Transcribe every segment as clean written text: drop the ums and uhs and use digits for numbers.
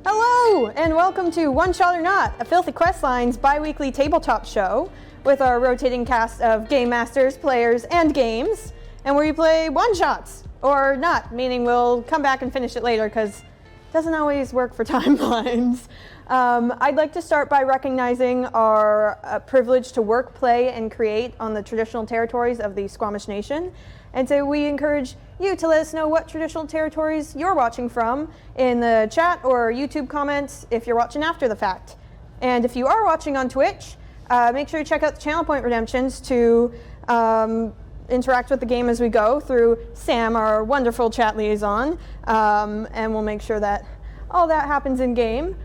Hello, and welcome to One Shot or Not, a Filthy Questline's bi-weekly tabletop show with our rotating cast of game masters, players, and games, and where you play one-shots, or not, meaning we'll come back and finish it later, because it doesn't always work for timelines. I'd like to start by recognizing our privilege to work, play, and create on the traditional territories of the Squamish Nation. And so we encourage you to let us know what traditional territories you're watching from in the chat or YouTube comments if you're watching after the fact. And if you are watching on Twitch, make sure you check out the Channel Point Redemptions to interact with the game as we go through Sam, our wonderful chat liaison, and we'll make sure that all that happens in game.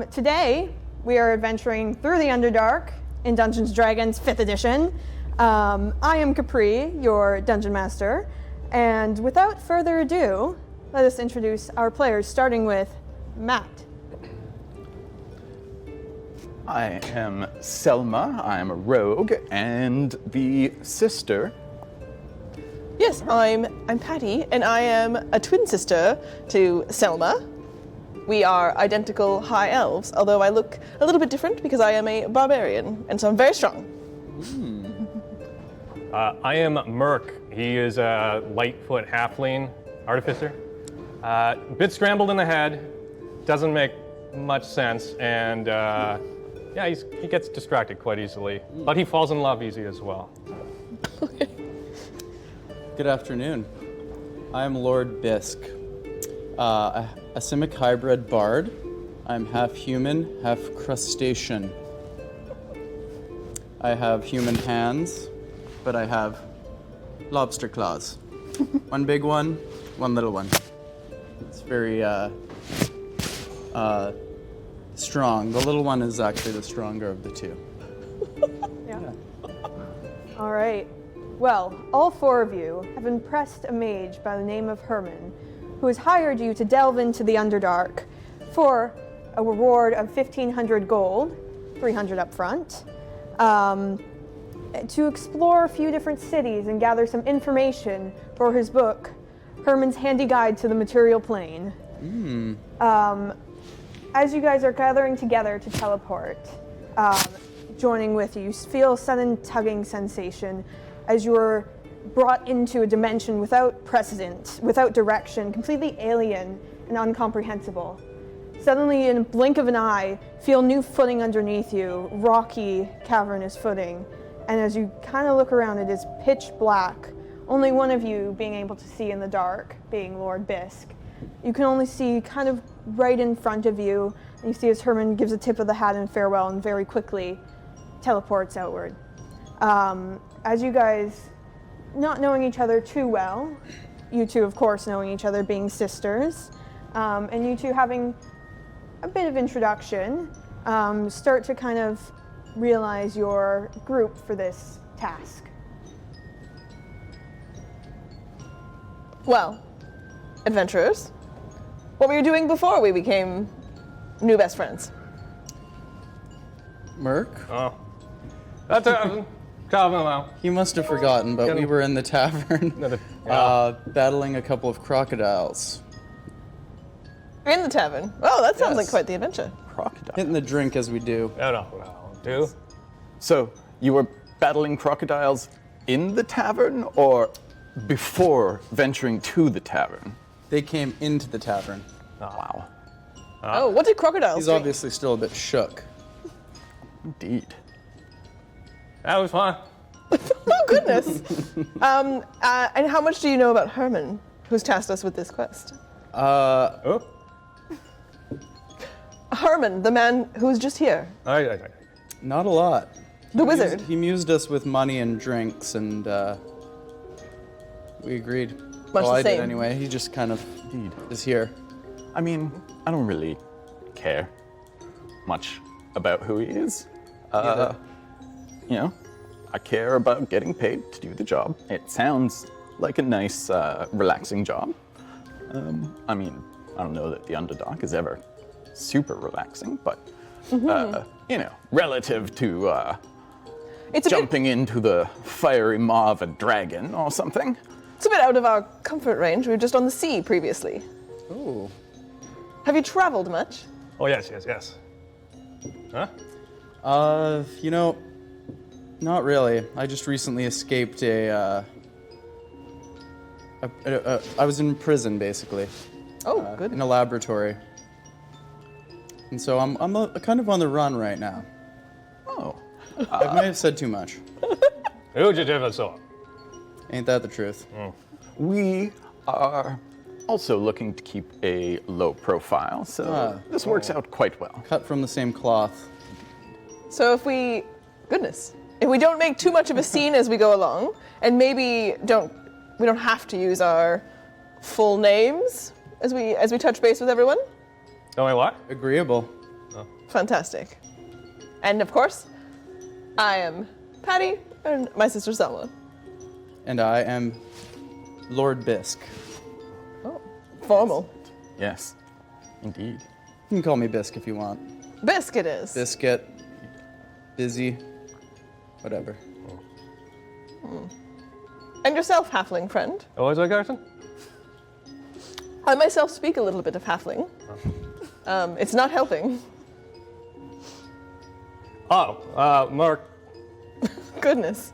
Today, we are adventuring through the Underdark in Dungeons & Dragons 5th edition. I am Capri, your Dungeon Master, and without further ado, let us introduce our players, starting with Matt. I am Selma, I am a rogue, and the sister. Yes, I'm Patty, and I am a twin sister to Selma. We are identical high elves, although I look a little bit different because I am a barbarian, and so I'm very strong. I am Murk. He is a Lightfoot halfling artificer. Bit scrambled in the head, doesn't make much sense, and yeah, he gets distracted quite easily, but he falls in love easy as well. Good afternoon. I'm Lord Bisk, a Simic hybrid bard. I'm half human, half crustacean. I have human hands, but I have lobster claws. One big one, one little one. It's very strong. The little one is actually the stronger of the two. Yeah. All right. Well, all four of you have impressed a mage by the name of Herman, who has hired you to delve into the Underdark for a reward of 1,500 gold, 300 up front, to explore a few different cities and gather some information for his book, Herman's Handy Guide to the Material Plane. As you guys are gathering together to teleport, joining with you feel a sudden tugging sensation as you are brought into a dimension without precedent, without direction, completely alien and incomprehensible. Suddenly, in a blink of an eye, feel new footing underneath you, rocky, cavernous footing. And as you kind of look around, it is pitch black, only one of you being able to see in the dark, being Lord Bisk. You can only see kind of right in front of you, and you see as Herman gives a tip of the hat in farewell and very quickly teleports outward. As you guys, not knowing each other too well, you two, of course, knowing each other, being sisters, and you two having a bit of introduction, start to kind of realize your group for this task. Well, adventurers, what were you doing before we became new best friends? Murk? Oh, that's a well. He must have forgotten, but we were in the tavern battling a couple of crocodiles. In the tavern. Oh, that sounds Yes. like quite the adventure. Crocodile. Hitting the drink as we do. Do? So, you were battling crocodiles in the tavern, or before venturing to the tavern? They came into the tavern. Wow. Oh, what did crocodiles He's do? obviously still a bit shook. Indeed. That was fun. Oh, goodness. And how much do you know about Herman, who's tasked us with this quest? Oh. Herman, the man who's just here. Not a lot. The wizard. He mused us with money and drinks, and we agreed. Much the I did same. anyway. He just kind of is here. I mean, I don't really care much about who he is. You know, I care about getting paid to do the job. It sounds like a nice, relaxing job. I mean, I don't know that the Underdark is ever super relaxing, but, you know, relative to jumping into the fiery maw of a dragon or something. It's a bit out of our comfort range. We were just on the sea previously. Ooh. Have you traveled much? Oh, yes. Huh? Not really. I just recently escaped I was in prison, basically, Oh, good. in a laboratory. And so I'm kind of on the run right now. Oh, I may have said too much. Ain't that the truth? we are also looking to keep a low profile, so this works out quite well. Cut from the same cloth. So if we don't make too much of a scene as we go along, and maybe we don't have to use our full names as we touch base with everyone. Tell me what? Agreeable. Fantastic. And of course, I am Patty and my sister Selma. And I am Lord Bisk. Oh, formal. Yes, indeed. You can call me Bisk if you want. Bisque it is. Biscuit, busy, whatever. And yourself, halfling friend. Oh, is that Garson? I myself speak a little bit of halfling. It's not helping. Oh, Murk. Goodness.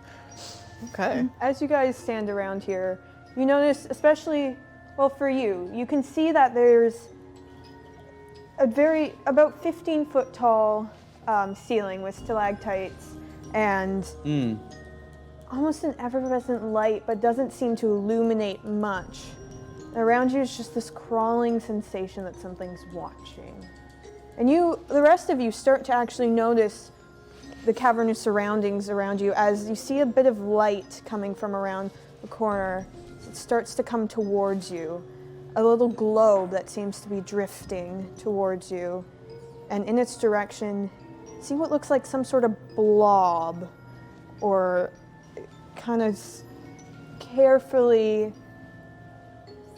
Okay. As you guys stand around here, you notice, especially, well, for you, you can see that there's about 15-foot tall ceiling with stalactites and almost an effervescent light, but doesn't seem to illuminate much. Around you is just this crawling sensation that something's watching. And the rest of you start to actually notice the cavernous surroundings around you as you see a bit of light coming from around the corner. It starts to come towards you. A little globe that seems to be drifting towards you. And in its direction, see what looks like some sort of blob or kind of carefully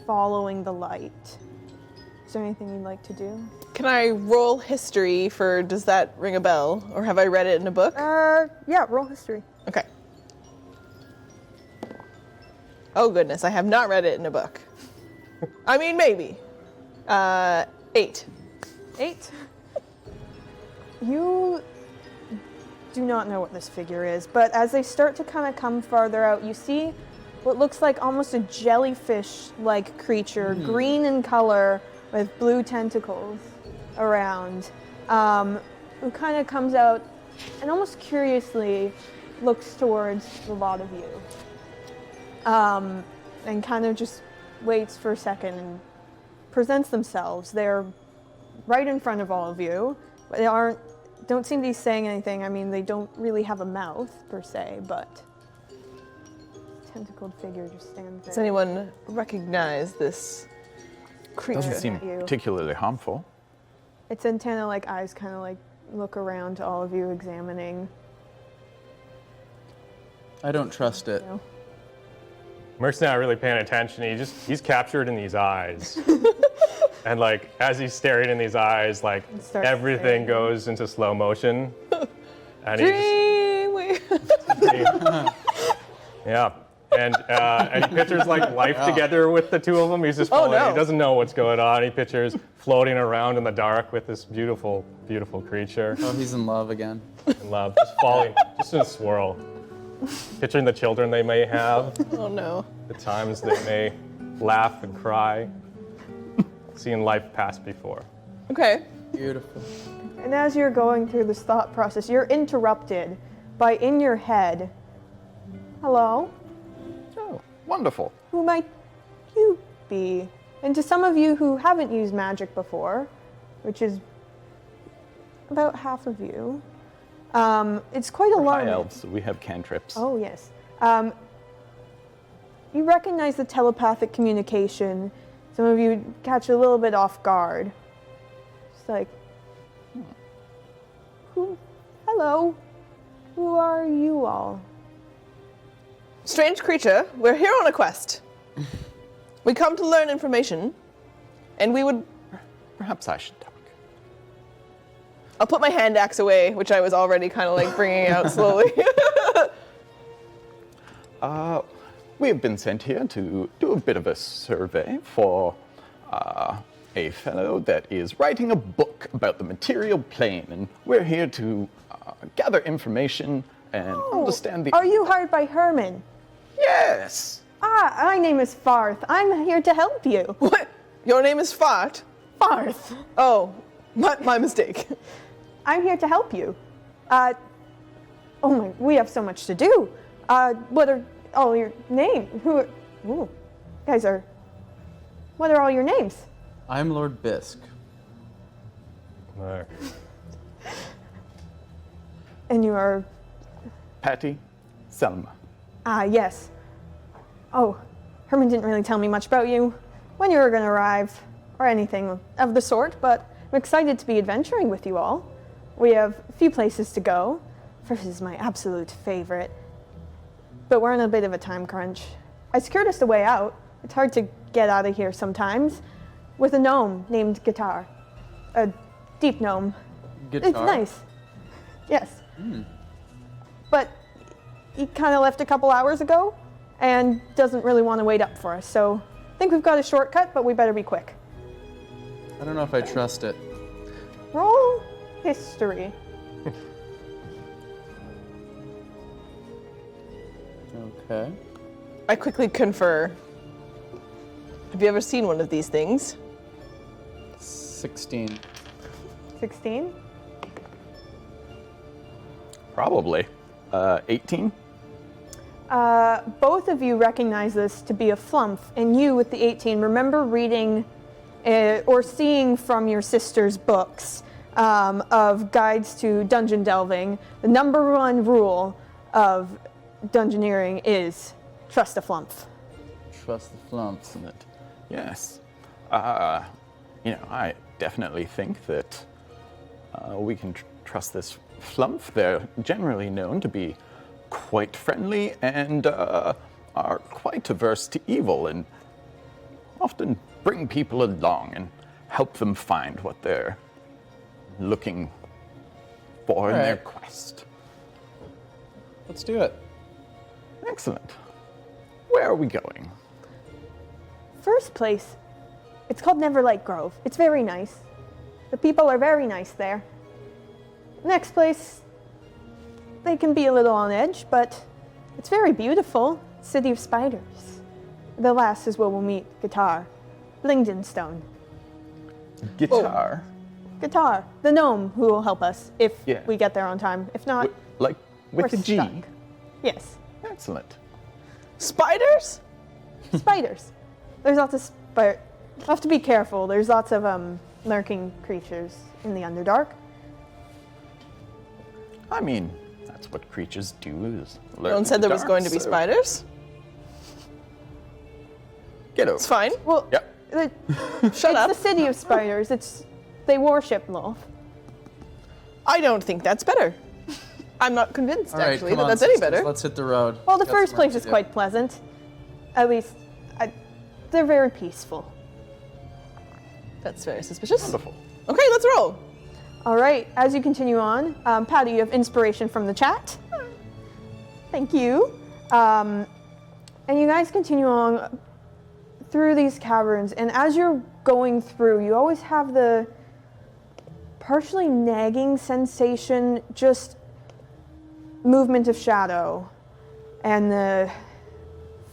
following the light. Is there anything you'd like to do? Can I roll history for does that ring a bell? Or have I read it in a book? Yeah, roll history. Okay. Oh goodness, I have not read it in a book. I mean, maybe. 8. 8. You do not know what this figure is, but as they start to kind of come farther out, you see what looks like almost a jellyfish-like creature, green in color with blue tentacles around, who kind of comes out and almost curiously looks towards the lot of you, and kind of just waits for a second and presents themselves. They're right in front of all of you, but they don't seem to be saying anything. I mean, they don't really have a mouth per se, but tentacled figure just stands there. Does anyone recognize this creature? Doesn't seem at you. particularly harmful. Its antenna-like eyes kind of like look around to all of you, examining. I don't trust it. You know. Murk's not really paying attention. He's captured in these eyes. And like, as he's staring in these eyes, like starts everything staring. goes into slow motion. And yeah. And he pictures like life together with the two of them. He's just Oh, floating. no. He doesn't know what's going on. He pictures floating around in the dark with this beautiful, beautiful creature Oh, he's in love again. in love, just falling, just in a swirl. Picturing the children they may have, Oh no. the times they may laugh and cry, seeing life pass before. Okay. Beautiful. And as you're going through this thought process, you're interrupted by in your head, hello, Oh, wonderful. who might you be? And to some of you who haven't used magic before, which is about half of you, it's quite High alarming. elves, so we have cantrips. Oh, yes. You recognize the telepathic communication. Some of you catch a little bit off guard. It's like, hello, who are you all? Strange creature, we're here on a quest. We come to learn information, and we would... Perhaps I should talk. I'll put my hand axe away, which I was already kind of like bringing out slowly. We have been sent here to do a bit of a survey for a fellow that is writing a book about the material plane, and we're here to gather information and understand the. Are you hired by Herman? Yes! My name is Farth. I'm here to help you. What? Your name is Fart? Farth. Oh, my mistake. I'm here to help you. We have so much to do. What are all your names? What are all your names? I'm Lord Bisk. Murk. And you are, Patty, Selma. yes. Oh, Herman didn't really tell me much about you, when you were going to arrive, or anything of the sort, but I'm excited to be adventuring with you all. We have a few places to go. First is my absolute favorite, but we're in a bit of a time crunch. I secured us a way out. It's hard to get out of here sometimes, with a gnome named Guitar. A deep gnome. Guitar? It's nice. Yes. But he kind of left a couple hours ago and doesn't really want to wait up for us, so I think we've got a shortcut, but we better be quick. I don't know if I trust it. Roll history. Okay. I quickly confer. Have you ever seen one of these things? 16. 16. Probably. 18? Both of you recognize this to be a flump, and you with the 18 remember reading or seeing from your sister's books of guides to dungeon delving. The number one rule of dungeoneering is trust a flump. Trust the flump. Excellent. Yes. I definitely think that we can trust this flump. They're generally known to be quite friendly and are quite averse to evil and often bring people along and help them find what they're looking for in their Alright. quest. Let's do it. Excellent. Where are we going? First place, it's called Neverlight Grove. It's very nice. The people are very nice there. Next place, they can be a little on edge, but it's very beautiful. City of Spiders. The last is where we'll meet Guitar. Blingdenstone. Guitar. Guitar, the gnome who will help us if Yeah. we get there on time. If not, Like with we're a G. stuck. Yes. Excellent. Spiders? Spiders. There's lots of spiders. You have to be careful. There's lots of lurking creatures in the Underdark. I mean, that's what creatures do. Is No one said there was going to be spiders. Get over. It's fine. Well, Yep. it's up. the city of spiders. They worship Lolth. I don't think that's better. I'm not convinced, All right, actually, come that on, that's any sisters, better. Let's hit the road. Well, the Got first some work place to is do. quite pleasant. At least, they're very peaceful. That's very suspicious. Wonderful. Okay, let's roll. All right, as you continue on, Patty, you have inspiration from the chat. Thank you. And you guys continue on through these caverns, and as you're going through, you always have the partially nagging sensation, just movement of shadow, and the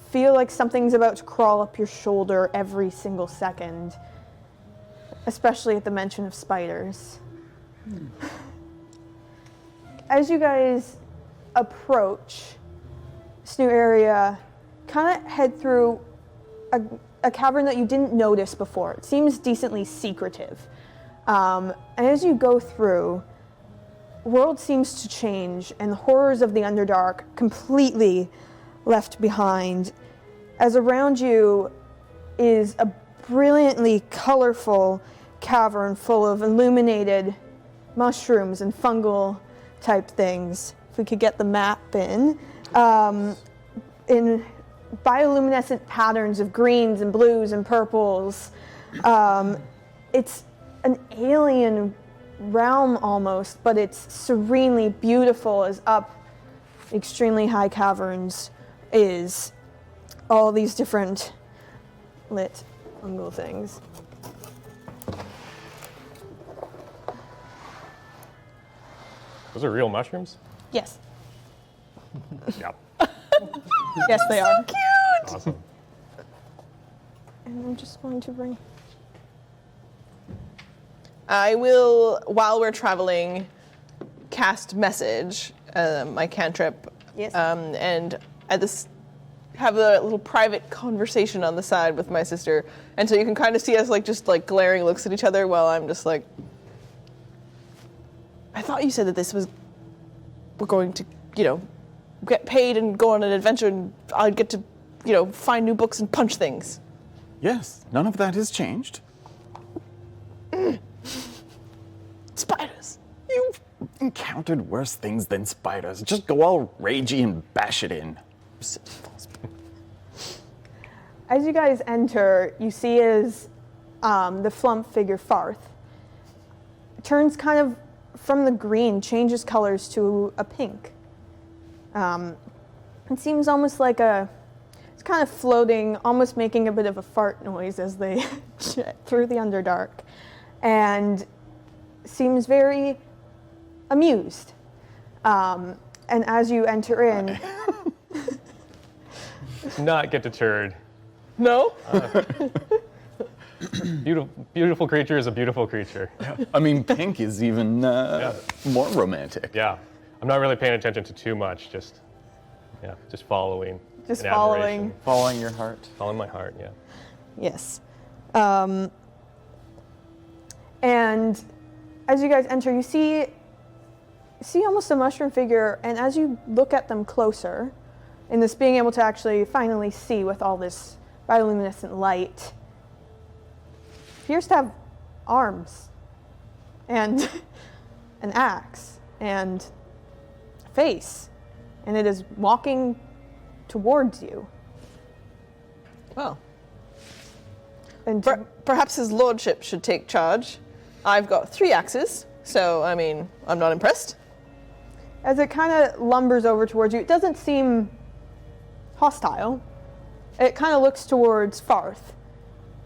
feel like something's about to crawl up your shoulder every single second, especially at the mention of spiders. As you guys approach this new area, kind of head through a cavern that you didn't notice before. It seems decently secretive. And as you go through, the world seems to change, and the horrors of the Underdark completely left behind, as around you is a brilliantly colorful cavern full of illuminated mushrooms and fungal type things. If we could get the map in bioluminescent patterns of greens and blues and purples. It's an alien realm almost, but it's serenely beautiful as up extremely high caverns is all these different lit fungal things. Those are real mushrooms? Yes. Yep. Yes, they are. Awesome. And I'm just going to bring. I will, while we're traveling, cast message, my cantrip. Yes. And at this, have a little private conversation on the side with my sister. And so you can kind of see us just glaring looks at each other while I'm just like, I thought you said that this was, we're going to, get paid and go on an adventure and I'd get to, find new books and punch things. Yes, none of that has changed. Spiders. You've encountered worse things than spiders. Just go all ragey and bash it in. As you guys enter, you see as the flump figure Farth turns kind of from the green, changes colors to a pink. It seems almost like it's kind of floating, almost making a bit of a fart noise as they through the Underdark, and seems very amused. And as you enter in, Not get deterred. No? Beautiful creature is a beautiful creature. I mean, pink is even more romantic. Yeah. I'm not really paying attention to too much, just following. just in following. admiration. Following your heart. Following my heart, yeah. Yes. And as you guys enter, you see almost a mushroom figure, and as you look at them closer, in this being able to actually finally see with all this bioluminescent light, appears to have arms and an axe and a face, and it is walking towards you. Well, And perhaps his lordship should take charge. I've got 3 axes, so, I'm not impressed. as it kind of lumbers over towards you, it doesn't seem hostile. It kind of looks towards Farth.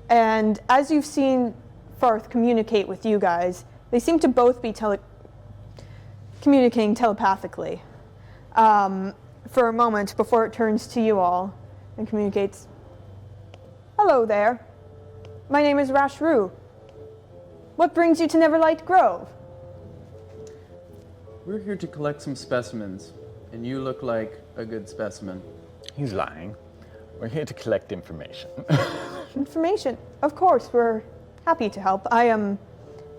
And as you've seen Farth communicate with you guys, they seem to both be communicating telepathically for a moment before it turns to you all and communicates, "Hello there. My name is Rashru. What brings you to Neverlight Grove?" We're here to collect some specimens, and you look like a good specimen. He's lying. We're here to collect information. Information. Of course, we're happy to help. I'm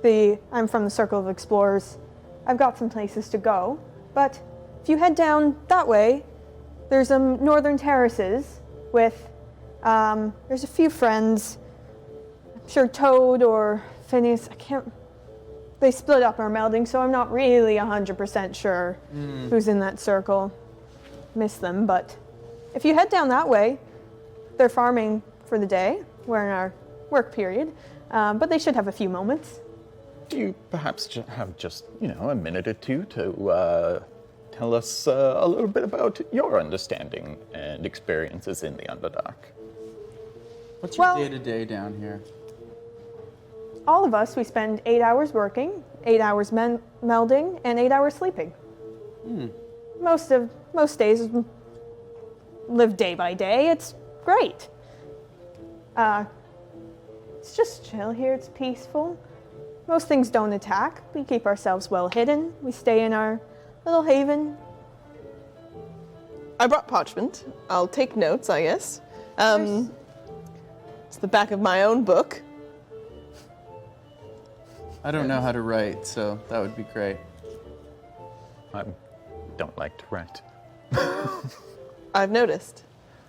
from the Circle of Explorers. I've got some places to go, but if you head down that way, there's some northern terraces with, there's a few friends. I'm sure Toad or Phineas, they split up our melding, so I'm not really 100% sure who's in that circle. Miss them, but if you head down that way, they're farming for the day. We're in our work period, but they should have a few moments. Do you perhaps have just, a minute or two to tell us a little bit about your understanding and experiences in the Underdark? What's your Well- day-to-day down here? All of us, we spend 8 hours working, 8 hours melding, and 8 hours sleeping. Most days live day by day. It's great. It's just chill here. It's peaceful. Most things don't attack. We keep ourselves well hidden. We stay in our little haven. I brought parchment. I'll take notes, I guess. It's the back of my own book. I don't know how to write, so that would be great. I don't like to write. I've noticed.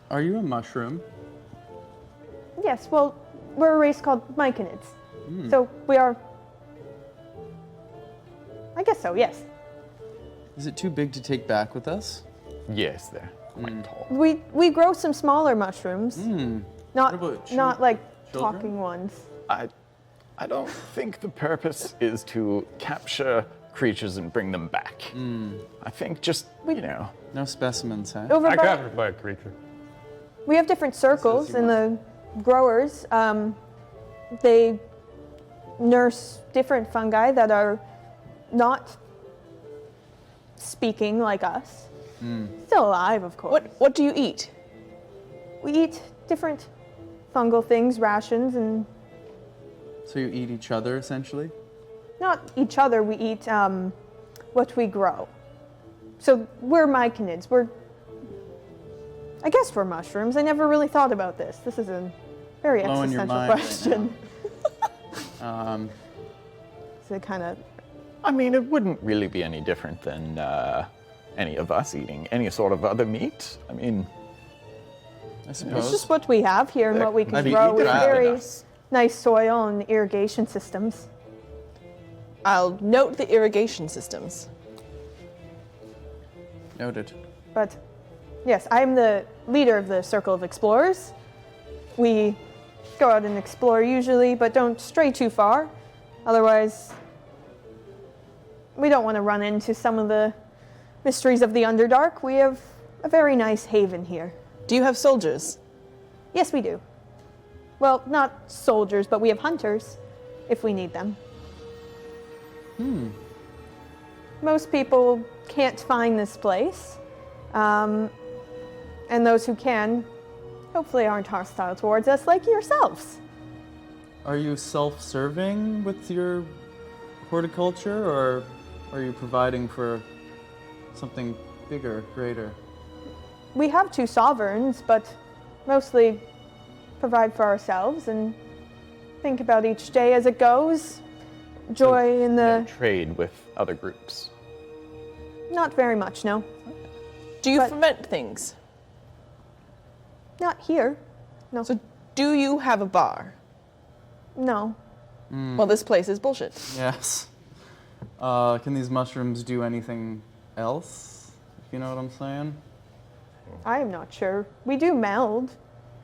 Are you a mushroom? Yes, well, we're a race called Myconids. So we are. I guess so, yes. Is it too big to take back with us? Yes, they're quite tall. We grow some smaller mushrooms. What about Not like children? talking ones. I don't think the purpose is to capture creatures and bring them back. I think just, No specimens, huh? Over I by- captured by a creature. We have different circles in the growers. They nurse different fungi that are not speaking like us. Still alive, of course. What do you eat? We eat different fungal things, rations, and So you eat each other, essentially? not each other. We eat what we grow. So we're myconids. I guess we're mushrooms. I never really thought about this. This is a very Blowing your existential mind right question. So it kind of. I mean, it wouldn't really be any different than any of us eating any sort of other meat. I mean, I suppose. It's just what we have here and what we can I'd eat grow with that. very Us. nice soil and irrigation systems. I'll note the irrigation systems. Noted. But yes, I'm the leader of the Circle of Explorers. We go out and explore usually, but don't stray too far. Otherwise, we don't want to run into some of the mysteries of the Underdark. We have a very nice haven here. Do you have soldiers? Yes, we do. Well, not soldiers, but we have hunters if we need them. Most people can't find this place. And those who can, hopefully aren't hostile towards us like yourselves. Are you self-serving with your horticulture, or are you providing for something bigger, greater? We have 2 sovereigns, but mostly provide for ourselves and think about each day as it goes. Joy in the... trade with other groups. Not very much, no. Do you But- ferment things? Not here. No. So do you have a bar? No. Well, this place is bullshit. Yes. Can these mushrooms do anything else? If you know what I'm saying? I am not sure. We do meld,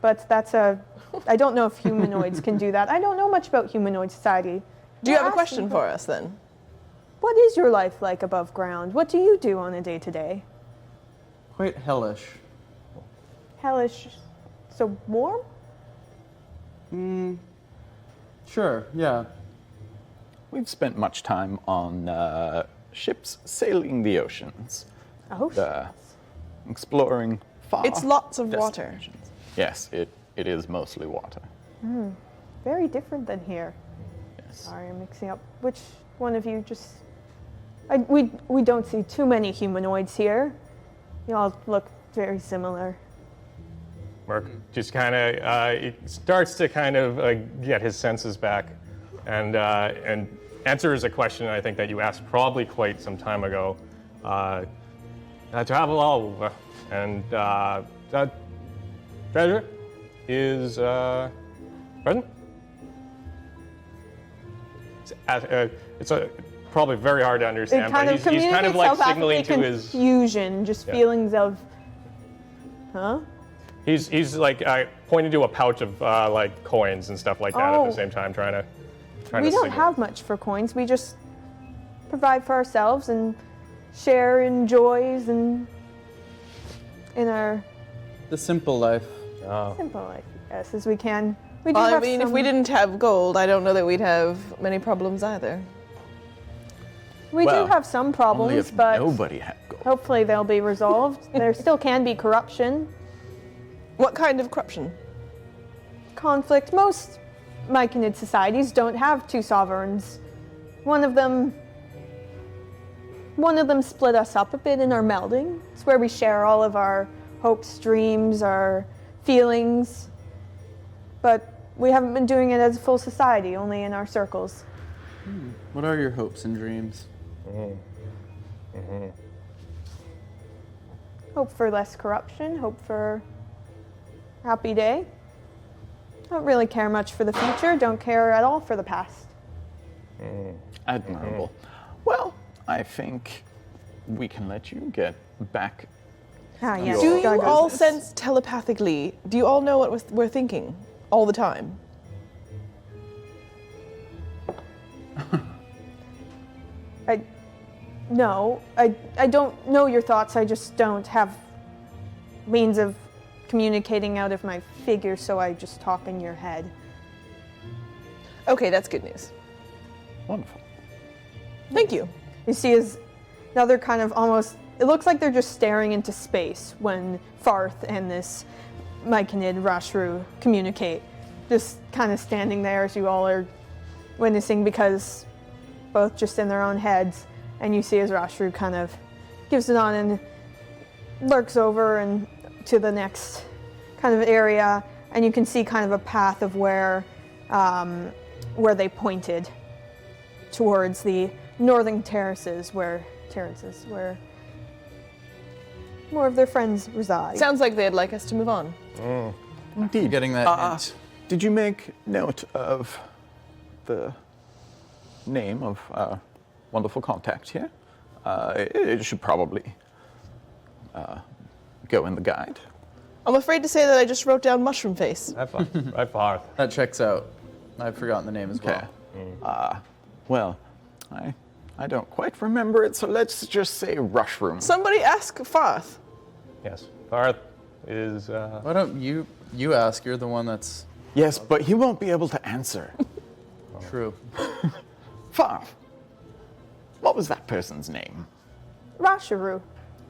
but that's a... I don't know if humanoids can do that. I don't know much about humanoid society. Do you You're have a asking question for us then? What is your life like above ground? What do you do on a day-to-day? Quite hellish. Hellish... So warm? Sure, yeah. We've spent much time on ships sailing the oceans, Oh, exploring far. It's lots of water. destinations. Yes, it is mostly water. very different than here. Yes. Sorry, I'm mixing up. Which one of you just... we don't see too many humanoids here. You all look very similar. Murk just kind of starts to kind of get his senses back, and answers a question I think that you asked probably quite some time ago. I travel all over, and that treasure is present. It's probably very hard to It understand, kind but of he's kind of like communicates signaling to telepathically his. confusion, just Yeah. feelings of, huh? He's like pointing to a pouch of like coins and stuff like that at Oh. the same time, trying to. We don't signal. have much for coins. We just provide for ourselves and share in joys and in our The simple life. Oh. simple life, yes, as we can. We do Well, I have mean, if some- we didn't have gold, I don't know that we'd have many problems either. we Well, do have some Only problems, if but nobody had gold. hopefully they'll be resolved. There still can be corruption, What kind of corruption? conflict. Most Myconid societies don't have two sovereigns. One of them split us up a bit in our melding. It's where we share all of our hopes, dreams, our feelings. But we haven't been doing it as a full society, only in our circles. What are your hopes and dreams? Hope for less corruption, hope for a happy day. Don't really care much for the future, don't care at all for the past. Admirable. Well, I think we can let you get back. Ah, yes. Do you gotta go. all sense telepathically? Do you all know what we're thinking all the time? No, I don't know your thoughts. I just don't have means of communicating out of my figure, so I just talk in your head. Okay, that's good news. Wonderful. Thank you. You see his now they're kind of almost, it looks like they're just staring into space when Farth and this Myconid Rashru communicate. Just kind of standing there as you all are witnessing, because both just in their own heads, and you see as Rashru kind of gives it on and lurks over and to the next kind of area, and you can see kind of a path of where they pointed towards the northern terraces where more of their friends reside. Sounds like they'd like us to move on. Indeed. Getting that hint. Did you make note of the name of our wonderful contact here? It should probably go in the guide. I'm afraid to say that I just wrote down Mushroom Face. Right, Farth. That checks out. I've forgotten the name as well. Well, I don't quite remember it, so let's just say Rushroom. Somebody ask Farth. Yes, Farth is. Why don't you ask? You're the one that's Yes, but he won't be able to answer. true. Farf, what was that person's name? Rasharu.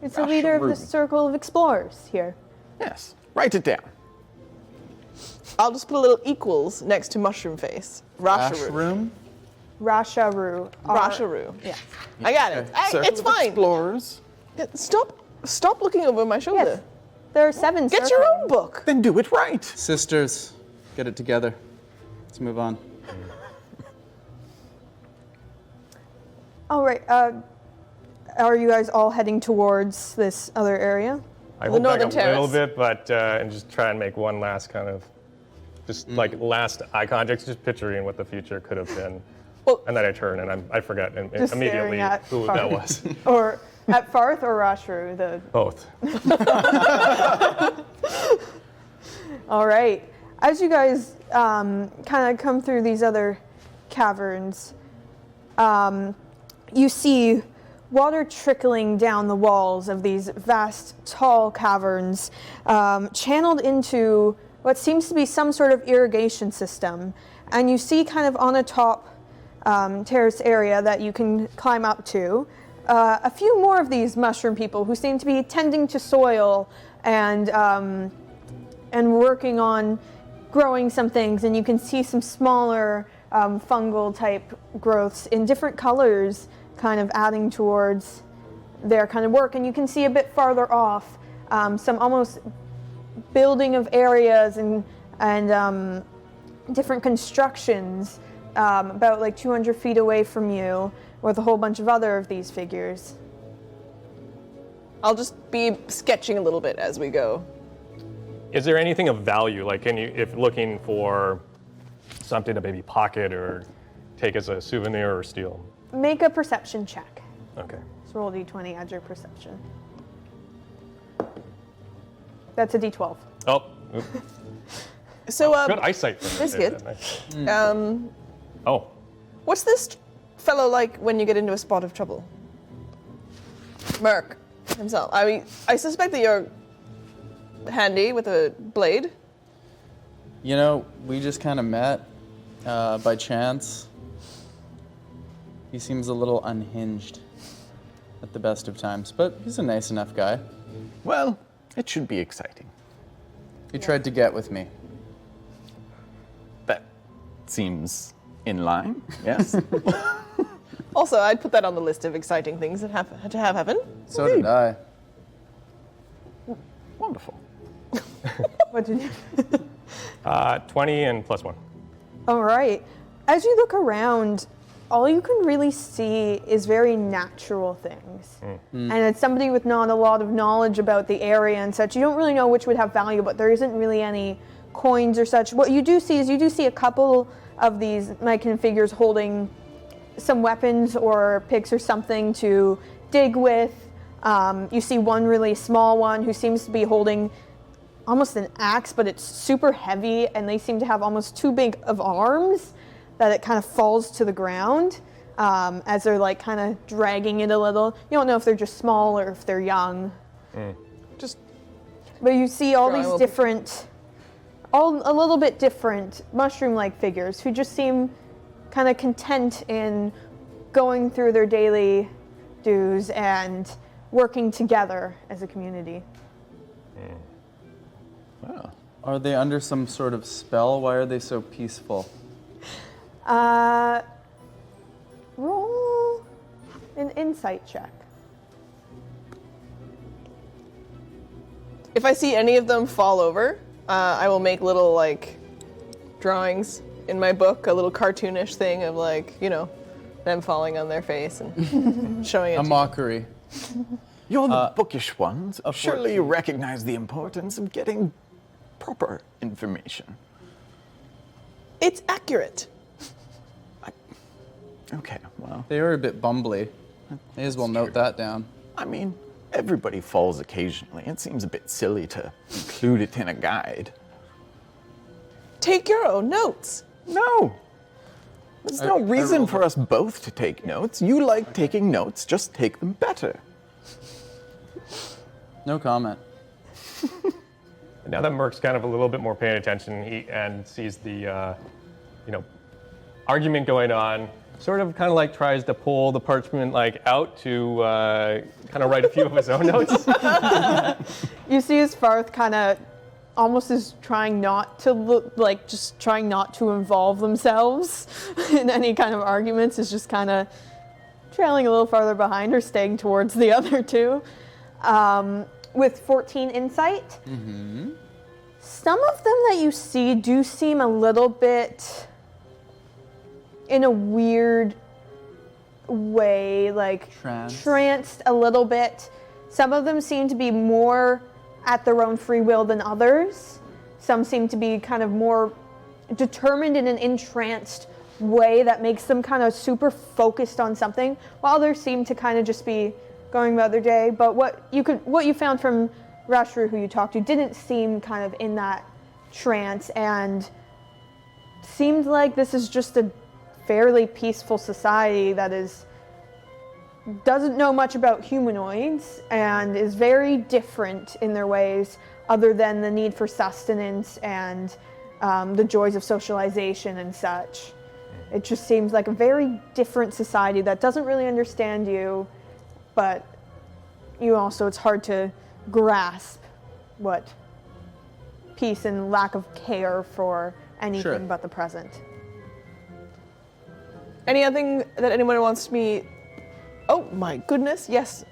It's the leader of the Rasharu. Circle of Explorers here. Yes, write it down. I'll just put a little equals next to Mushroom Face. Rasharu. Room. Rasharu. Rasharu. Yeah. I got it. Circle It's of fine. Explorers. Stop looking over my shoulder. Yes. There are 7 Get your own book. Then do it right. Sisters, get it together. Let's move on. All right. Are you guys all heading towards this other area? I hold back northern a little terrace. bit, but and just try and make one last kind of, just like last eye contact, just picturing what the future could have been. Well- and then I turn and I forget Just immediately staring at who that Farth. was. Or at Farth or Rasharu? Both. All right. As you guys kind of come through these other caverns, you see water trickling down the walls of these vast, tall caverns, channeled into what seems to be some sort of irrigation system. And you see kind of on a top terrace area that you can climb up to, a few more of these mushroom people who seem to be tending to soil and working on growing some things. And you can see some smaller fungal type growths in different colors kind of adding towards their kind of work. And you can see a bit farther off some almost building of areas and different constructions about like 200 feet away from you with a whole bunch of other of these figures. I'll just be sketching a little bit as we go. Is there anything of value, like can you, if looking for something to maybe pocket or take as a souvenir or steal? Make a perception check. Okay. So roll d20, add your perception. That's a d12. Oh, oop. So, Good eyesight for me. Biscuit. Nice. Oh, what's this fellow like when you get into a spot of trouble? Murk himself. I mean, I suspect that you're handy with a blade. You know, we just kind of met by chance. He seems a little unhinged at the best of times, but he's a nice enough guy. Well, it should be exciting. He tried to get with me. That seems in line, yes? Also, I'd put that on the list of exciting things that have to have happen. So did I. Wonderful. What did you? 20 and +1. All right. As you look around, all you can really see is very natural things. And as somebody with not a lot of knowledge about the area and such, you don't really know which would have value, but there isn't really any coins or such. What you do see is a couple of these Myconid figures holding some weapons or picks or something to dig with. You see one really small one who seems to be holding almost an axe, but it's super heavy, and they seem to have almost too big of arms that it kind of falls to the ground as they're like kind of dragging it a little. You don't know if they're just small or if they're young. But you see all these different, all a little bit different mushroom-like figures who just seem kind of content in going through their daily dues and working together as a community. Wow. Are they under some sort of spell? Why are they so peaceful? Roll an insight check. If I see any of them fall over, I will make little like drawings in my book, a little cartoonish thing of like, them falling on their face and showing it. A mockery. You're the bookish ones. a Surely you 14. recognize the importance of getting proper information. It's accurate. Okay, well, They are a bit bumbly. May as well note that down. I mean, everybody falls occasionally. It seems a bit silly to include it in a guide. Take your own notes. No! There's no reason for us both to take notes. You like taking notes, just take them better. No comment. Now that Murk's kind of a little bit more paying attention and sees the, argument going on, sort of kind of like tries to pull the parchment like out to kind of write a few of his own notes. You see as Farth kind of almost is trying not to look, like just trying not to involve themselves in any kind of arguments, is just kind of trailing a little farther behind or staying towards the other two. With 14 insight, some of them that you see do seem a little bit in a weird way, like tranced a little bit. Some of them seem to be more at their own free will than others. Some seem to be kind of more determined in an entranced way that makes them kind of super focused on something, while others seem to kind of just be going about their day. But what you found from Rashru, who you talked to, didn't seem kind of in that trance, and seemed like this is just a fairly peaceful society that doesn't know much about humanoids and is very different in their ways, other than the need for sustenance and the joys of socialization and such. It just seems like a very different society that doesn't really understand you, but it's hard to grasp what peace and lack of care for anything but the present. Anything that anyone wants me? Oh my goodness, yes.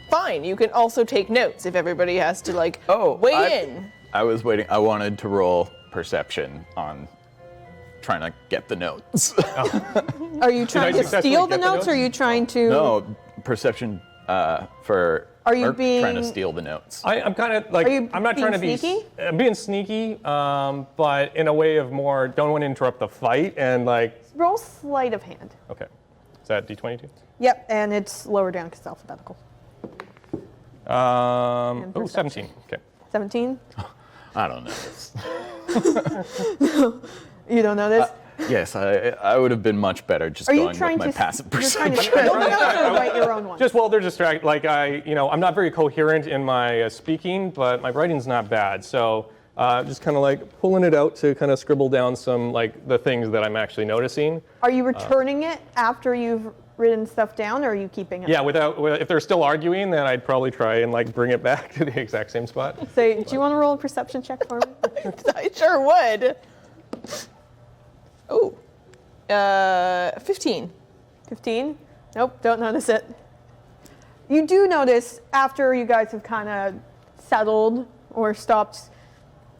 Fine, you can also take notes if everybody has to weigh in. I was waiting. I wanted to roll perception on trying to get the notes. Are you trying to steal the notes, or are you trying to? No, perception for Are you Murk trying to steal the notes. I'm kind of like, I'm not trying to be sneaky? I'm being sneaky, but in a way of more, don't want to interrupt the fight and like. Roll sleight of hand. Okay, is that D22? Yep, and it's lower down because it's alphabetical. 17. Okay. 17? I don't know this. You don't know this? Yes, I would have been much better just going with my passive perception. You're trying to write your own one. Just while they're distracted, like I'm not very coherent in my speaking, but my writing's not bad. So just kind of like pulling it out to kind of scribble down some like the things that I'm actually noticing. Are you returning it after you've written stuff down, or are you keeping it? Yeah, if they're still arguing, then I'd probably try and like bring it back to the exact same spot. So, do you want to roll a perception check for me? I sure would. Oh, 15. 15? Nope, don't notice it. You do notice after you guys have kind of settled or stopped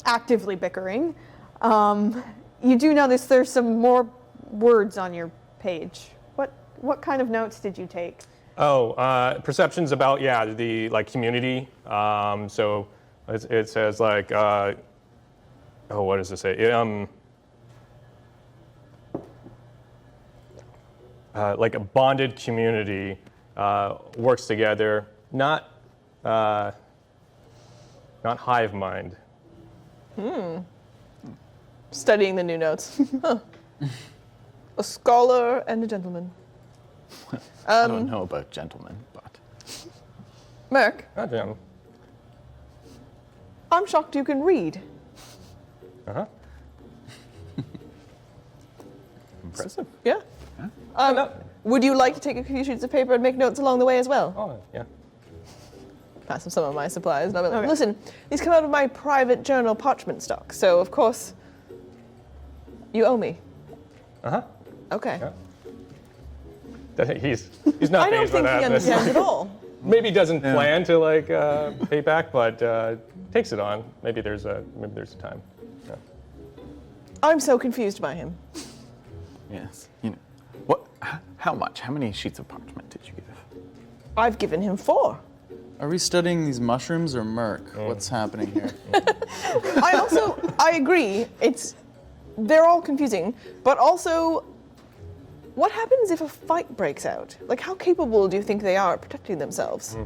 actively bickering, you do notice there's some more words on your page. What kind of notes did you take? Oh, perceptions about the like community. So it says like, what does it say? Like a bonded community works together, not hive mind. Studying the new notes. Huh. A scholar and a gentleman. I don't know about gentlemen, but Murk, Oh, I'm shocked you can read. uh-huh. impressive. Yeah. Would you like to take a few sheets of paper and make notes along the way as well? Oh, yeah. Pass him some of my supplies. And I'll be like, Okay. listen, these come out of my private journal parchment stock, so of course, you owe me. Uh-huh. Okay. Yeah. He's not I don't phased by think he that. understands at all. Maybe doesn't plan to like pay back, but takes it on. Maybe there's a time. Yeah. I'm so confused by him. Yes. You know, what? How much? How many sheets of parchment did you give? I've given him 4. Are we studying these mushrooms or Murk? What's happening here? I agree. They're all confusing, but also, what happens if a fight breaks out? Like, how capable do you think they are at protecting themselves?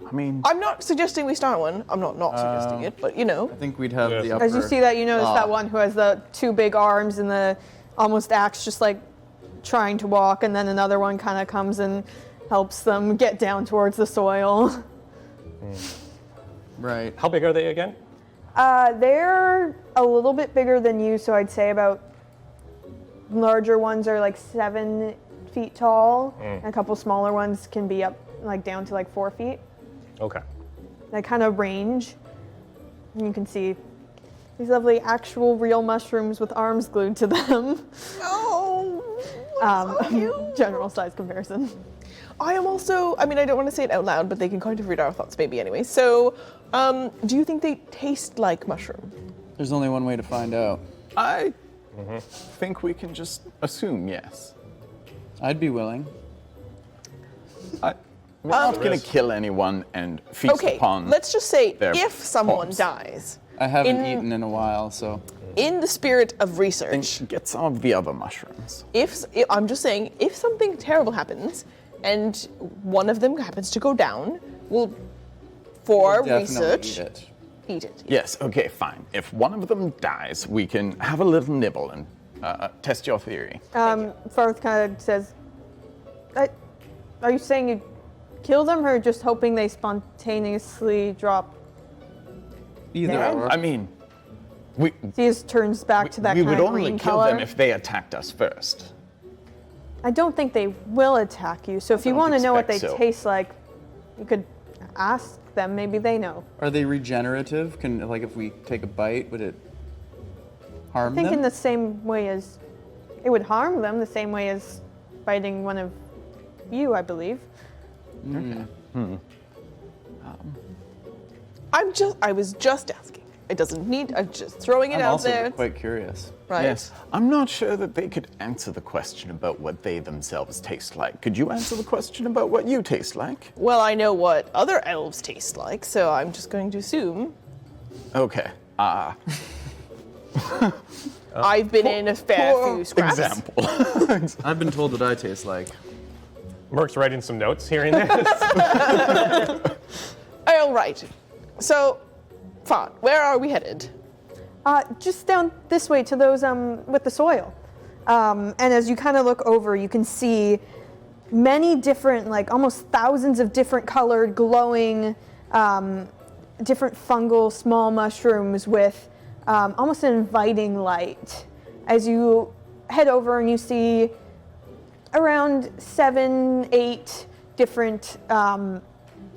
I mean, I'm not suggesting we start one. I'm not suggesting it, but you know. I think we'd have Yes. the upper. As you see that, you notice Ah. that one who has the 2 big arms and the almost acts just like trying to walk, and then another one kind of comes and helps them get down towards the soil. Right. How big are they again? They're a little bit bigger than you, so I'd say about larger ones are like 7 feet tall, and a couple smaller ones can be up like down to like 4 feet. Okay. They kind of range. And you can see these lovely actual real mushrooms with arms glued to them. Oh, General size comparison. I am also, I don't want to say it out loud, but they can kind of read our thoughts maybe anyway. So, do you think they taste like mushroom? There's only one way to find out. I think we can just assume yes. I'd be willing. We're not going to kill anyone and feast Okay, upon. let's just say their if someone corpse. dies, I haven't In- eaten in a while, so in the spirit of Then research, get some of the other mushrooms. I'm just saying, if something terrible happens and one of them happens to go down, for definitely research, eat it. eat it. Yes, okay, fine. If one of them dies, we can have a little nibble and test your theory. Farth kind of says, are you saying you kill them or just hoping they spontaneously drop? Either Yeah. or. I mean, we, He just turns back to that we kind would of only green kill color. them if they attacked us first. I don't think they will attack you. So if you don't want to know what they expect so. taste like, you could ask them. Maybe they know. Are they regenerative? Can, like, if we take a bite, would it harm I think them? in the same way as it would harm them, the same way as biting one of you, I believe. I was just asking. It doesn't need, I'm just throwing it I'm out also there. quite curious. Right. Yes. I'm not sure that they could answer the question about what they themselves taste like. Could you answer the question about what you taste like? Well, I know what other elves taste like, so I'm just going to assume. Okay. I've been in a fair few scraps. Example. I've been told what I taste like. Merk's writing some notes, hearing this. All right. So, fine. Where are we headed? Just down this way to those with the soil. And as you kind of look over, you can see many different, like almost thousands of different colored, glowing, different fungal small mushrooms with almost an inviting light. As you head over and you see around 7, 8 different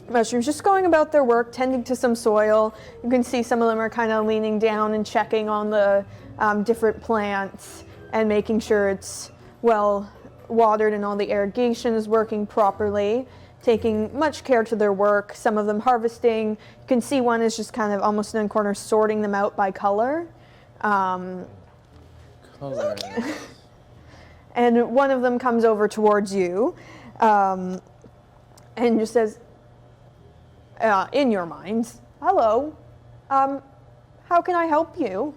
mushrooms just going about their work, tending to some soil. You can see some of them are kind of leaning down and checking on the different plants and making sure it's well watered and all the irrigation is working properly, taking much care to their work. Some of them harvesting. You can see one is just kind of almost in a corner sorting them out by color. Color. And one of them comes over towards you and just says, in your mind, hello, how can I help you?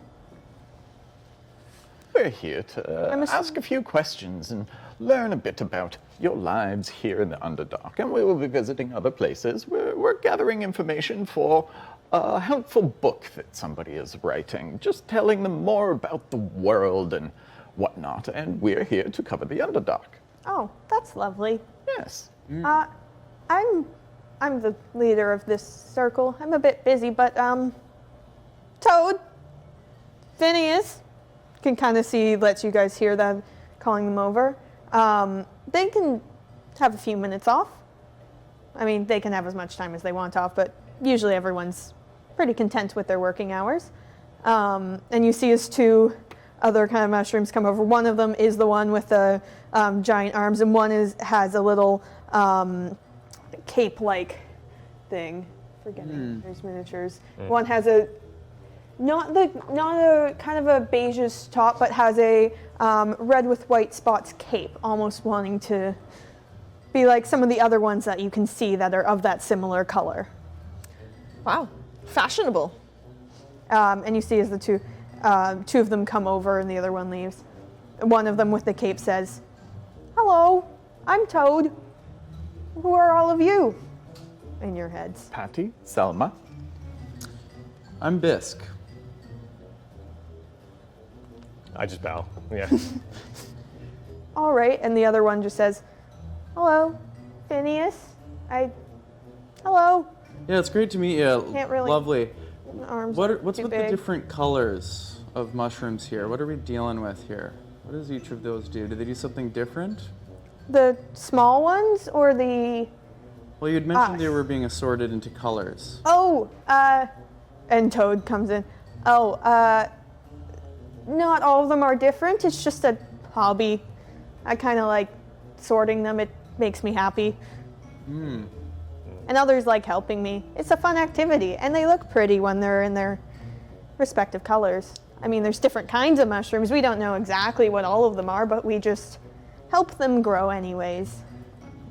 We're here to ask a few questions and learn a bit about your lives here in the Underdark. And we will be visiting other places. We're gathering information for a helpful book that somebody is writing, just telling them more about the world and whatnot. And we're here to cover the Underdark. Oh, that's lovely. Yes. I'm the leader of this circle. I'm a bit busy, but Toad, Phineas, can kind of see, lets you guys hear them calling them over. They can have a few minutes off. I mean, they can have as much time as they want off, but usually everyone's pretty content with their working hours. And you see as two other kind of mushrooms come over. One of them is the one with the giant arms, and one has a little cape-like thing. Forgetting there's miniatures. One has not a kind of a beigeish top, but has a red with white spots cape, almost wanting to be like some of the other ones that you can see that are of that similar color. Wow, fashionable. And you see as the two of them come over and the other one leaves. One of them with the cape says, "Hello, I'm Toad. Who are all of you?" In your heads. Patty, Selma. I'm Bisk. I just bow. Yeah. All right, and the other one just says, "Hello, Phineas. Hello." Yeah, it's great to meet you. Can't really- Lovely. Arms What's too with big. the different colors of mushrooms here? What are we dealing with here? What does each of those do? Do they do something different? The small ones or the Well, you'd mentioned they were being assorted into colors. and Toad comes in. Not all of them are different. It's just a hobby. I kind of like sorting them. It makes me happy. And others like helping me. It's a fun activity, and they look pretty when they're in their respective colors. I mean, there's different kinds of mushrooms. We don't know exactly what all of them are, but we just help them grow anyways.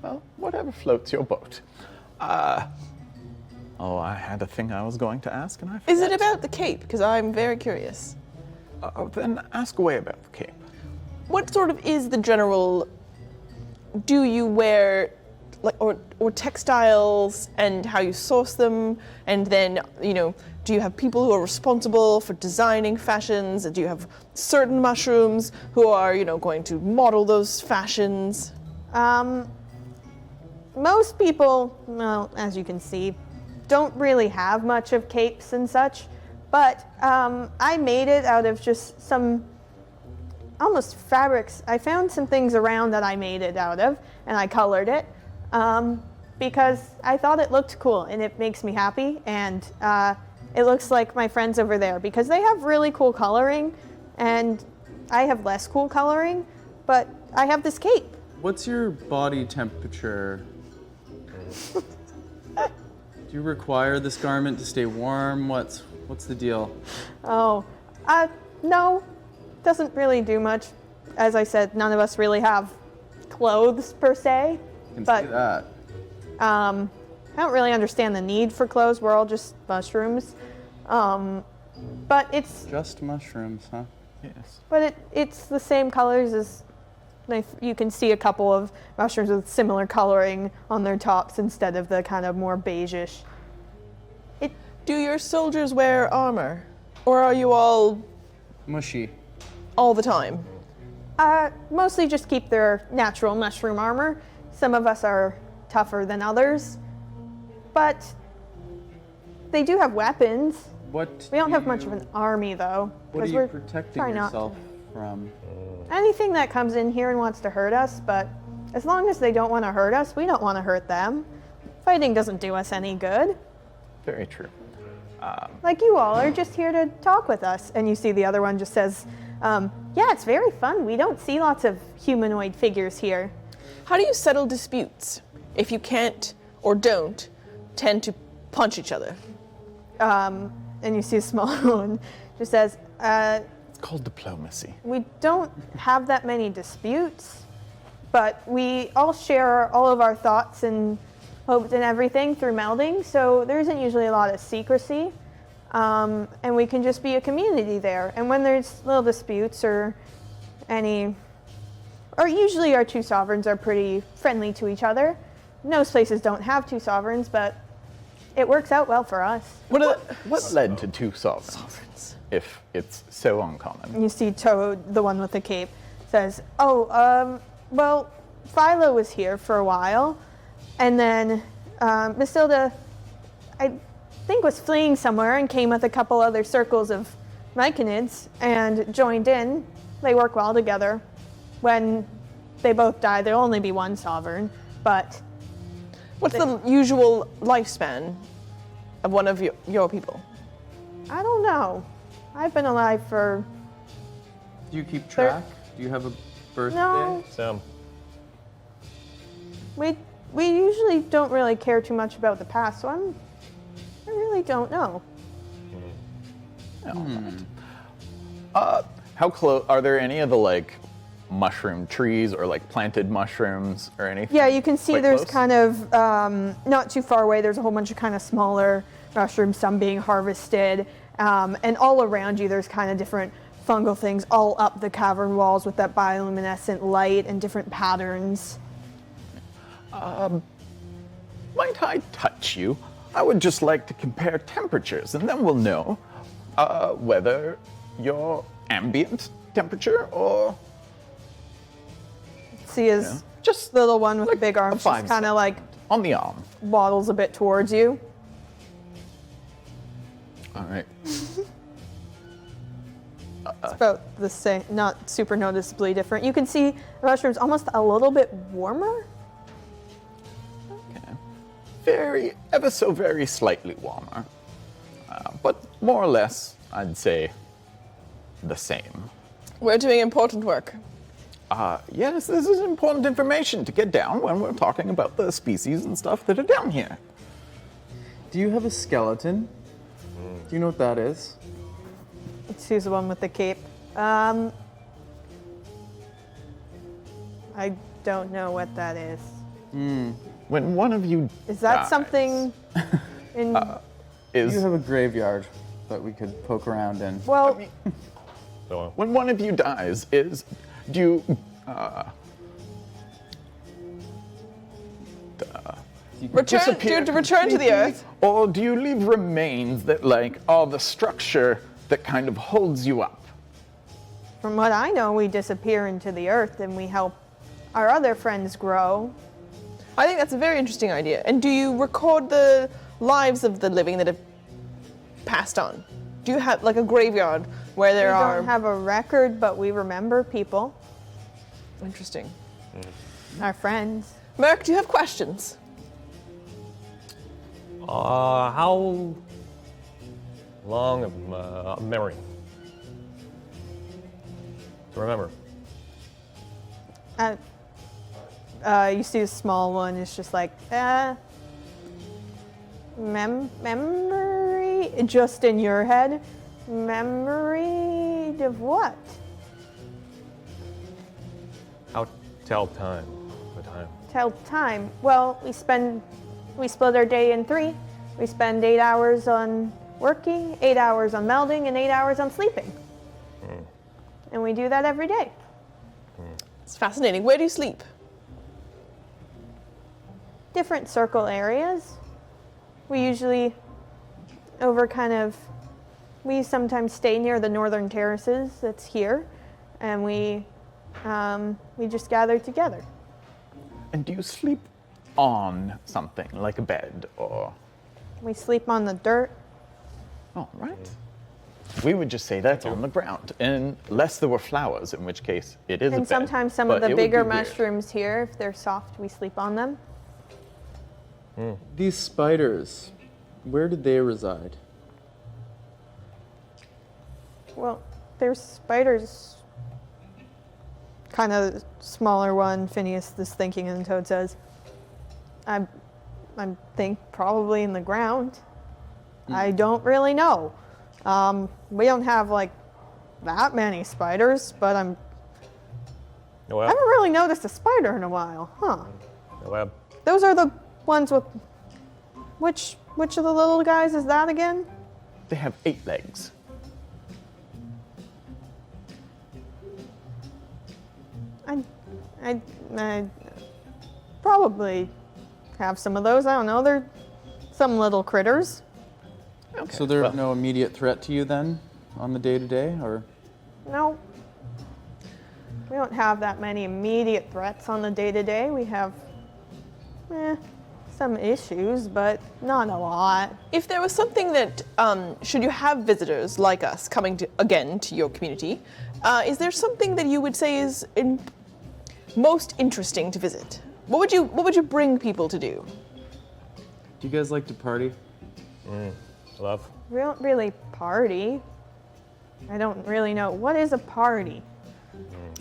Well, whatever floats your boat. I had a thing I was going to ask, and I forgot. Is it about the cape? Because I'm very curious. Then ask away about the cape. What sort of is the general? Do you wear like or textiles and how you source them, and then do you have people who are responsible for designing fashions? Do you have certain mushrooms who are going to model those fashions? Most people, well, as you can see, don't really have much of capes and such, but I made it out of just some almost fabrics. I found some things around that I made it out of, and I colored it because I thought it looked cool, and it makes me happy, and it looks like my friends over there because they have really cool coloring, and I have less cool coloring, but I have this cape. What's your body temperature? Do you require this garment to stay warm? What's the deal? No, doesn't really do much. As I said, none of us really have clothes per se. Can But see that. I don't really understand the need for clothes. We're all just mushrooms. But it's Just mushrooms, huh? Yes. it's the same colors as you can see a couple of mushrooms with similar coloring on their tops instead of the kind of more beigeish. Do your soldiers wear armor, or are you all Mushy. all the time? Mostly just keep their natural mushroom armor. Some of us are tougher than others, but they do have weapons. What? We don't have much of an army though, What are because you we're protecting trying not yourself from? anything that comes in here and wants to hurt us. But as long as they don't want to hurt us, we don't want to hurt them. Fighting doesn't do us any good. Very true. Like you all are just here to talk with us. And you see the other one just says, yeah, it's very fun. We don't see lots of humanoid figures here. How do you settle disputes if you can't or don't tend to punch each other? And you see a small one just says, It's called diplomacy. we don't have that many disputes, but we all share all of our thoughts and hopes and everything through melding, so there isn't usually a lot of secrecy, and we can just be a community there. And when there's little disputes or usually our two sovereigns are pretty friendly to each other. Most places don't have two sovereigns, but it works out well for us. What led to two sovereigns? If it's so uncommon. And you see Toad, the one with the cape, says, well, Philo was here for a while, and then Matilda, I think, was fleeing somewhere and came with a couple other circles of Myconids and joined in. They work well together. When they both die, there'll only be one sovereign. But What's the usual lifespan of one of your people? I don't know. I've been alive for Do you keep track? Do you have a birthday? no. So, We usually don't really care too much about the past, so I really don't know. How close are there any of the like mushroom trees or like planted mushrooms or anything? Yeah, you can see quite there's close? kind of not too far away. There's a whole bunch of kind of smaller mushrooms, some being harvested, and all around you there's kind of different fungal things all up the cavern walls with that bioluminescent light and different patterns. Might I touch you? I would just like to compare temperatures, and then we'll know whether you're ambient temperature or See his Yeah. Just little one with the like big a arms five just kind of like on the arm. waddles a bit towards you. All right. It's about the same, not super noticeably different. You can see the mushrooms almost a little bit warmer. Okay. Ever so very slightly warmer. But more or less, I'd say the same. We're doing important work. Yes, this is important information to get down when we're talking about the species and stuff that are down here. Do you have a skeleton? Do you know what that is? It's who's the one with the cape. I don't know what that is. When one of you Is that dies, something in... is You have a graveyard that we could poke around in. well, so when one of you dies, do you disappear To return to the earth. or do you leave remains that like are the structure that kind of holds you up? from what I know, we disappear into the earth and we help our other friends grow. I think that's a very interesting idea. And do you record the lives of the living that have passed on? Do you have like a graveyard where there We are? don't have a record, but we remember people, Interesting. our friends. Murk, do you have questions? how long of memory to remember? You see a small one, it's just like, memory? Just in your head? Memory of what? How tell time? The time. Tell time. Well, we split our day in 3. We spend 8 hours on working, 8 hours on melding, and 8 hours on sleeping. And we do that every day. It's fascinating. Where do you sleep? Different circle areas. We usually we sometimes stay near the northern terraces that's here, and we just gather together. And do you sleep on something like a bed or? We sleep on the dirt. All right. We would just say that's on the ground, unless there were flowers, in which case it is a And bed. sometimes some but of the it would be bigger weird. mushrooms here, if they're soft, we sleep on them. These spiders, where did they reside? Well, there's spiders. Kind of smaller one, Phineas is thinking, and Toad says, I think probably in the ground. I don't really know. We don't have like that many spiders, but I No haven't really noticed a spider in a while, huh? No web. Those are the ones with, which of the little guys is that again? They have 8 legs. I probably have some of those. I don't know. They're some little critters. Okay. So they're well, no immediate threat to you then, on the day-to-day, or? No. We don't have that many immediate threats on the day-to-day. We have some issues, but not a lot. If there was something that, should you have visitors like us coming again to your community, is there something that you would say is most interesting to visit? What would you bring people to do? Do you guys like to party? Love. We don't really party. I don't really know. What is a party?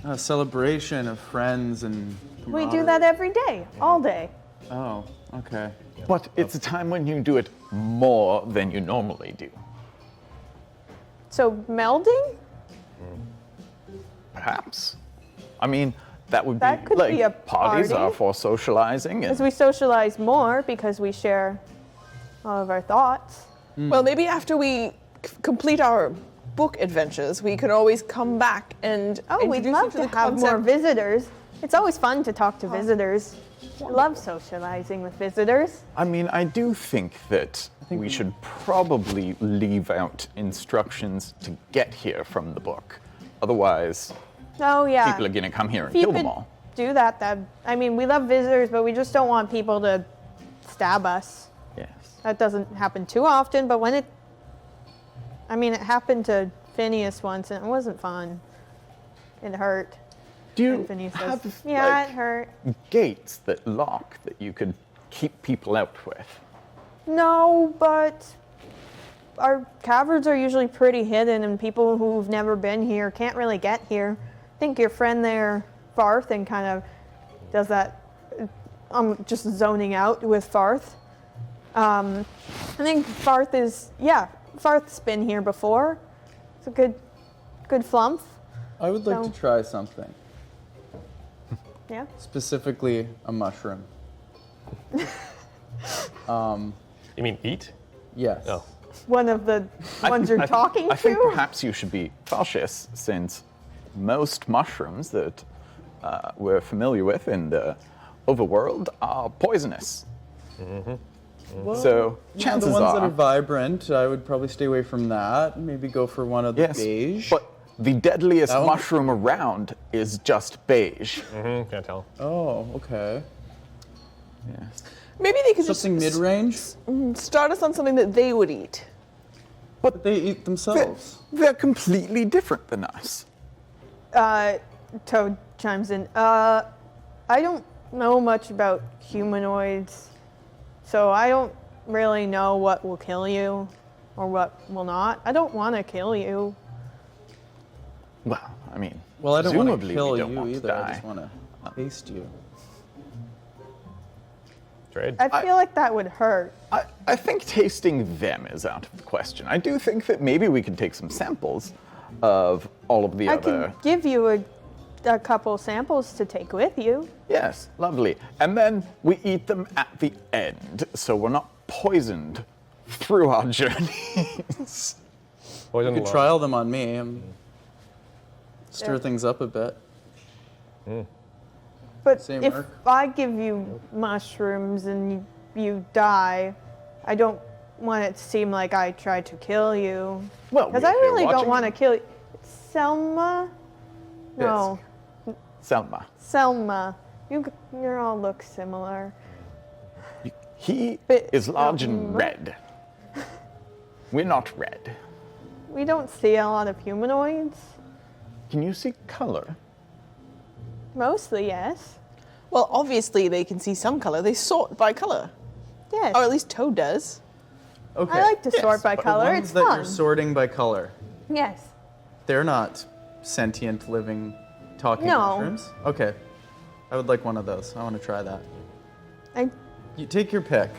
A celebration of friends and We do that every day, all day. Oh, okay. But it's a time when you do it more than you normally do. So melding? Perhaps. I mean, that would That be could like be a parties are party. for socializing As and we socialize more because we share all of our thoughts. Well, maybe after we complete our book adventures, we can always come back and Oh, we'd introduce love you to to the have more concept. visitors. It's always fun to talk to visitors. I love socializing with visitors. I mean, I do think that we should probably leave out instructions to get here from the book. Otherwise, Oh yeah. people are going to come here and If you kill them could all. do that, I mean, we love visitors, but we just don't want people to stab us. Yes. That doesn't happen too often, but when it happened to Phineas once, and it wasn't fun. It hurt. Do you And Phineas says, have yeah, like, it hurt. gates that lock that you could keep people out with? No, but our caverns are usually pretty hidden, and people who've never been here can't really get here. I think your friend there, Farth, and kind of does that. I'm just zoning out with Farth. I think Farth's been here before. It's a good flump. I would like So- to try something, Yeah. specifically a mushroom. You mean eat? Yes. Oh. One of the ones you're talking I think to. perhaps you should be cautious, since most mushrooms that we're familiar with in the overworld are poisonous. So Yeah, chances the ones that are, are vibrant, I would probably stay away from that. Maybe go for one of the yes, beige. but the deadliest That one- mushroom around is just beige. Can't tell. Oh, okay. Yes. Maybe they could Something just mid-range, start us on something that they would eat. but they eat themselves. They're completely different than us. Toad chimes in. I don't know much about humanoids, so I don't really know what will kill you or what will not. I don't want to kill you. Well, I mean, Well, I don't want to presumably kill we don't you want to either. I die. just want to taste you. Trade. I feel like that would hurt. I think tasting them is out of the question. I do think that maybe we could take some samples of all of the I other. can give you a couple samples to take with you. Yes, lovely. And then we eat them at the end, so we're not poisoned through our journeys. Poison You could lung. trial them on me and stir Yeah. things up a bit. But Same if Murk. I give you mushrooms and you die, I don't want it to seem like I tried to kill you. Well, Because we're I here really don't watching want to you. kill you. Selma? No, Selma. Selma. You all look similar. He But- is large and Murk- red. We're not red. We don't see a lot of humanoids. Can you see color? Mostly, yes. Well, obviously they can see some color. They sort by color, Yes. or at least Toad does. Okay. I like to yes, sort by but the The color. ones It's that fun. you're sorting by color, Yes. they're not sentient, living, talking No. mushrooms? Okay. I would like one of those. I want to try that. I, You take your pick.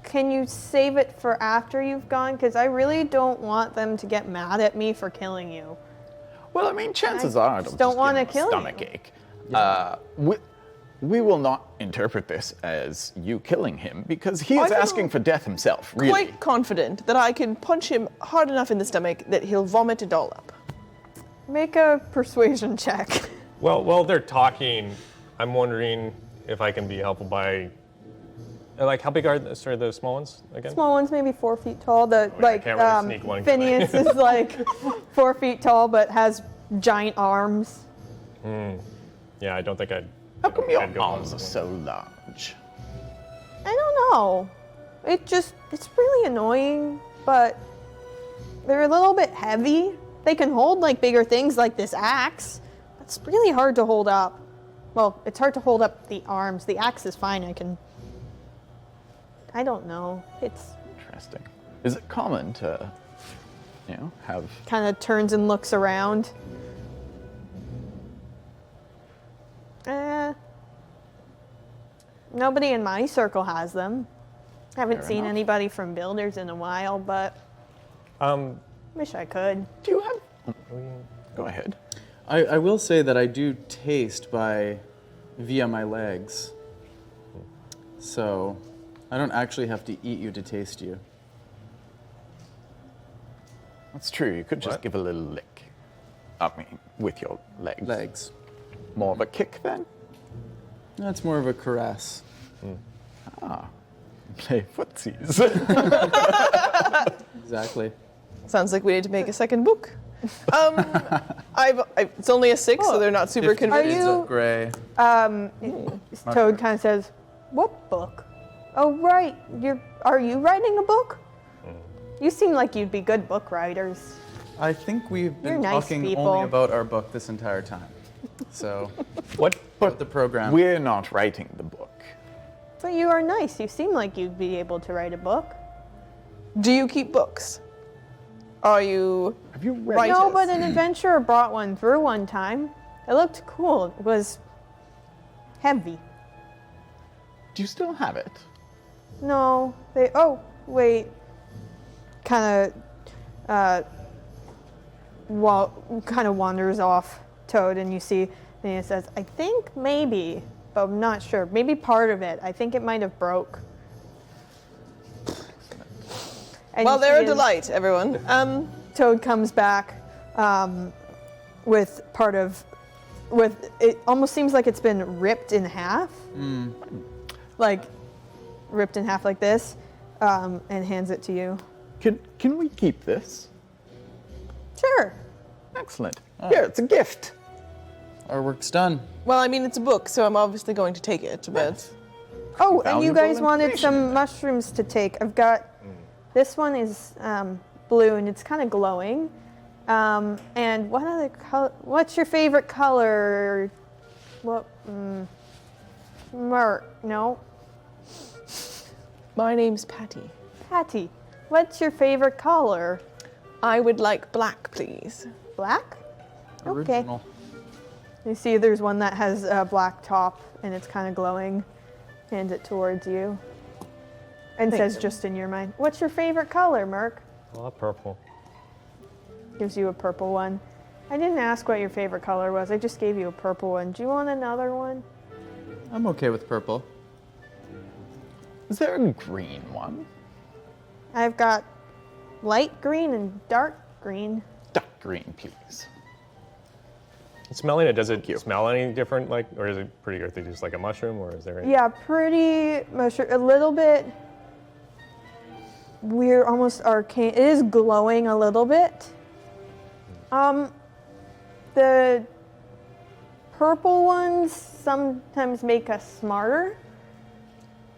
can you save it for after you've gone? Because I really don't want them to get mad at me for killing you. Well, I mean, chances I are just it'll don't wanna give him kill a you. stomach ache. We will not interpret this as you killing him because he is I feel asking for death himself, really. Quite confident that I can punch him hard enough in the stomach that he'll vomit it all up. Make a persuasion check. Well, while they're talking, I'm wondering if I can be helpful by, like, how big are the small ones again? Small one's maybe 4 feet tall. The yeah, I can't really sneak one, can I? Phineas is like 4 feet tall, but has giant arms. Yeah, I don't think I'd. How come your I'd go arms for are one. so large? I don't know. It's really annoying, but they're a little bit heavy. They can hold like bigger things like this axe, It's really hard to hold up. Well, it's hard to hold up the arms. The axe is fine. I don't know. It's Interesting. Is it common to, have... kind of turns and looks around. Nobody in my circle has them. Haven't Fair seen enough. anybody from builders in a while, but wish I could. Do you have... Go ahead. I will say that I do taste via my legs. So I don't actually have to eat you to taste you. That's true. You could just What? give a little lick. I mean, with your legs. Legs. More of a kick then? That's more of a caress. Play footsies. Exactly. Sounds like we need to make a second book. It's only a 6, so they're not super Are convinced. you- of gray. Toad kind of says, "What book? Oh, right. Are you writing a book? You seem like you'd be good book writers." I think we've You're been nice talking people. only about our book this entire time. So, What? about the program. We're not writing the book. But you are nice. You seem like you'd be able to write a book. Do you keep books? Are you... Have you read Right. No, but an adventurer brought one through one time. It looked cool. It was heavy. Do you still have it? No, oh, wait. Kind of wanders off Toad, and you see, and he says, "I think maybe, but I'm not sure. Maybe part of it. I think it might have broke." And Well, you they're see a his- delight, everyone. Toad comes back with it almost seems like it's been ripped in half. Like ripped in half like this, and hands it to you. Can we keep this? Sure. Excellent. Here, it's a gift. Our work's done. Well, I mean, it's a book, so I'm obviously going to take it, but... Oh, and you Valuable guys wanted information some in there. mushrooms to take. I've got, this one is blue and it's kind of glowing. And what other color, what's your favorite color? What, Murk, no, My name's Patty. Patty. What's your favorite color? I would like black, please. Black? Okay. Original. You see there's one that has a black top and it's kind of glowing. Hands it towards you. And Thank says you. just in your mind, what's your favorite color, Murk? Well, purple. Gives you a purple one. I didn't ask what your favorite color was. I just gave you a purple one. Do you want another one? I'm okay with purple. Is there a green one? I've got light green and dark green. Dark green, please. Smelling it, does it smell any different, or is it pretty earthy, just like a mushroom, or is there any? Yeah, pretty much a little bit weird, almost arcane. It is glowing a little bit. The purple ones sometimes make us smarter.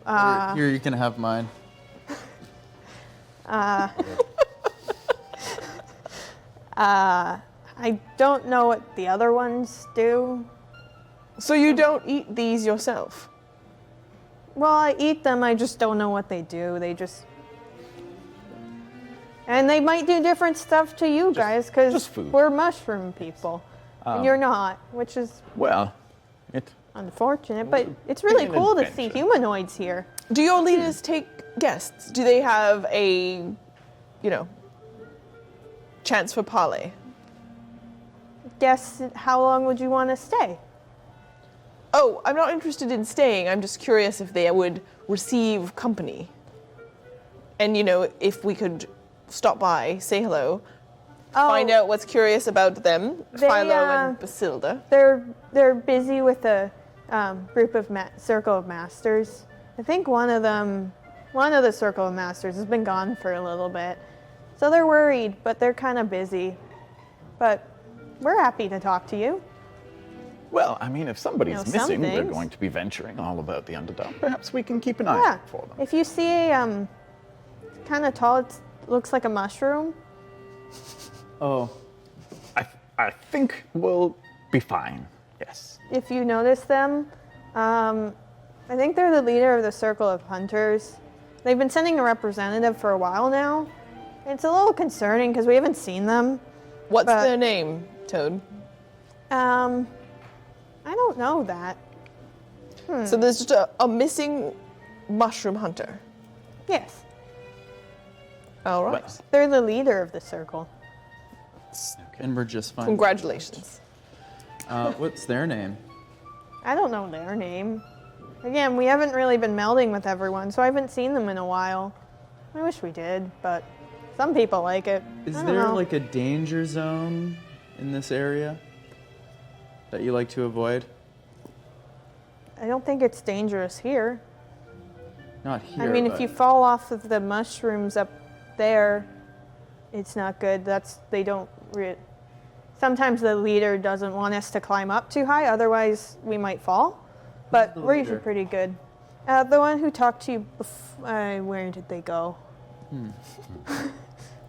Here, you can have mine. I don't know what the other ones do. So you don't eat these yourself? Well, I eat them, I just don't know what they do. And they might do different stuff to you guys, because just food. we're mushroom people. And you're not, which is Well, it... unfortunate, but it's really an cool to see adventure. humanoids here. Do your leaders take guests? Do they have a, chance for parley? Guess how long would you want to stay? Oh, I'm not interested in staying. I'm just curious if they would receive company. And, if we could stop by, say hello, find out what's curious about them, Philo and Basilda. They're busy with a group of circle of masters. I think one of the circle of masters has been gone for a little bit, so they're worried, but they're kind of busy. But we're happy to talk to you. Well, I mean, if somebody's some missing, they're things. going to be venturing all about the Underdark. Perhaps we can keep an eye Yeah. out for them. If you see a kind of tall, it looks like a mushroom. Oh, I think we'll be fine. Yes. If you notice them, I think they're the leader of the Circle of Hunters. They've been sending a representative for a while now. It's a little concerning because we haven't seen them. What's But- their name, Toad? I don't know that. So there's just a missing mushroom hunter. Yes, All right. But they're the leader of the circle. And we're just fine. Congratulations. What's their name? I don't know their name. Again, we haven't really been melding with everyone, so I haven't seen them in a while. I wish we did, but some people like it. Is I don't there know. like a danger zone in this area that you like to avoid? I don't think it's dangerous here. Not here. I mean, if but- you fall off of the mushrooms up there, it's not good. They don't. Sometimes the leader doesn't want us to climb up too high, otherwise we might fall. But the we're usually leader? pretty good. The one who talked to you, where did they go?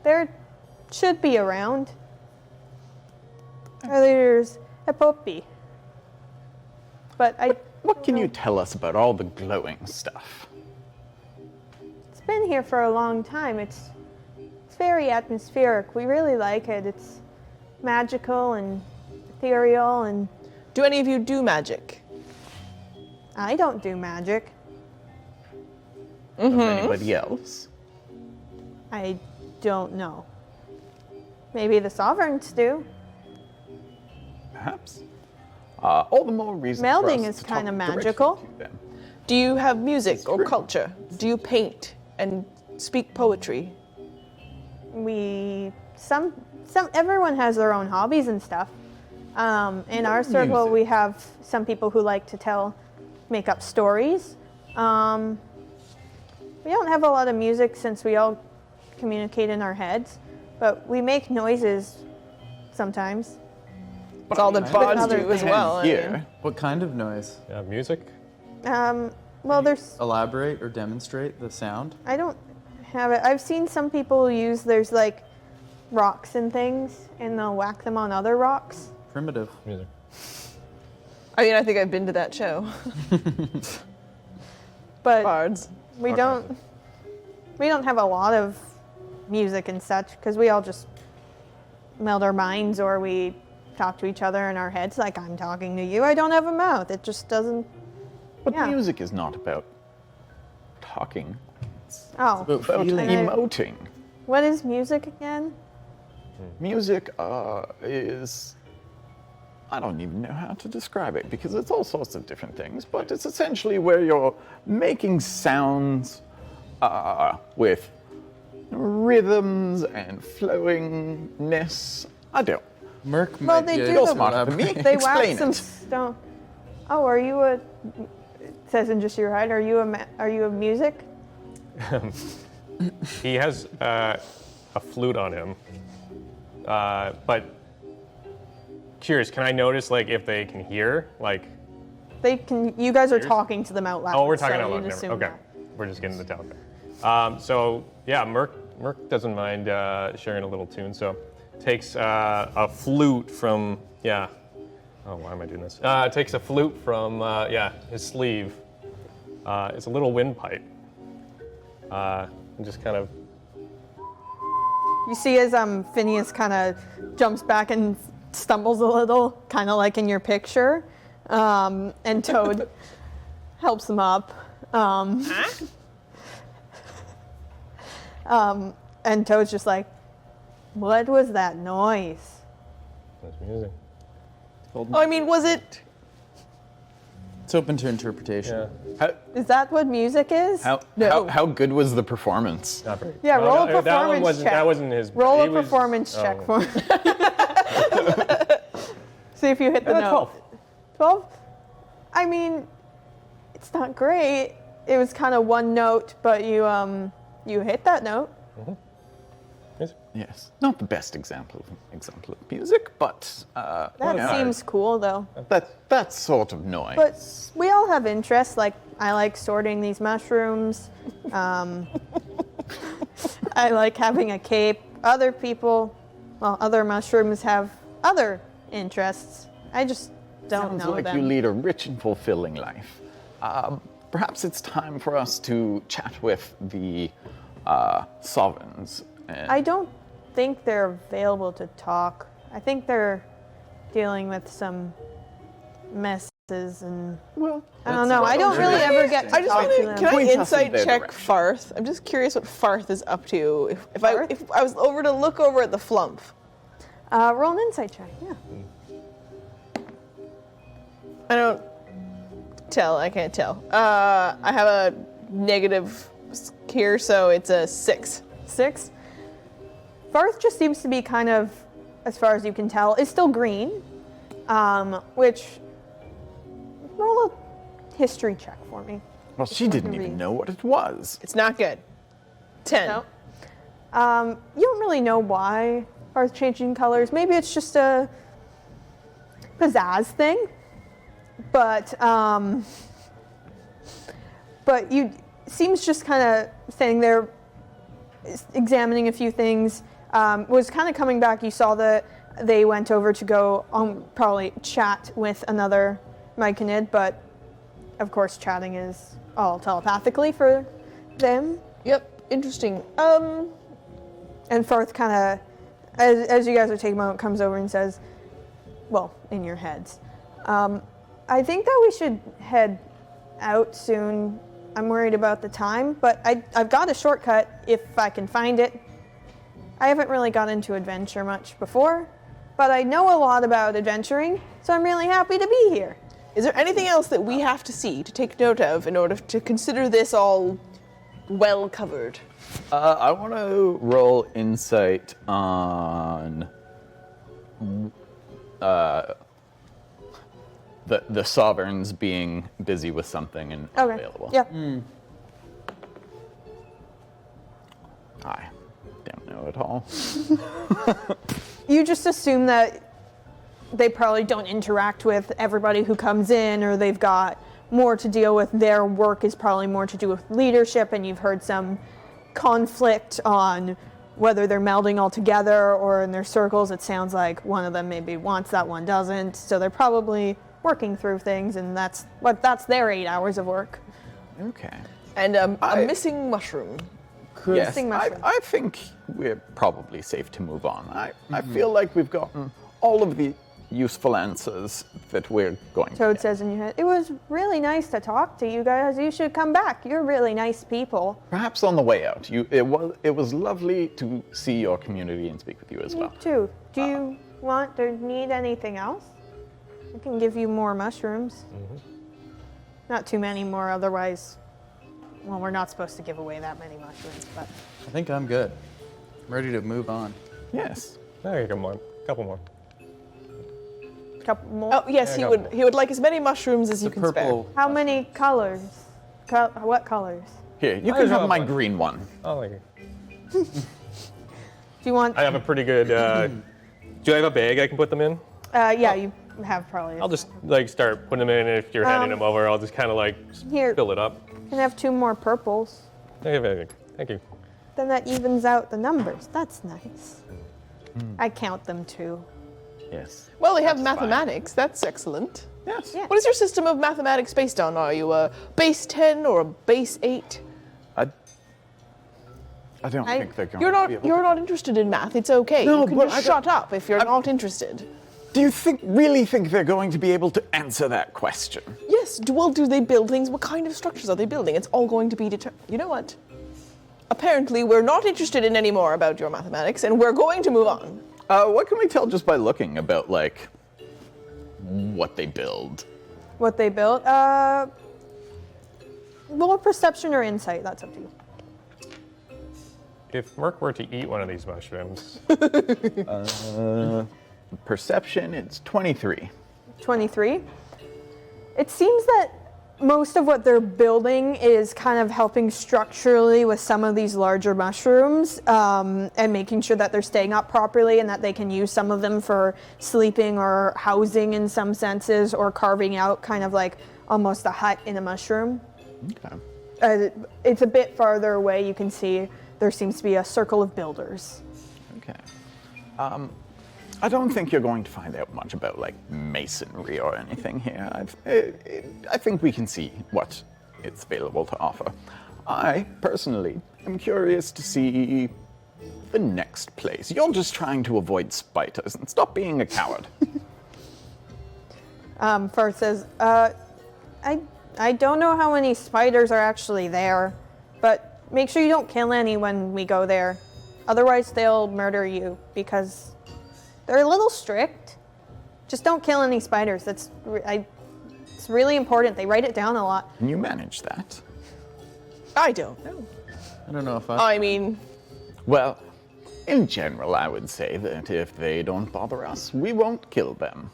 There should be around. Our leader's Epopi. But what can you tell us about all the glowing stuff? It's been here for a long time. It's very atmospheric. We really like it. It's magical and ethereal, and Do any of you do magic? I don't do magic. Of anybody else? I don't know. Maybe the sovereigns do. Perhaps. All the more reason for Melding us is to talk kinda directly magical. to them. Do you have music or true. culture? Do you paint and speak poetry? Everyone has their own hobbies and stuff. In our circle, Music. we have some people who like to make up stories. We don't have a lot of music since we all communicate in our heads, but we make noises sometimes. It's all the bards other do as things. well. I Here, mean. What kind of noise? Yeah, music. Well, there's Elaborate or demonstrate the sound? I don't have it. I've seen some people there's like rocks and things, and they'll whack them on other rocks. Primitive. Music. I mean, I think I've been to that show. But Bards. we don't have a lot of music and such because we all just meld our minds, or we talk to each other in our heads like I'm talking to you. I don't have a mouth. It just doesn't. but Yeah. music is not about talking. Oh, About About feeling. emoting. what is music again? Music is, I don't even know how to describe it because it's all sorts of different things, but it's essentially where you're making sounds with rhythms and flowingness. I don't. Murk Well, might they be do able the- to Smarter than me. elaborate. They whack Explain some it. stone. Oh, are you a? It says in just your head. Are you a music? He has a flute on him. But curious, can I notice like if they can hear? Like, They can. You guys are Ears? talking to them out loud. oh, we're talking so out you'd loud. Never. assume Okay, that. we're just getting the telepathy. So yeah, Murk doesn't mind sharing a little tune. So takes a flute from Oh, why am I doing this? Takes a flute from his sleeve. It's a little windpipe. And just kind of. You see as Phineas kind of jumps back and stumbles a little, kind of like in your picture, and Toad helps him up. And Toad's just like, "What was that noise?" That's music. Oh, I mean, was it? It's open to interpretation. Yeah. Is that what music is? How good was the performance? Not very. Yeah, roll a that one performance wasn't, check. That wasn't his. Roll he a was- performance check oh. for me. See if you hit the Yeah, note. 12. 12? I mean, it's not great. It was kind of one note, but you hit that note. Yes. Yes, not the best example of music, but That seems cool, though. that sort of noise. But we all have interests. Like, I like sorting these mushrooms. I like having a cape. Other mushrooms have other interests. I just don't Sounds know like them. you lead a rich and fulfilling life. Perhaps it's time for us to chat with the sovereigns. And I don't think they're available to talk. I think they're dealing with some messes and well, I don't know. I don't really ever get to I just talk want to to. them. Can I Point us in insight their check direction. Farth? I'm just curious what Farth is up to. If Farth? I was over to look over at the flump. Roll an insight check. Yeah. I don't tell. I can't tell. I have a negative here, so it's a 6. 6. Farth just seems to be kind of, as far as you can tell, is still green, which roll a history check for me. well, she didn't read. even know what it was. It's not good. 10. No. You don't really know why Farth's changing colors. Maybe it's just a pizzazz thing, but you seems just kind of standing there, examining a few things. Was kind of coming back. You saw that they went over to go probably chat with another Myconid, but of course chatting is all telepathically for them. Yep. Interesting. And Farth kind of, as you guys are taking a moment, comes over and says, well, in your heads, I think that we should head out soon. I'm worried about the time, but I've got a shortcut if I can find it. I haven't really got into adventure much before, but I know a lot about adventuring, so I'm really happy to be here. Is there anything else that we have to see to take note of in order to consider this all well covered? I want to roll insight on the sovereigns being busy with something and Okay. unavailable. Yeah. I don't know at all. You just assume that they probably don't interact with everybody who comes in, or they've got more to deal with. Their work is probably more to do with leadership, and you've heard some conflict on whether they're melding all together or in their circles. It sounds like one of them maybe wants that, one doesn't. So they're probably working through things, and that's their 8 hours of work. Okay. And a missing mushroom. Yes, Missing mushroom. I think we're probably safe to move on. I feel like we've gotten all of the useful answers that we're going to Toad get. says in your head, it was really nice to talk to you guys. You should come back. You're really nice people. Perhaps on the way out. It was lovely to see your community and speak with you as well. Me too. Do you want or need anything else? I can give you more mushrooms. Not too many more, otherwise, well, we're not supposed to give away that many mushrooms, but I think I'm good. I'm ready to move on. Yes. There you go, more. Couple more. a couple more. Oh yes, Yeah, he would like as many mushrooms as you The can spare. purple. How many colors? What colors? Here, you I can have have my one. green one. Oh, thank you. Do you want? I have a pretty good. Do I have a bag I can put them in? Yeah, you have probably. I'll just like start putting them in. And if you're handing them over, I'll just kind of like Here. fill it up. You can have 2 more purples. Thank you. Then that evens out the numbers. That's nice. I count them too. Yes. Well, they have That's fine. mathematics. That's excellent. Yes. Yeah. What is your system of mathematics based on? Are you a base 10 or a base 8? I don't think they're going You're to be able you're to. not interested in math. It's okay. No, you can but just I shut up if you're not interested. Do you really think they're going to be able to answer that question? Yes. Do they build things? What kind of structures are they building? It's all going to be determined. You know what? Apparently, we're not interested in any more about your mathematics, and we're going to move on. What can we tell just by looking about, like, what they build? What they built? Roll a perception or insight. That's up to you. If Murk were to eat one of these mushrooms, Perception, it's 23. 23. It seems that most of what they're building is kind of helping structurally with some of these larger mushrooms, and making sure that they're staying up properly and that they can use some of them for sleeping or housing in some senses, or carving out kind of like almost a hut in a mushroom. Okay. It's a bit farther away. You can see there seems to be a circle of builders. Okay. I don't think you're going to find out much about like masonry or anything here. I think we can see what it's available to offer. I personally am curious to see the next place. You're just trying to avoid spiders and stop being a coward. First says, I don't know how many spiders are actually there, but make sure you don't kill any when we go there. Otherwise, they'll murder you because they're a little strict. Just don't kill any spiders. It's really important. They write it down a lot. Can you manage that? I don't know. I don't know if I. I mean, Well, in general, I would say that if they don't bother us, we won't kill them.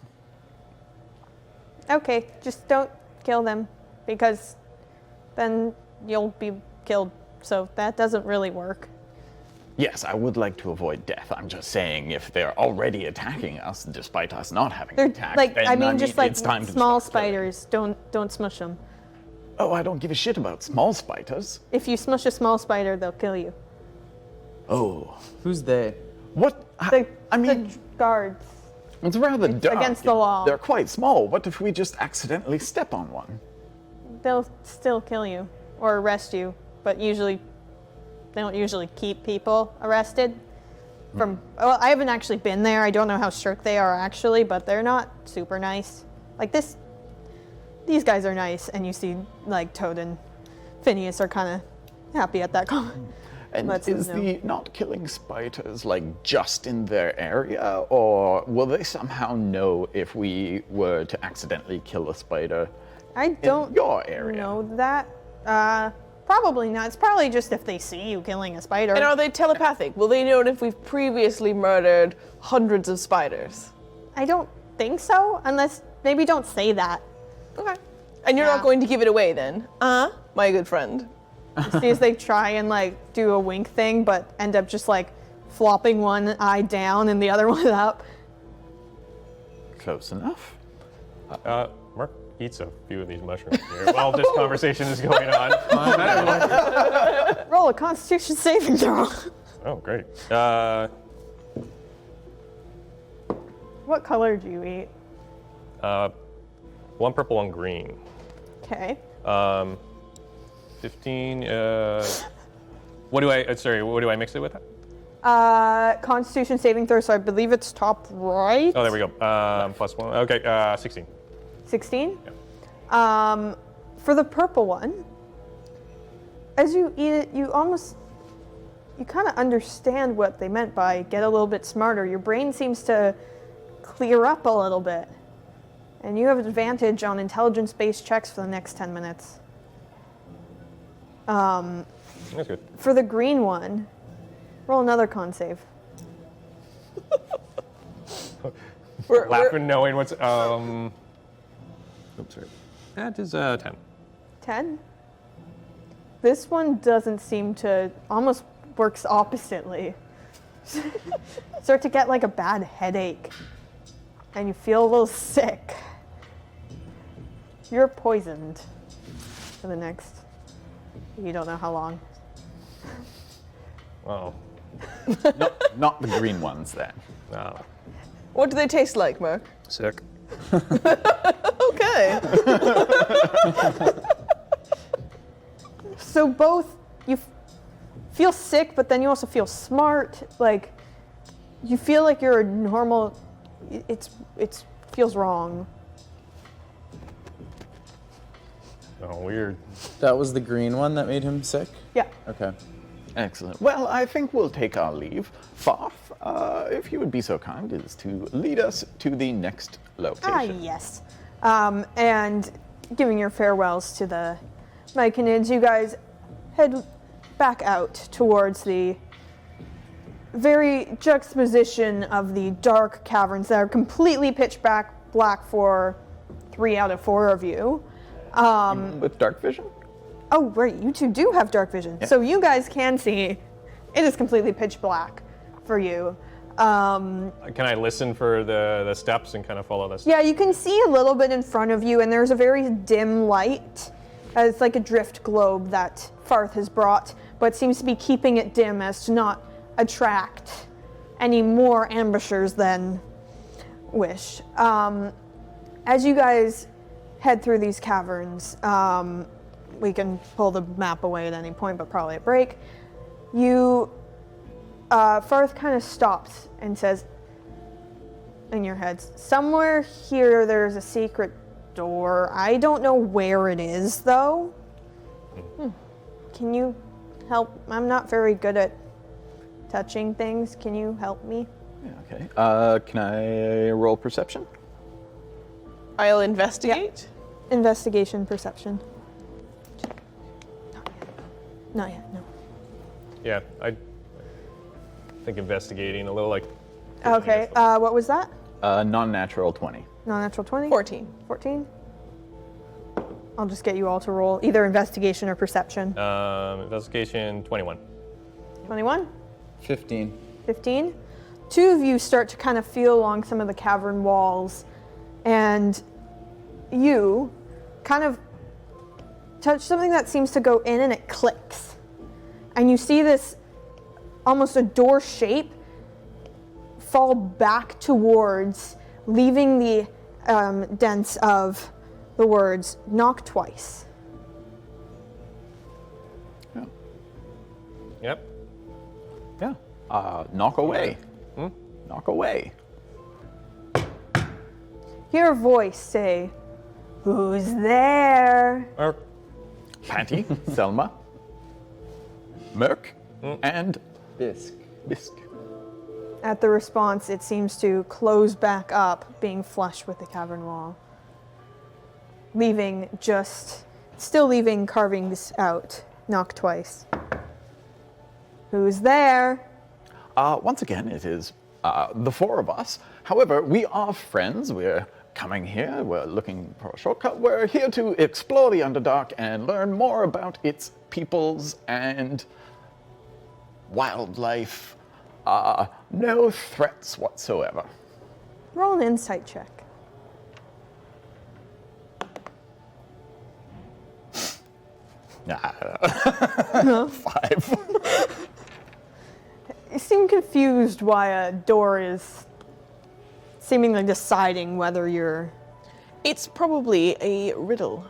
Okay, just don't kill them because then you'll be killed. So that doesn't really work. Yes, I would like to avoid death. I'm just saying, if they're already attacking us, despite us not having They're attacked, like, then I mean, just like it's time to small start killing. spiders. Don't smush them. Oh, I don't give a shit about small spiders. If you smush a small spider, they'll kill you. Oh, Who's they? what? The the guards. it's rather dark. against the law. They're quite small. What if we just accidentally step on one? They'll still kill you or arrest you, but usually they don't usually keep people arrested. Well, I haven't actually been there. I don't know how strict they are actually, but they're not super nice. Like these guys are nice, and you see like Toad and Phineas are kind of happy at that comment. And Lets them is know. the not killing spiders like just in their area, or will they somehow know if we were to accidentally kill a spider I in don't your area? know that. Probably not. It's probably just if they see you killing a spider. and are they telepathic? Will they know if we've previously murdered hundreds of spiders? I don't think so, unless maybe don't say that. Okay. And you're Yeah. not going to give it away then? My good friend. See as they try and like do a wink thing, but end up just like flopping one eye down and the other one up. Close enough. Murk eats a few of these mushrooms here while this conversation is going on. Roll a Constitution saving throw. Oh, great. What color do you eat? One purple, one green. Okay. 15. What do I mix it with? Constitution saving throw. So I believe it's top right. Oh, there we go. Plus one. Okay, 16. 16. Yeah. For the purple one, as you eat it, you kind of understand what they meant by get a little bit smarter. Your brain seems to clear up a little bit. And you have advantage on intelligence-based checks for the next 10 minutes. That's good. For the green one, roll another con save. Laughing, knowing what's. Oops, sorry. That is 10. 10? This one doesn't seem to, almost works oppositely. Start to get like a bad headache. And you feel a little sick. You're poisoned for the next, you don't know how long. Oh. Not the green ones then. No. What do they taste like, Murk? Sick. Okay. So both, you feel sick, but then you also feel smart. Like, you feel like you're a normal, it feels wrong. Oh, weird. That was the green one that made him sick? Yeah. Okay. Excellent. Well, I think we'll take our leave. Farf, if you would be so kind as to lead us to the next location. Yes. And giving your farewells to the Myconids, you guys head back out towards the very juxtaposition of the dark caverns that are completely pitch black for 3 out of 4 of you. With dark vision? Oh, right, you two do have dark vision. Yeah. So you guys can see, it is completely pitch black for you. Can I listen for the steps and kind of follow this? Yeah, you can see a little bit in front of you, and there's a very dim light. It's like a drift globe that Farth has brought, but seems to be keeping it dim as to not attract any more ambushers than wish. As you guys head through these caverns, we can pull the map away at any point, but probably at break. Farth kind of stops and says, in your heads, somewhere here there's a secret door. I don't know where it is, though. Can you help? I'm not very good at touching things. Can you help me? Yeah, okay. Can I roll perception? I'll investigate. Investigation, perception. Not yet, no. Yeah, I think investigating a little like. Okay, what was that? Non-natural 20. Non-natural 20? 14. 14? I'll just get you all to roll either investigation or perception. Investigation 21. 21? 15. 15? Two of you start to kind of feel along some of the cavern walls, and you kind of touch something that seems to go in and it clicks. And you see this almost a door shape fall back towards, leaving the dents of the words, knock twice. Yeah. Yep. Yeah. Knock away. Knock away. Hear a voice say, "Who's there?" Or Patty, Selma, Murk, and Bisk. Bisque. At the response, it seems to close back up, being flush with the cavern wall. Still leaving carvings out. Knock twice. Who's there? Once again, it is the four of us. However, we are friends. We're coming here. We're looking for a shortcut. We're here to explore the Underdark and learn more about its peoples and wildlife. No threats whatsoever. Roll an insight check. Nah. 5. You seem confused why a door is seemingly deciding whether you're... It's probably a riddle.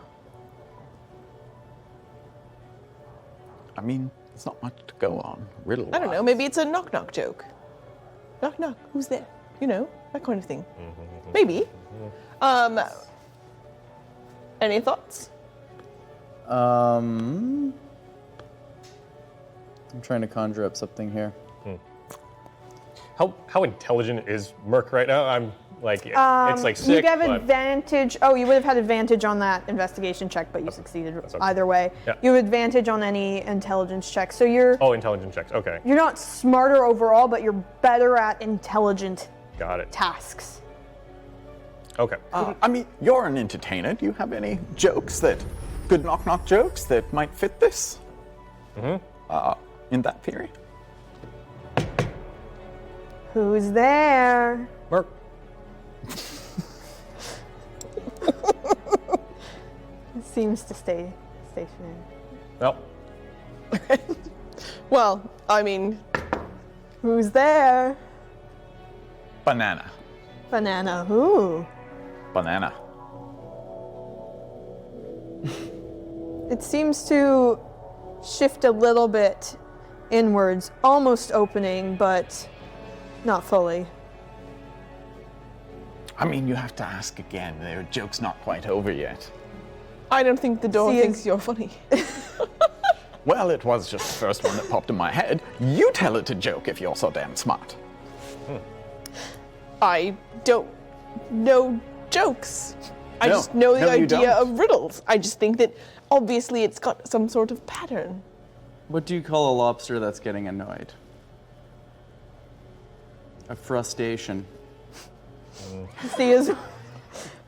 I mean, there's not much to go on. Riddle. I don't know, maybe it's a knock-knock joke. Knock, knock, who's there? You know, that kind of thing. Maybe. Any thoughts? I'm trying to conjure up something here. how intelligent is Murk right now? I'm like it's like you sick. have but advantage. Oh, you would have had advantage on that investigation check, but you succeeded okay. either way. Yeah. You have advantage on any intelligence check. So you're intelligence checks. Okay, you're not smarter overall, but you're better at intelligent got it. tasks. Okay. I mean, you're an entertainer. Do you have any good knock-knock jokes that might fit this? In that theory? Who's there? Murk. It seems to stay stationary. Well, Well, I mean, Who's there? Banana. Banana who? Banana. It seems to shift a little bit inwards, almost opening, but not fully. I mean, you have to ask again. Their joke's not quite over yet. I don't think the door See, thinks you're funny. Well, it was just the first one that popped in my head. You tell it a joke if you're so damn smart. I don't know jokes. I No, just know the no, you idea don't. of riddles. I just think that obviously it's got some sort of pattern. What do you call a lobster that's getting annoyed? A frustration. See, is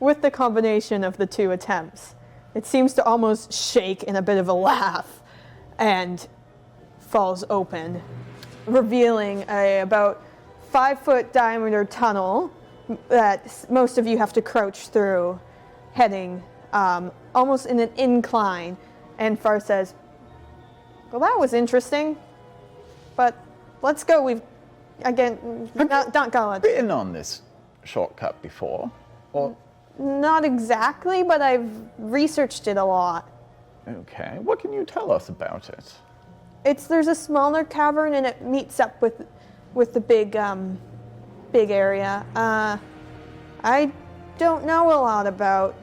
with the combination of the two attempts, it seems to almost shake in a bit of a laugh and falls open, revealing a about 5-foot diameter tunnel that most of you have to crouch through, heading almost in an incline. And Far says, "Well, that was interesting, but let's go. We've again not gone. Been on this shortcut before? Or Not exactly, but I've researched it a lot. okay, what can you tell us about it? There's a smaller cavern and it meets up with the big area. I don't know a lot about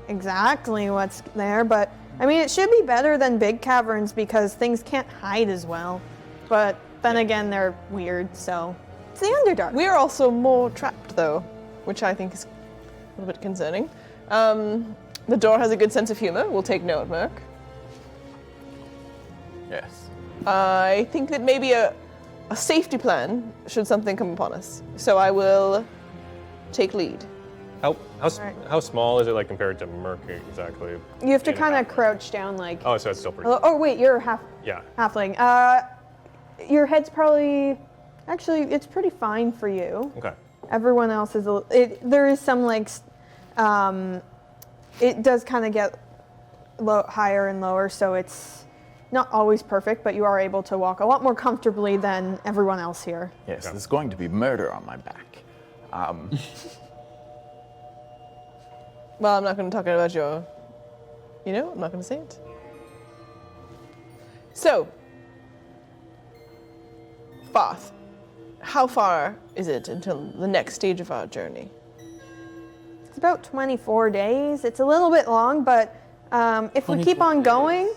exactly what's there, but I mean it should be better than big caverns because things can't hide as well. But then again, they're weird, so it's the Underdark. We're also more trapped, though, which I think is a little bit concerning. The door has a good sense of humor. We'll take note, Murk. Yes. I think that maybe a safety plan should something come upon us. So I will take lead. How small is it like compared to Murk exactly? You have to In a kind of halfling? crouch down like. Oh, so it's still pretty. Oh wait, you're Yeah. halfling. Your head's probably. Actually, it's pretty fine for you. Okay. Everyone else is there is some like it does kind of get higher and lower, so it's not always perfect, but you are able to walk a lot more comfortably than everyone else here. Yes, there's going to be murder on my back. Well, I'm not going to talk about your. I'm not going to say it. So, Farth, how far is it until the next stage of our journey? It's about 24 days. It's a little bit long, but if we keep 24 on going,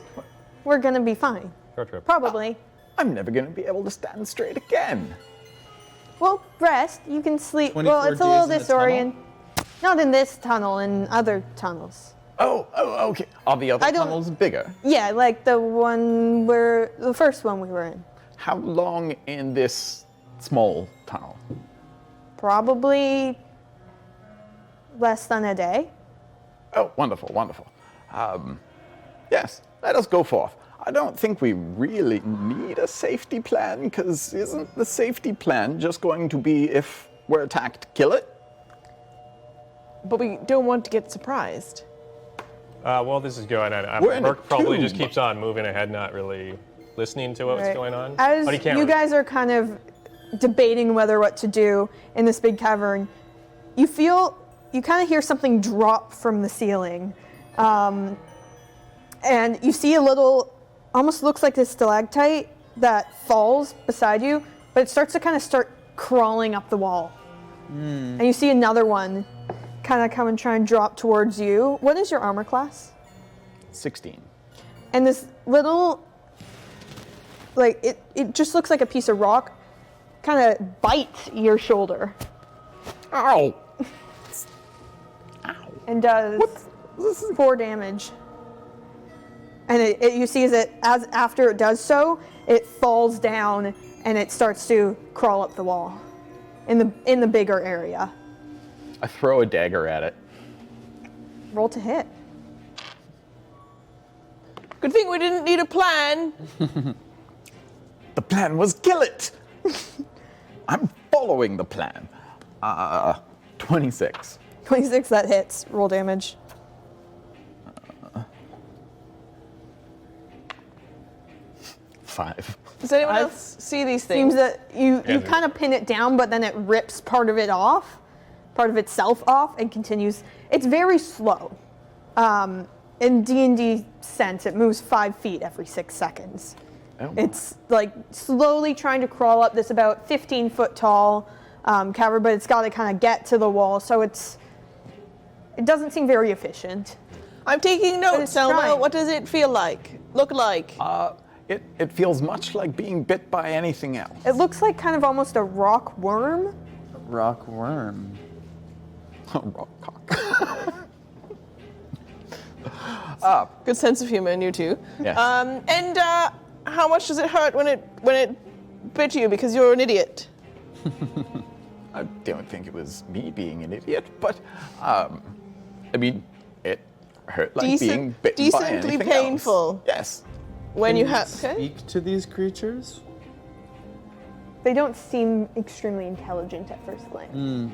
we're gonna be fine. Short trip. Probably. I'm never going to be able to stand straight again. Well, rest. You can sleep. 24 Well, it's a little days in the tunnel? disorienting. Not in this tunnel, in other tunnels. Oh, okay. Are the other I don't- tunnels bigger? Yeah, like the first one we were in. How long in this small tunnel? Probably less than a day. Oh, wonderful, wonderful. Yes, let us go forth. I don't think we really need a safety plan, because isn't the safety plan just going to be if we're attacked, kill it? But we don't want to get surprised. Well, this is going on. We're in a Murk probably just tomb. keeps on moving ahead, not really listening to what's Right. going on. As But he can't you really- guys are kind of debating what to do in this big cavern, you kind of hear something drop from the ceiling. And you see a little, almost looks like a stalactite that falls beside you, but it starts to start crawling up the wall. And you see another one kind of come and try and drop towards you. What is your armor class? 16. And this little, it just looks like a piece of rock, kind of bites your shoulder Ow! and does 4 damage. And you see as after it does so, it falls down and it starts to crawl up the wall in the bigger area. I throw a dagger at it. Roll to hit. Good thing we didn't need a plan. The plan was kill it! I'm following the plan. 26. 26, that hits. Roll damage. 5. Does anyone else see these Seems things? that you Yeah. kind of pin it down, but then it rips part of itself off, and continues. It's very slow. In D&D sense, it moves 5 feet every 6 seconds. Oh. It's like slowly trying to crawl up this about 15-foot tall cavern, but it's got to kind of get to the wall, so it doesn't seem very efficient. I'm taking notes, it's Selma. trying. What does it feel like? Look like? It feels much like being bit by anything else. It looks like kind of almost a rock worm. Rock worm. Rock cock. Good sense of humor in you two. Yes. And how much does it hurt when it bit you because you're an idiot? I don't think it was me being an idiot, but I mean, it hurt like being bitten by decently anything painful. else. Yes. When Can you have speak to these creatures? They don't seem extremely intelligent at first glance.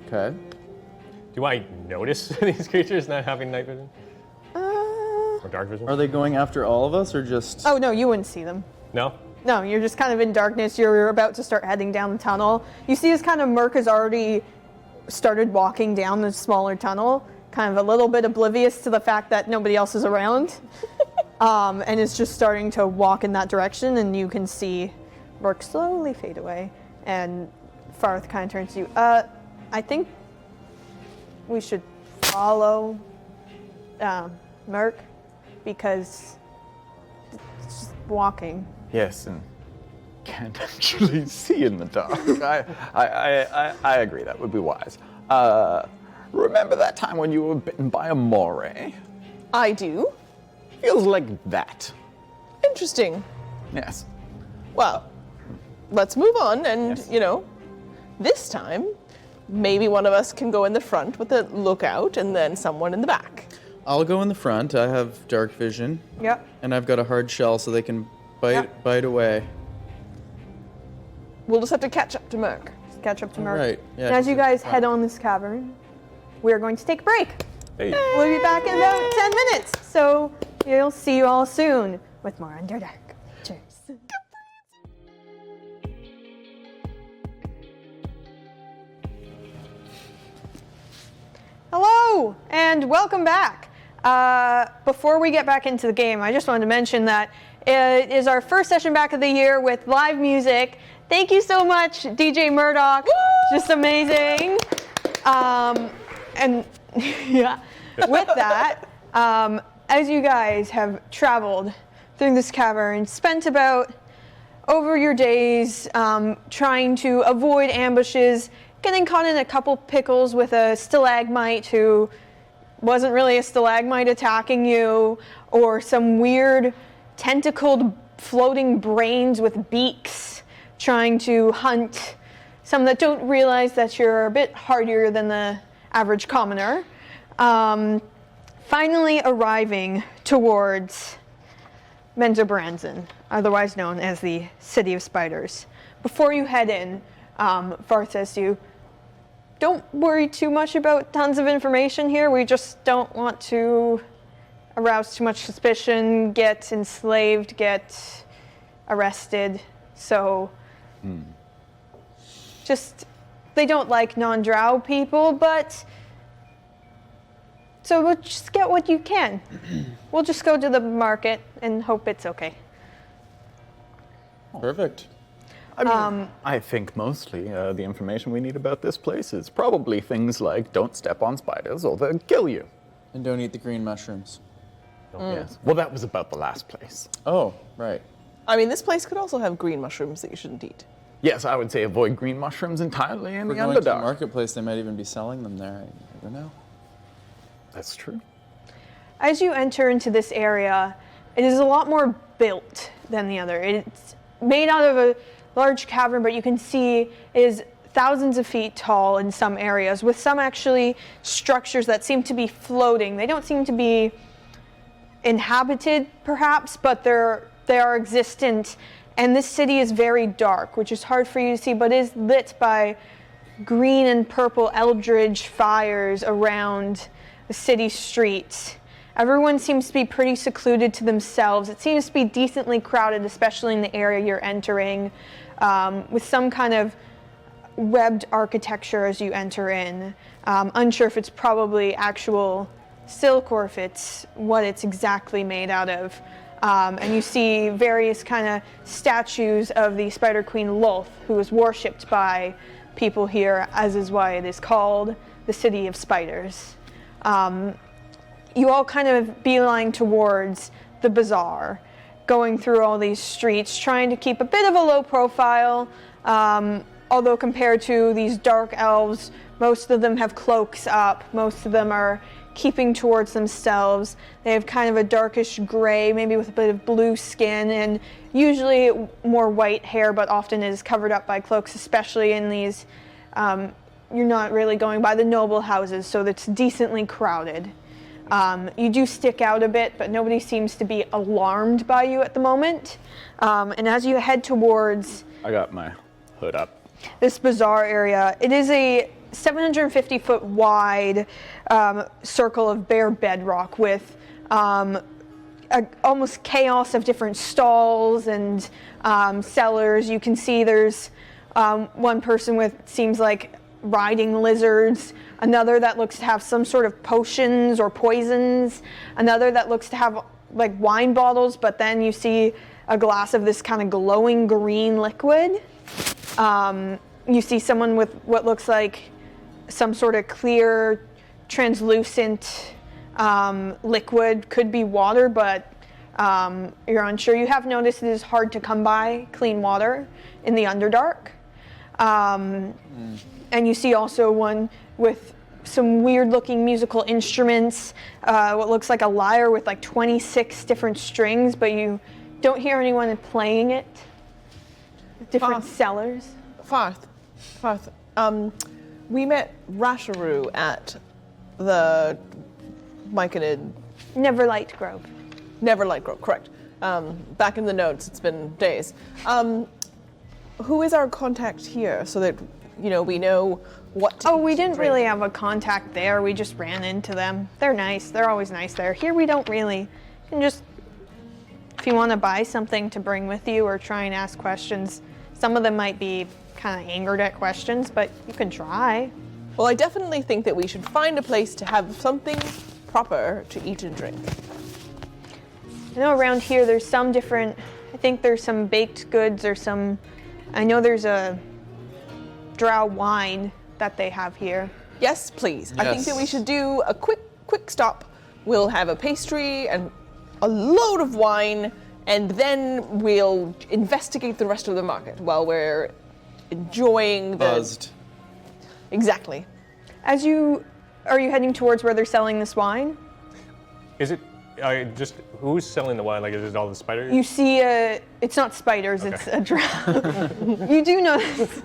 Okay. Do I notice these creatures not having night vision or dark vision? Are they going after all of us or just? Oh no, you wouldn't see them. No? No, you're just kind of in darkness. You're about to start heading down the tunnel. You see as kind of Murk has already started walking down the smaller tunnel, kind of a little bit oblivious to the fact that nobody else is around, and is just starting to walk in that direction, and you can see Murk slowly fade away, and Farth kind of turns to you. I think we should follow Murk, because it's just walking. Yes, and can't actually see in the dark. I agree, that would be wise. Remember that time when you were bitten by a moray? I do. Feels like that. Interesting. Yes. Well, let's move on, and, Yes. This time, maybe one of us can go in the front with a lookout, and then someone in the back. I'll go in the front. I have dark vision. Yep. And I've got a hard shell so they can bite away. We'll just have to catch up to Murk. Just catch up to Murk. Right, yeah, And as you guys fine. head on this cavern, we're going to take a break. Hey. We'll be back in about 10 minutes. So you'll see you all soon with more Underdark. Cheers. Hello, and welcome back. Before we get back into the game, I just wanted to mention that it is our first session back of the year with live music. Thank you so much, DJ Murdoch. Just amazing. And yeah, with that, as you guys have traveled through this cavern, spent about over your days trying to avoid ambushes, getting caught in a couple pickles with a stalagmite who wasn't really a stalagmite attacking you, or some weird tentacled floating brains with beaks trying to hunt some that don't realize that you're a bit hardier than the average commoner. Finally arriving towards Menzoberranzan, otherwise known as the City of Spiders. Before you head in, Farth says to you, don't worry too much about tons of information here. We just don't want to arouse too much suspicion, get enslaved, get arrested. So just, they don't like non-drow people, but so we'll just get what you can. We'll just go to the market and hope it's okay. Perfect. I think mostly the information we need about this place is probably things like don't step on spiders or they'll kill you. And don't eat the green mushrooms. Yes. Well, that was about the last place. Oh, right. I mean, this place could also have green mushrooms that you shouldn't eat. Yes, I would say avoid green mushrooms entirely in We're the going to the Underdark. marketplace. They might even be selling them there. I never know. That's true. As you enter into this area, it is a lot more built than the other. It's made out of a large cavern, but you can see it is thousands of feet tall in some areas, with some actually structures that seem to be floating. They don't seem to be inhabited, perhaps, but they are existent. And this city is very dark, which is hard for you to see, but is lit by green and purple eldritch fires around the city streets. Everyone seems to be pretty secluded to themselves. It seems to be decently crowded, especially in the area you're entering, with some kind of webbed architecture as you enter in. Unsure if it's probably actual silk or if it's what it's exactly made out of. And you see various kind of statues of the Spider Queen Lolth, who is worshipped by people here, as is why it is called the City of Spiders. You all kind of beeline towards the bazaar, going through all these streets, trying to keep a bit of a low profile, although compared to these dark elves, most of them have cloaks up, most of them are keeping towards themselves. They have kind of a darkish gray, maybe with a bit of blue skin, and usually more white hair, but often is covered up by cloaks, especially in these, you're not really going by the noble houses, so it's decently crowded. You do stick out a bit, but nobody seems to be alarmed by you at the moment. And as you head towards I got my hood up. this bazaar area, it is a 750-foot wide circle of bare bedrock with almost chaos of different stalls and cellars. You can see there's one person with seems like riding lizards, another that looks to have some sort of potions or poisons, another that looks to have like wine bottles, but then you see a glass of this kind of glowing green liquid. You see someone with what looks like some sort of clear, translucent liquid, could be water, but you're unsure. You have noticed it is hard to come by clean water in the Underdark. And you see also one with some weird looking musical instruments, what looks like a lyre with like 26 different strings, but you don't hear anyone playing it. Different cellars. Farth. We met Rasharu at the Myconid Neverlight Grove. Neverlight Grove, correct. Back in the notes, it's been days. Who is our contact here so that, we know what to Oh, we eat and didn't drink? really have a contact there. We just ran into them. They're nice. They're always nice there. Here we don't really. You can just, if you want to buy something to bring with you or try and ask questions, some of them might be kind of angered at questions, but you can try. Well, I definitely think that we should find a place to have something proper to eat and drink. I know around here there's some different, I think there's some baked goods or some, I know there's a drow wine that they have here. Yes, please. I think that we Yes. should do a quick stop. We'll have a pastry and a load of wine, and then we'll investigate the rest of the market while we're enjoying the... Buzzed. Exactly. Are you heading towards where they're selling this wine? Is it just who's selling the wine? Like, is it all the spiders? You see it's not spiders, it's a drow. You do notice.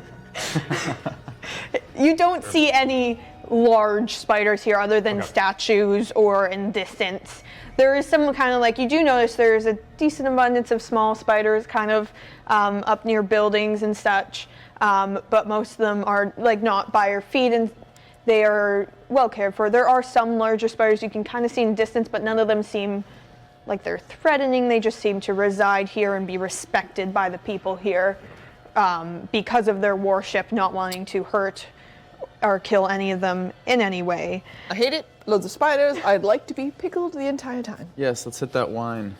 You don't see any large spiders here other than statues or in distance. There is some kind of like, you do notice there's a decent abundance of small spiders kind of up near buildings and such, but most of them are like not by your feet and they are well cared for. There are some larger spiders you can kind of see in distance, but none of them seem like they're threatening. They just seem to reside here and be respected by the people here because of their worship, not wanting to hurt or kill any of them in any way. I hate it. Loads of spiders. I'd like to be pickled the entire time. Yes, let's hit that wine.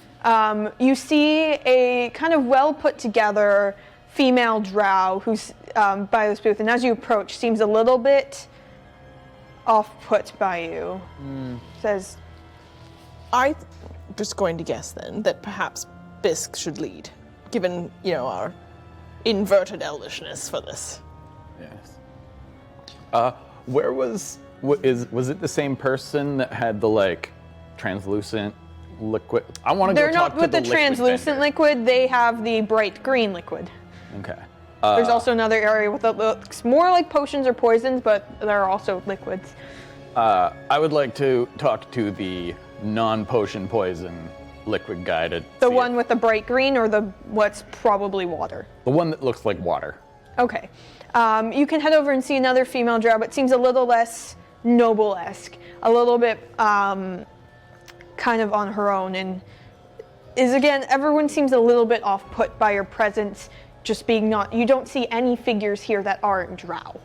You see a kind of well put together female drow who's by this booth, and as you approach, seems a little bit off-put by you. Says, I'm just going to guess then that perhaps Bisk should lead, given, our inverted elvishness for this. Yes. Where was it the same person that had the like translucent liquid? I want to go they're talk not to with the liquid translucent vendor. liquid, they have the bright green liquid. Okay. There's also another area with it looks more like potions or poisons, but there are also liquids. I would like to talk to the non-potion poison liquid guy to The see one with the bright green or what's probably water? the one that looks like water. Okay. You can head over and see another female drow, but seems a little less noble-esque, a little bit kind of on her own, and is again, everyone seems a little bit off-put by your presence, just being you don't see any figures here that aren't drow.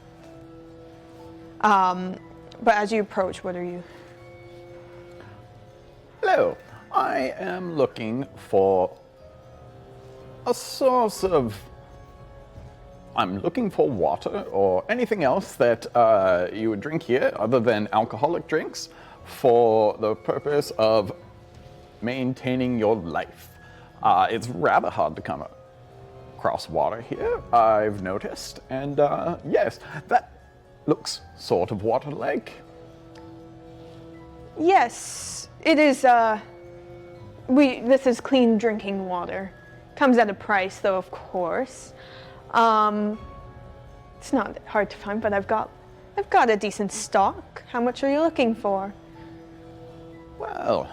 But as you approach, what are you? Hello. I am looking for a source of... I'm looking for water or anything else that you would drink here other than alcoholic drinks for the purpose of maintaining your life. It's rather hard to come across water here, I've noticed. And yes, that looks sort of water-like. Yes, it is. This is clean drinking water. Comes at a price, though, of course. It's not hard to find, but I've got a decent stock. How much are you looking for? Well,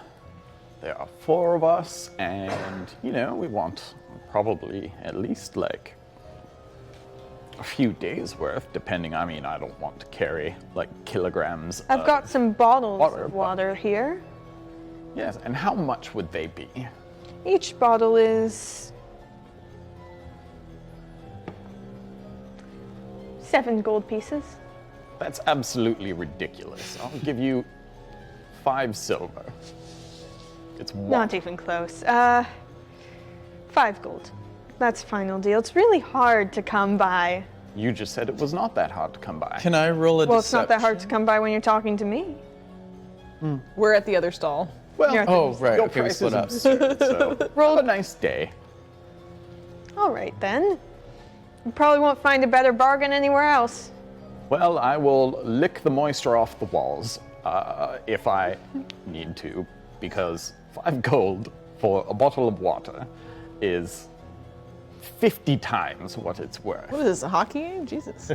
there are 4 of us, and, we want probably at least, like, a few days' worth, depending. I mean, I don't want to carry, like, kilograms I've got some bottles water, of but- water here. Yes, and how much would they be? Each bottle is 7 gold pieces. That's absolutely ridiculous. I'll give you 5 silver. It's one. Not even close. 5 gold. That's final deal. It's really hard to come by. You just said it was not that hard to come by. Can I roll a Well, deception? it's not that hard to come by when you're talking to me. We're at the other stall. Well, You're at Oh, right. your Okay, we price split is up. absurd, so Roll- have a nice day. All right, then. You probably won't find a better bargain anywhere else. Well, I will lick the moisture off the walls if I need to, because 5 gold for a bottle of water is 50 times what it's worth. What is this, a hockey game? Jesus.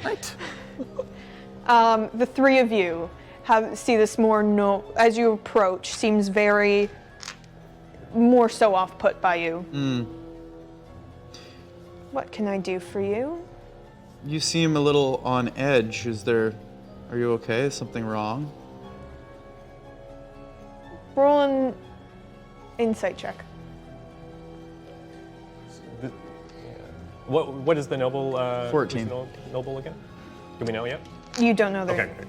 Right. The three of you see this more as you approach, seems very more so off put by you. What can I do for you? You seem a little on edge. Are you okay? Is something wrong? Roll an insight check. What is the noble? 14. who's the noble again? Do we know yet? You don't know their Okay. name.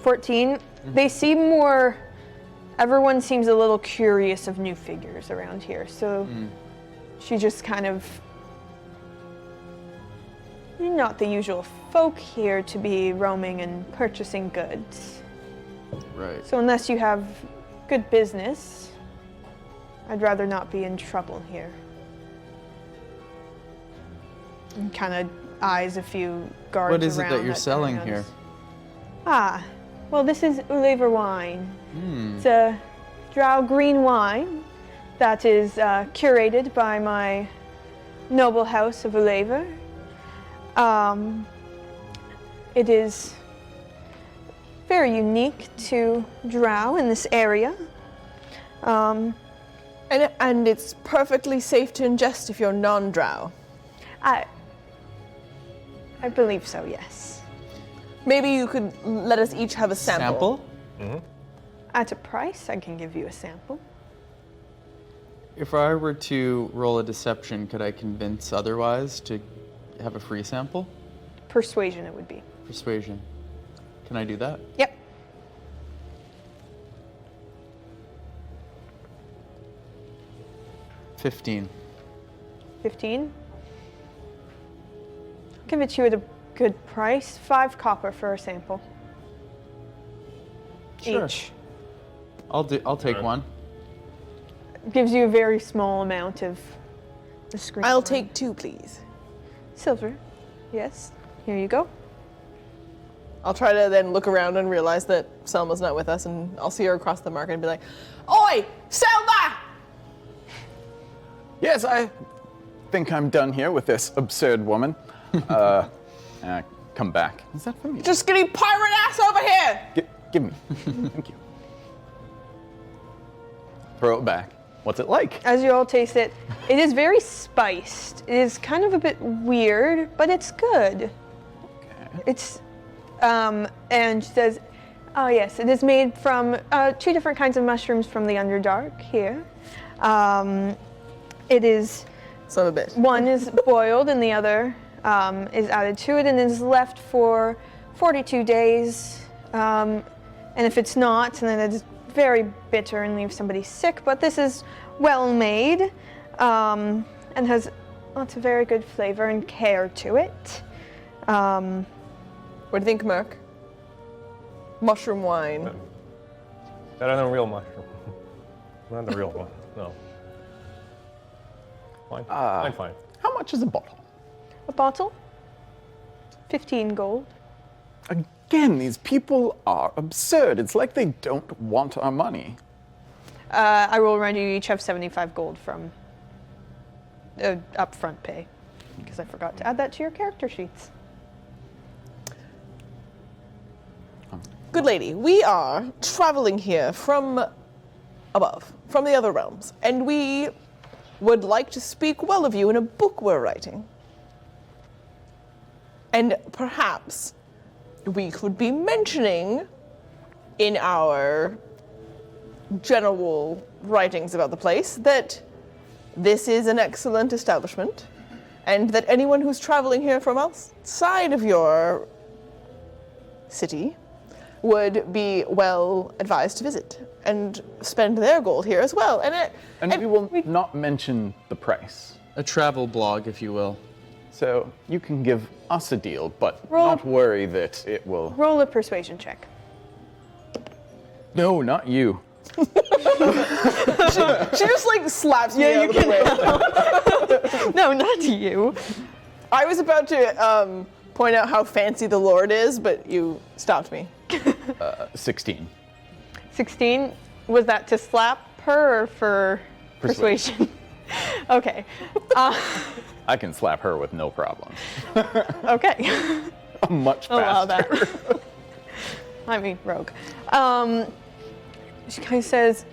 14. They seem more. Everyone seems a little curious of new figures around here, so she just kind of. You're not the usual folk here to be roaming and purchasing goods. Right. So unless you have good business, I'd rather not be in trouble here. And kind of eyes a few guards What is it around that you're selling turn here? around. Ah, well, this is Ulever wine. It's a drow green wine that is curated by my noble house of Ulever. It is very unique to drow in this area. And it's perfectly safe to ingest if you're non-drow. I believe so, yes. Maybe you could let us each have a sample. At a price, I can give you a sample. If I were to roll a deception, could I convince otherwise to have a free sample? Persuasion, it would be. Persuasion. Can I do that? Yep. $15. 15. Give it to you at a good price. 5 copper for a sample. Sure. Each. I'll take Alright. one. Gives you a very small amount of the screen. I'll wine. take 2, please. Silver. Yes. Here you go. I'll try to then look around and realize that Selma's not with us, and I'll see her across the market and be like, "Oi, Selma!" Yes, I think I'm done here with this absurd woman. Come back. Is that for me? Just skinny pirate ass over here! Give me. Thank you. Throw it back. What's it like? As you all taste it, it is very spiced. It is kind of a bit weird, but it's good. Okay. It's, and she says, oh yes, it is made from 2 different kinds of mushrooms from the Underdark here. It is, Son of a bitch. one is boiled and the other is added to it and is left for 42 days. And if it's not, then it is very bitter and leaves somebody sick, but this is well made and has lots of very good flavor and care to it. What do you think, Murk? Mushroom wine. Better than a real mushroom. Not the real one. No. Fine. Fine. How much is a bottle? A bottle, 15 gold. Again, these people are absurd. It's like they don't want our money. I will remind you each have 75 gold from upfront pay, because I forgot to add that to your character sheets. Good lady, we are traveling here from above, from the other realms, and we would like to speak well of you in a book we're writing. And perhaps we could be mentioning in our general writings about the place that this is an excellent establishment, and that anyone who's traveling here from outside of your city would be well advised to visit and spend their gold here as well. And we will not mention the price. A travel blog, if you will. So you can give us a deal, but Roll- not worry that it will. Roll a persuasion check. No, not you. She just like slaps me out of the way. No, not you. I was about to point out how fancy the Lord is, but you stopped me. 16. 16. Was that to slap her or for persuasion? Okay. I can slap her with no problem. Okay. Much faster. Allow that. I mean, rogue. She kind of says,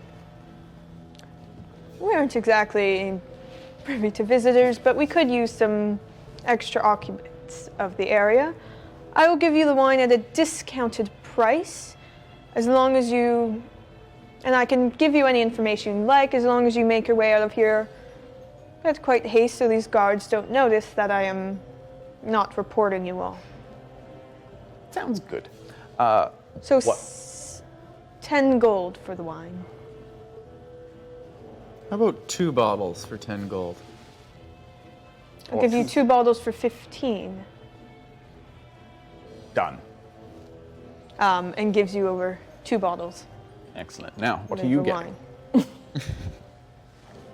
we aren't exactly privy to visitors, but we could use some extra occupants of the area. I will give you the wine at a discounted price, as long as you, and I can give you any information you like, as long as you make your way out of here at quite haste so these guards don't notice that I am not reporting you all. Sounds good. So What? 10 gold for the wine. How about 2 bottles for 10 gold? I'll give you 2 bottles for 15. Done. And gives you over 2 bottles. Excellent. Now, what of are you the getting?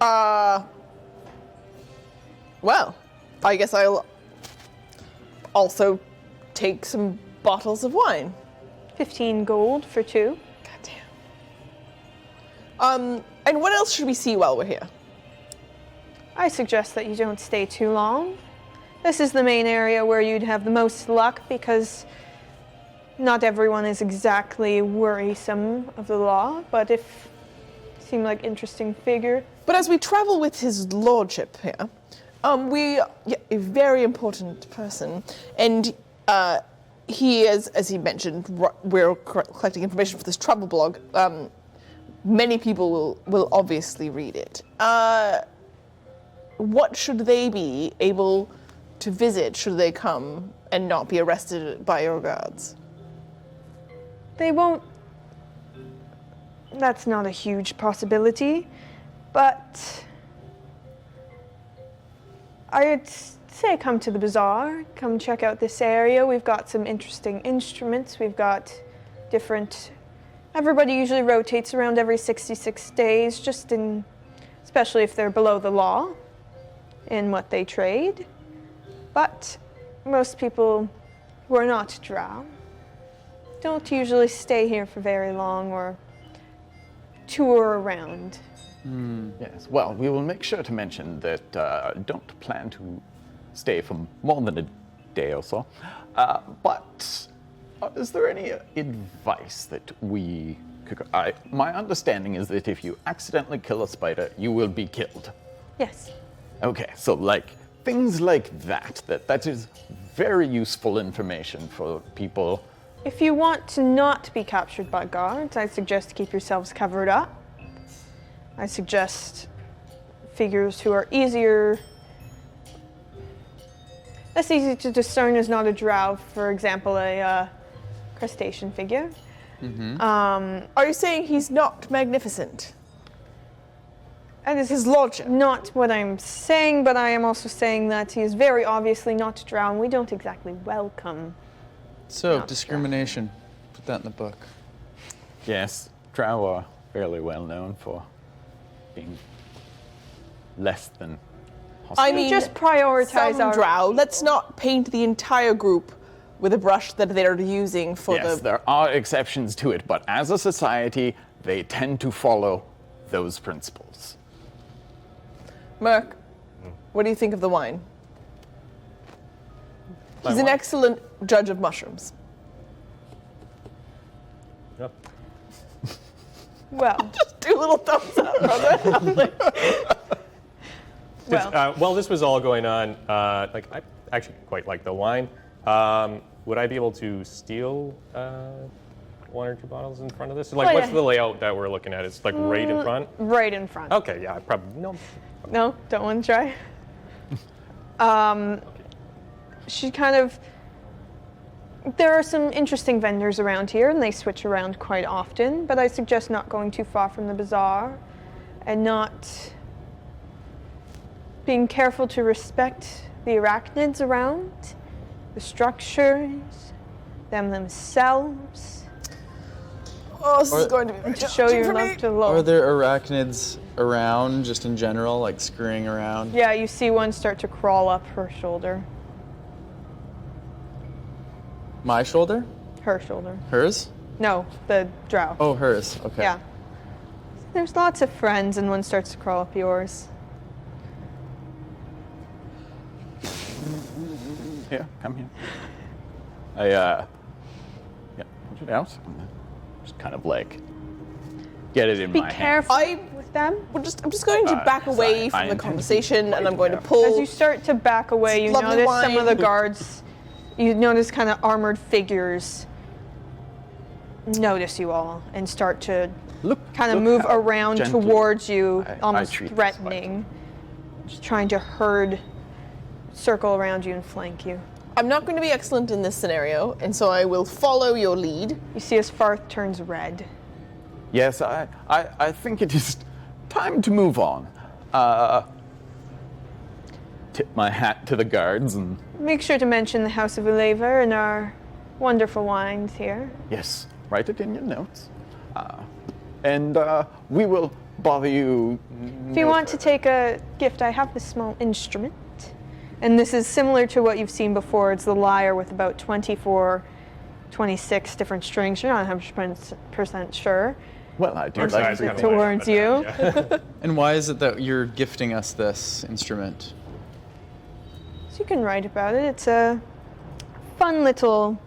wine. Well, I guess I'll also take some bottles of wine. 15 gold for 2. And what else should we see while we're here? I suggest that you don't stay too long. This is the main area where you'd have the most luck because not everyone is exactly worrisome of the law, but if seem like interesting figure. But as we travel with his lordship here, we a very important person, and he is, as he mentioned, we're collecting information for this travel blog. Many people will obviously read it. What should they be able to visit should they come and not be arrested by your guards? They won't. That's not a huge possibility, but I'd say come to the bazaar, come check out this area. We've got some interesting instruments. We've got different. Everybody usually rotates around every 66 days, especially if they're below the law in what they trade. But most people who are not drow don't usually stay here for very long or tour around. Yes, well, we will make sure to mention that don't plan to stay for more than a day or so. But is there any advice that we could... my understanding is that if you accidentally kill a spider, you will be killed. Yes. Okay, so like things like that is very useful information for people. If you want to not be captured by guards, I suggest to keep yourselves covered up. I suggest figures who are less easy to discern as not a drow, for example, a crustacean figure. Are you saying he's not magnificent? And this His is lordship? not what I'm saying, but I am also saying that he is very obviously not a drow, and we don't exactly welcome. So, No, discrimination. Put that in the book. Yes, drow are fairly well known for being less than hostile. I mean, just prioritize some our drow. Let's not paint the entire group with a brush that they're using for Yes, the... there are exceptions to it, but as a society, they tend to follow those principles. Murk, what do you think of the wine? He's an excellent judge of mushrooms. Yep. Well, Just do little thumbs up, brother. well, While this was all going on, I actually quite like the wine. Would I be able to steal one or two bottles in front of this? Like, what's the layout that we're looking at? It's like right in front? Right in front. Okay, yeah, I probably, no. No, don't want to try. She kind of. There are some interesting vendors around here, and they switch around quite often. But I suggest not going too far from the bazaar, and not being careful to respect the arachnids around, the structures, them themselves. Oh, this is going to be very To show challenging your for love me. to Are Lord. there arachnids around, just in general, like scurrying around? Yeah, you see one start to crawl up her shoulder. My shoulder? Her shoulder. Hers? No, the drow. Oh, hers. Okay. Yeah. There's lots of friends, and one starts to crawl up yours. Here, come here. Yeah, put it out. Just kind of like get it in Be my hand. careful I with them. I'm just going to back away sorry, from I the intended conversation, to and I'm going to point pull. As you start to back away, you Lovely notice some of the wine. guards, you notice kind of armored figures notice you all and start to Look, kind of look move how around gently towards you, I almost treat this threatening, just trying to circle around you and flank you. I'm not going to be excellent in this scenario, and so I will follow your lead. You see as Farth turns red. Yes, I think it is time to move on. Tip my hat to the guards and Make sure to mention the House of Uleva and our wonderful wines here. yes, write it in your notes. And we will bother you. If you want to take a gift, I have this small instrument. And this is similar to what you've seen before. It's the lyre with about 24, 26 different strings. You're not 100% sure. Well, I do Our like size to kinda think. Towards you. Yeah. And why is it that you're gifting us this instrument? So you can write about it. It's a fun little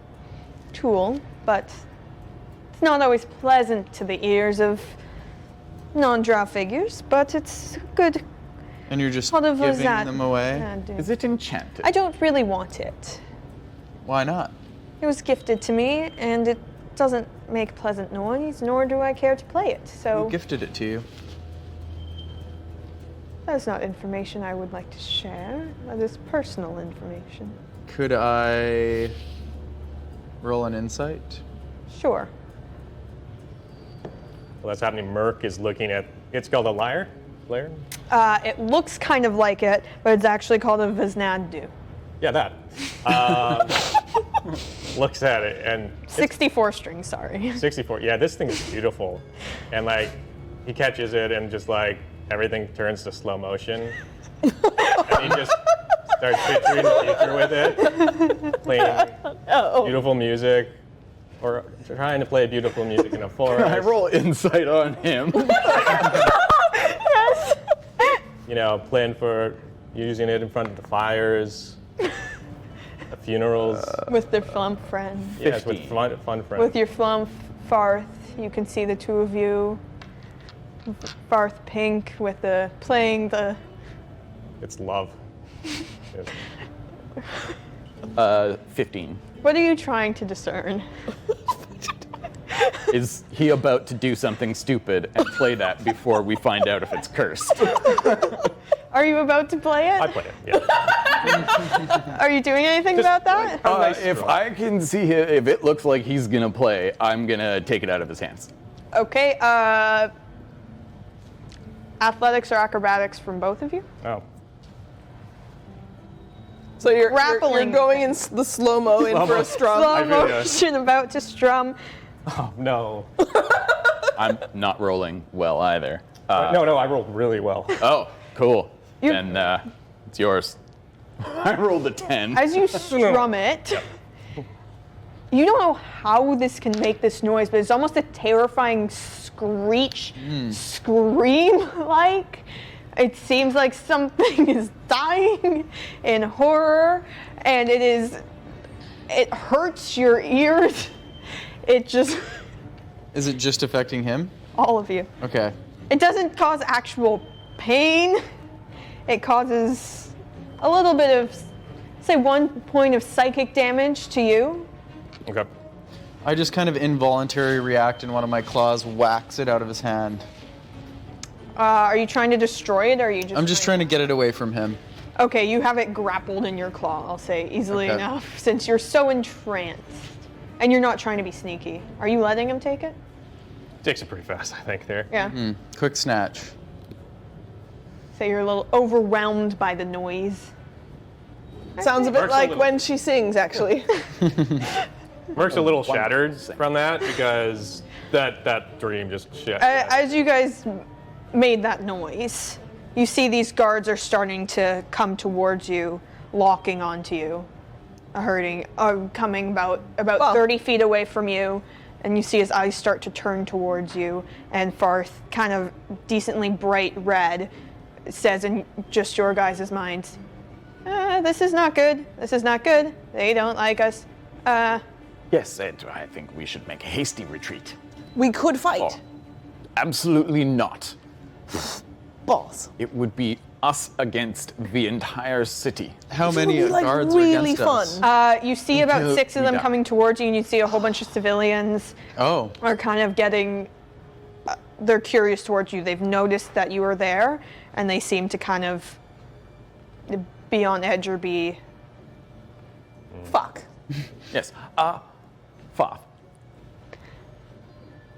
tool, but it's not always pleasant to the ears of non-drow figures, but it's good. And you're just What of giving that? them away? Is it enchanted? I don't really want it. Why not? It was gifted to me, and it doesn't make pleasant noise, nor do I care to play it. So Who gifted it to you? that's not information I would like to share. That is personal information. Could I roll an insight? Sure. Well, that's happening. Murk is looking at, it's called a lyre? Lyre? It looks kind of like it, but it's actually called a Viznadu. Yeah, that. Looks at it and 64 strings, sorry. 64. Yeah, this thing is beautiful. And like, he catches it and just like, everything turns to slow motion. And he just starts picturing the future with it, playing beautiful music, or trying to play beautiful music in a forest. I roll insight on him. You know, playing for using it in front of the fires, the funerals. With their flump friend. Yes, with 15. fun friends. With your flump Farth, you can see the two of you. Farth pink with playing the. It's love. Yes. 15. What are you trying to discern? Is he about to do something stupid and play that before we find out if it's cursed? Are you about to play I it? play it, yeah. Are you doing anything about that? If I can see if it looks like he's gonna play, I'm gonna take it out of his hands. Okay, athletics or acrobatics from both of you? Oh. So you're Grappling. going in the slow-mo in for a strum. Slow really motion, about to strum. Oh, no. I'm not rolling well either. No, I rolled really well. Oh, cool. You- And it's yours. I rolled a 10. As you strum it, you don't know how this can make this noise, but it's almost a terrifying screech, scream like. It seems like something is dying in horror, and it hurts your ears. It just, Is it just affecting him? all of you. Okay. It doesn't cause actual pain. It causes a little bit of, say, 1 point of psychic damage to you. Okay. I just kind of involuntarily react, and one of my claws whacks it out of his hand. Are you trying to destroy it, or are you just? I'm just trying to get it away from him. Okay, you have it grappled in your claw. I'll say easily Okay. enough, since you're so entranced, and you're not trying to be sneaky. Are you letting him take it? Takes it pretty fast, I think, there. Yeah. Quick snatch. So you're a little overwhelmed by the noise. Sounds a bit Works a like little. when she sings, actually. Murk's a little shattered from that because that dream just shit. As you guys made that noise, you see these guards are starting to come towards you, locking onto you, coming about Well. 30 feet away from you, and you see his eyes start to turn towards you, and Farth, kind of decently bright red, says in just your guys' minds, this is not good. This is not good. They don't like us. Yes, Ed, I think we should make a hasty retreat. We could fight. Oh, absolutely not. Balls. It would be us against the entire city. How It many would be, like, guards really are against fun. us? You see about Until 6 of we them die. coming towards you, and you see a whole bunch of civilians Oh, are kind of getting, they're curious towards you. They've noticed that you are there, and they seem to kind of be on edge or be. Fuck. Yes. Farth.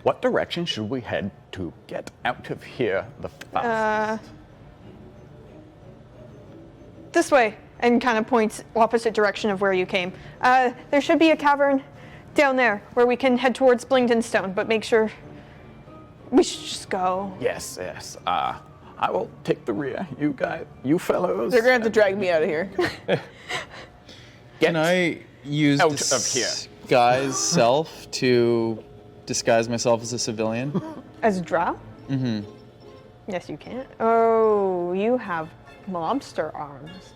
What direction should we head to get out of here the fastest? This way, and kind of points opposite direction of where you came. There should be a cavern down there where we can head towards Blingdenstone, but make sure we should just go. Yes, yes. I will take the rear. You fellows. They're gonna have to drag me out of here. Get can I use out of here. disguise self to disguise myself as a civilian? As a drow? Mm-hmm. Yes, you can. Oh, you have lobster arms.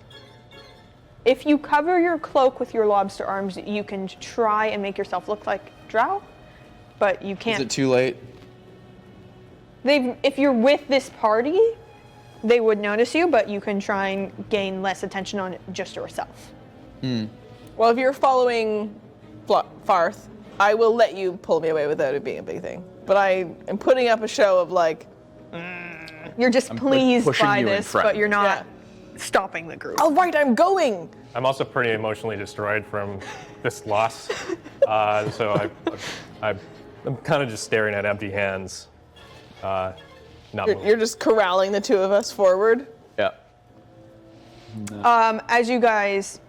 If you cover your cloak with your lobster arms, you can try and make yourself look like drow, but you Is can't. it too late? If you're with this party, they would notice you, but you can try and gain less attention on just yourself. Well, if you're following Farth, I will let you pull me away without it being a big thing. But I am putting up a show of like, You're just pleased pushing by you in this, front. but you're not Yeah. stopping the group. oh right, I'm going. I'm also pretty emotionally destroyed from this loss, so I'm kind of just staring at empty hands. Not moving. You're just corralling the two of us forward. Yeah. As you guys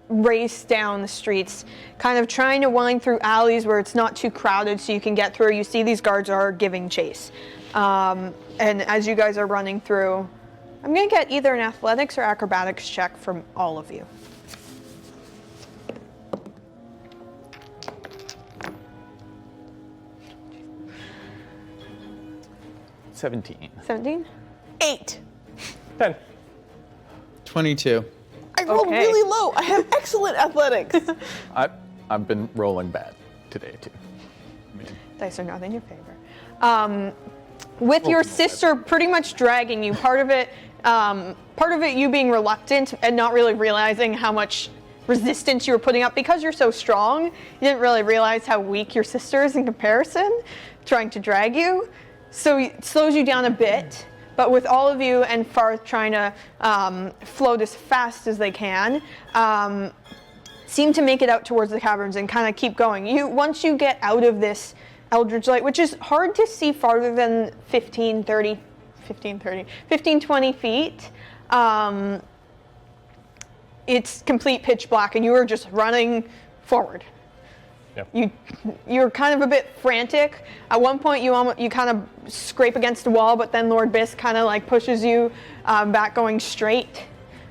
race down the streets, kind of trying to wind through alleys where it's not too crowded so you can get through, you see these guards are giving chase. And as you guys are running through, I'm going to get either an athletics or acrobatics check from all of you. – 17. 17? 8. 10. 22. I rolled Okay. really low. I have excellent athletics. I've been rolling bad today too. I mean, Dice are not in your favor. With your sister pretty much dragging you, part of it you being reluctant and not really realizing how much resistance you were putting up because you're so strong, you didn't really realize how weak your sister is in comparison, trying to drag you. So it slows you down a bit, but with all of you and Farth trying to float as fast as they can, seem to make it out towards the caverns and kind of keep going. Once you get out of this Eldritch Light, which is hard to see farther than 15, 20 feet, it's complete pitch black and you are just running forward. Yep. You're kind of a bit frantic. At one point, you kind of scrape against a wall, but then Lord Bisk kind of like pushes you back, going straight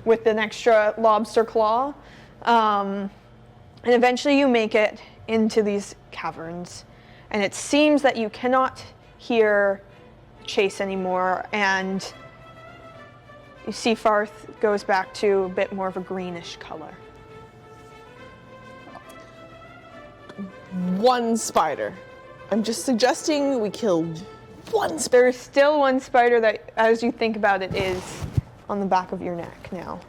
with an extra lobster claw, and eventually you make it into these caverns. And it seems that you cannot hear chase anymore, and you see Farth goes back to a bit more of a greenish color. One spider. I'm just suggesting we kill one spider. There's still one spider that, as you think about it, is on the back of your neck now,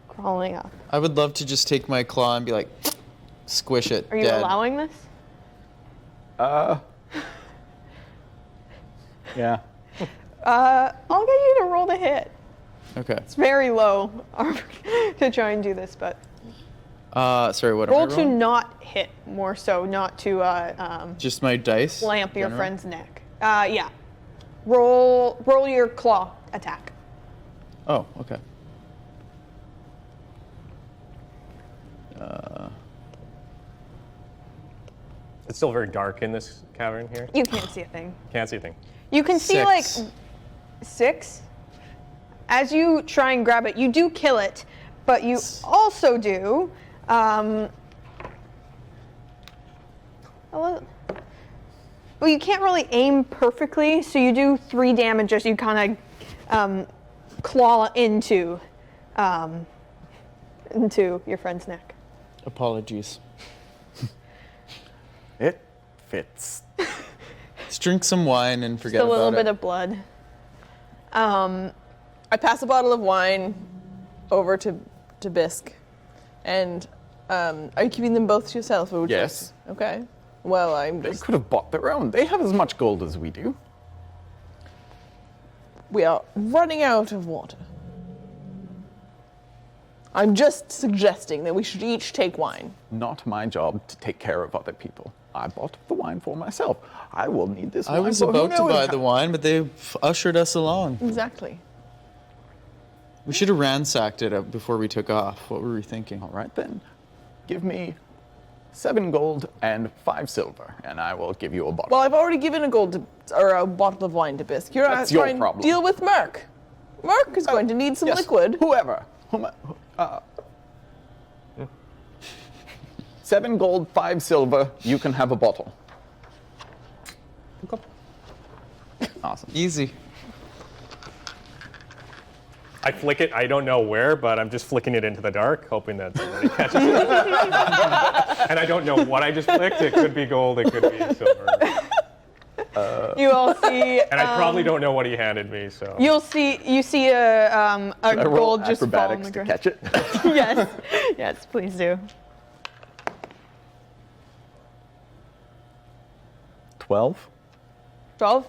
crawling up. I would love to just take my claw and be like, squish it. Are you dead. allowing this? Yeah. I'll get you to roll the hit. Okay. It's very low to try and do this, but Sorry, what roll am I to rolling? not hit, more so, not to Just my dice? lamp your general? friend's neck. Yeah. Roll your claw attack. Oh, okay. It's still very dark in this cavern here. You can't see a thing. Can't see a thing. You can see like 6. 6. As you try and grab it, you do kill it, but you also do well, you can't really aim perfectly, so you do 3 damage as you kind of claw into your friend's neck. Apologies. It fits. Let's drink some wine and forget Just a little about bit it. of blood. I pass a bottle of wine over to Bisque. And are you keeping them both to yourself? Or would you- Yes. Okay. Well, I'm They just. could have bought their own. They have as much gold as we do. We are running out of water. I'm just suggesting that we should each take wine. Not my job to take care of other people. I bought the wine for myself. I will need this I wine was for who about to knows buy how- the wine, but they ushered us along. Exactly. We should have ransacked it before we took off. What were we thinking? All right then. Give me 7 gold and 5 silver, and I will give you a bottle. Well, I've already given a a bottle of wine to Bisque. You're That's your trying to problem. deal with Murk. Murk is going to need some Yes, liquid. Whoever. 7 gold, 5 silver. You can have a bottle. Awesome. Easy. I flick it. I don't know where, but I'm just flicking it into the dark, hoping that somebody catches it. And I don't know what I just flicked. It could be gold. It could be silver. You all see. And I probably don't know what he handed me. So You see a I roll gold just fall on acrobatics the to ground. catch it. Yes, yes, please do. 12. 12.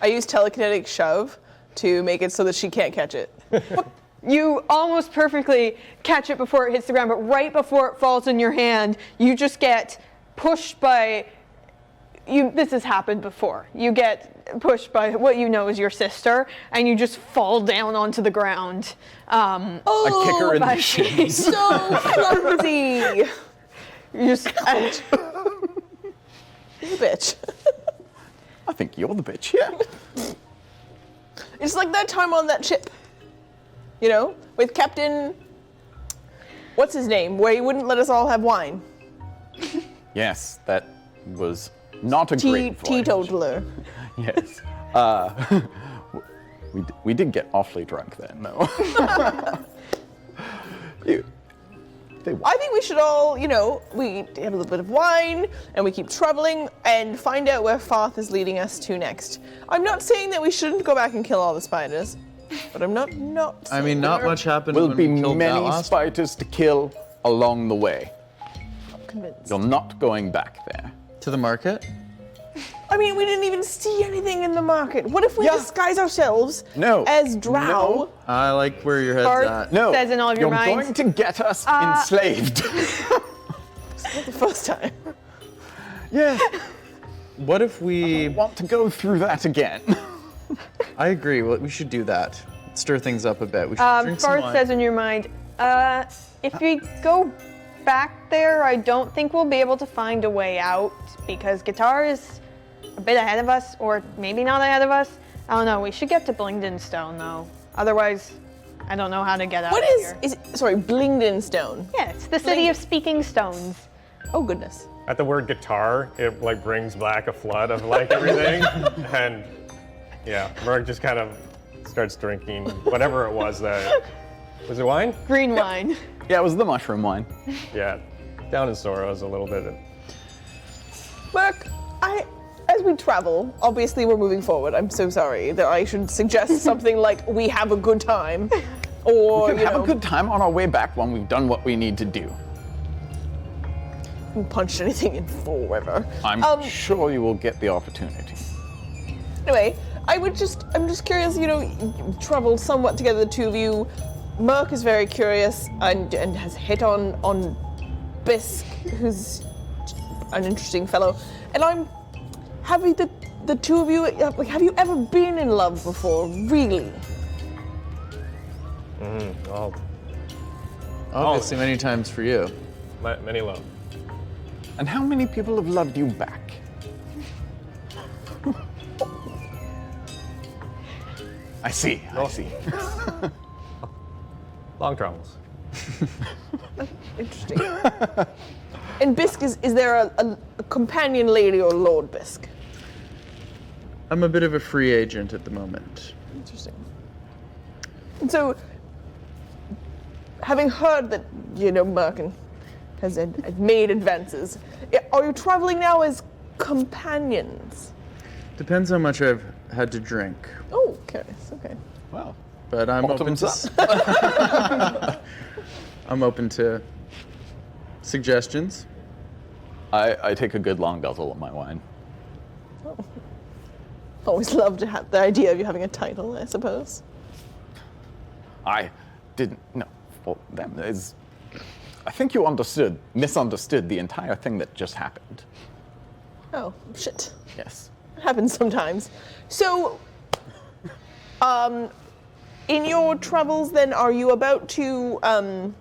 I use telekinetic shove to make it so that she can't catch it. You almost perfectly catch it before it hits the ground, but right before it falls in your hand, you just get pushed by. This has happened before. You get pushed by what you know is your sister, and you just fall down onto the ground. I kick her in the shins. So clumsy! You just. You're a bitch. I think you're the bitch, yeah. It's like that time on that ship, you know, with Captain. What's his name? Where he wouldn't let us all have wine. Yes, that was not a great voyage. Teetotaler. Yes. We did get awfully drunk then, though. I think we should all, you know, we have a little bit of wine and we keep traveling and find out where Farth is leading us to next. I'm not saying that we shouldn't go back and kill all the spiders, but I'm not. I mean, not much happened Will when be we killed that many last spiders to kill along the way. convinced. You're not going back there. to the market. I mean, we didn't even see anything in the market. What if we disguise ourselves No. as drow? No. I like where your head's Bart. at. No, Says in all of your you're minds. going to get us enslaved. Not the first time. Yes. What if we? Want to go through that again? I agree. Well, we should do that. Stir things up a bit. We should drink some Bart wine. says in your mind, if we go back there, I don't think we'll be able to find a way out because Guitar is a bit ahead of us, or maybe not ahead of us. I don't know. We should get to Blingdenstone though. Otherwise, I don't know how to get out What of is, here. is it, sorry, Blingdenstone? Yeah, it's the city of speaking stones. Oh, goodness. At the word guitar, it like brings back a flood of like everything, and yeah, Murk just kind of starts drinking whatever it was that was it wine? Green wine. Yeah, it was the mushroom wine. Yeah, down in sorrows a little bit. Mark, as we travel, obviously we're moving forward. I'm so sorry that I should suggest something like we have a good time, or We can you have know, a good time on our way back when we've done what we need to do. haven't punched anything in forever. I'm sure you will get the opportunity. Anyway, I'm just curious, you traveled somewhat together, the two of you. Murk is very curious and has hit on Bisque, who's an interesting fellow. And the two of you, have you ever been in love before, really? Well, Obviously, many times for you. many love. And how many people have loved you back? I see. Long travels. Interesting. And Bisque, is there a companion lady or Lord Bisque? I'm a bit of a free agent at the moment. Interesting. And so, having heard that, Murk has made advances, are you traveling now as companions? Depends how much I've had to drink, Oh, curious. Okay. Well, but I'm open bottoms to. up. I'm open to suggestions. I take a good long guzzle of my wine. Always love to have the idea of you having a title, I suppose. I didn't. No, well, that is. I think you misunderstood the entire thing that just happened. Oh, shit. Yes. It happens sometimes. So, in your travels, then, are you about to,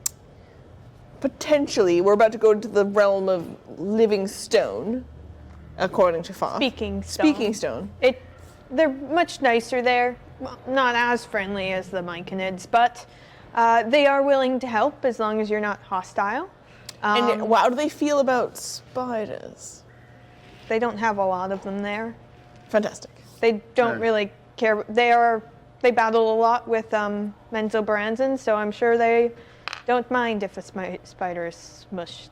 potentially, we're about to go into the realm of living stone, according to Fa. Speaking stone. Speaking stone. They're much nicer there. Well, not as friendly as the Myconids, but they are willing to help as long as you're not hostile. And how do they feel about spiders? They don't have a lot of them there. Fantastic. They don't really care. They battle a lot with Menzo Baranzan, so I'm sure they don't mind if a spider is smushed.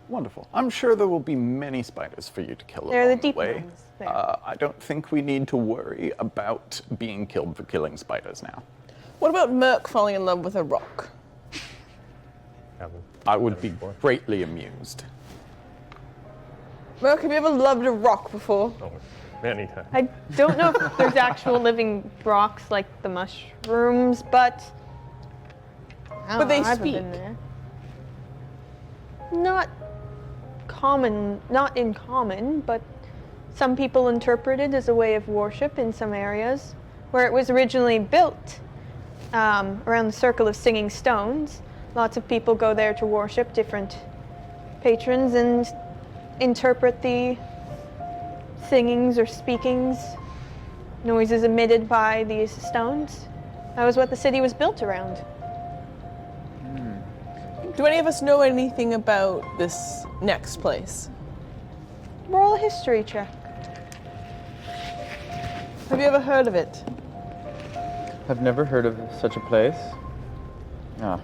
Wonderful. I'm sure there will be many spiders for you to kill They're the along deep way. ones there. I don't think we need to worry about being killed for killing spiders now. What about Murk falling in love with a rock? I would be greatly amused. Murk, have you ever loved a rock before? Oh, many times. I don't know if there's actual living rocks like the mushrooms, but But they I haven't speak. been there. Not in common, but some people interpret it as a way of worship in some areas. Where it was originally built, around the Circle of Singing Stones, lots of people go there to worship different patrons and interpret the singings or speakings, noises emitted by these stones. That was what the city was built around. Do any of us know anything about this next place? Roll a history check. Have you ever heard of it? I've never heard of such a place. Ah,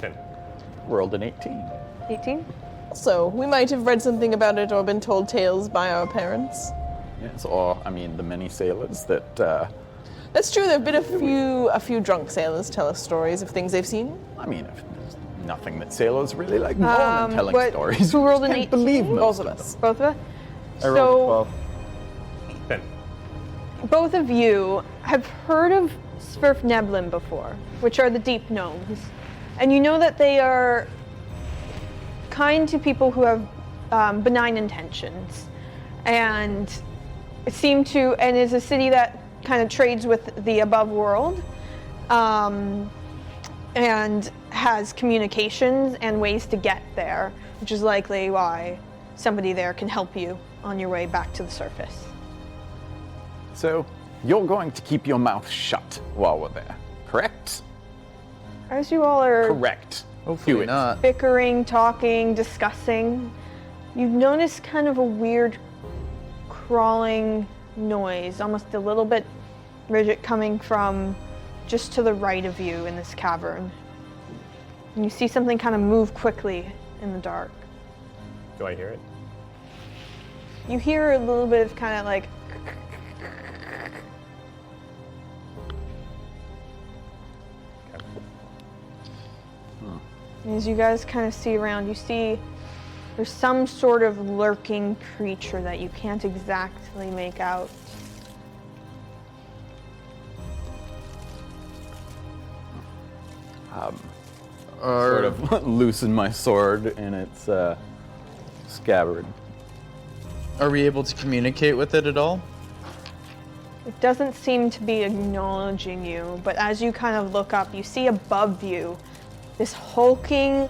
10. Rolled an 18. 18? So, we might have read something about it or been told tales by our parents. Yes, or I mean the many sailors that. That's true, there have been a few drunk sailors tell us stories of things they've seen. I mean, if there's nothing that sailors really like more than telling stories. Who rolled an Can't 18? believe most Both of them. us. Both of us? I rolled a 12. 10. Both of you have heard of Svirfneblin before, which are the deep gnomes. And you know that they are kind to people who have benign intentions. And is a city that kind of trades with the above world. And has communications and ways to get there, which is likely why somebody there can help you on your way back to the surface. So, you're going to keep your mouth shut while we're there, correct? As you all are Correct. Hopefully Do it. not. bickering, talking, discussing, you notice kind of a weird crawling noise, almost a little bit rigid, coming from just to the right of you in this cavern. And you see something kind of move quickly in the dark. Do I hear it? You hear a little bit of kind of like As you guys kind of see around, you see there's some sort of lurking creature that you can't exactly make out. Sort of loosen my sword in its scabbard. Are we able to communicate with it at all? It doesn't seem to be acknowledging you, but as you kind of look up, you see above you this hulking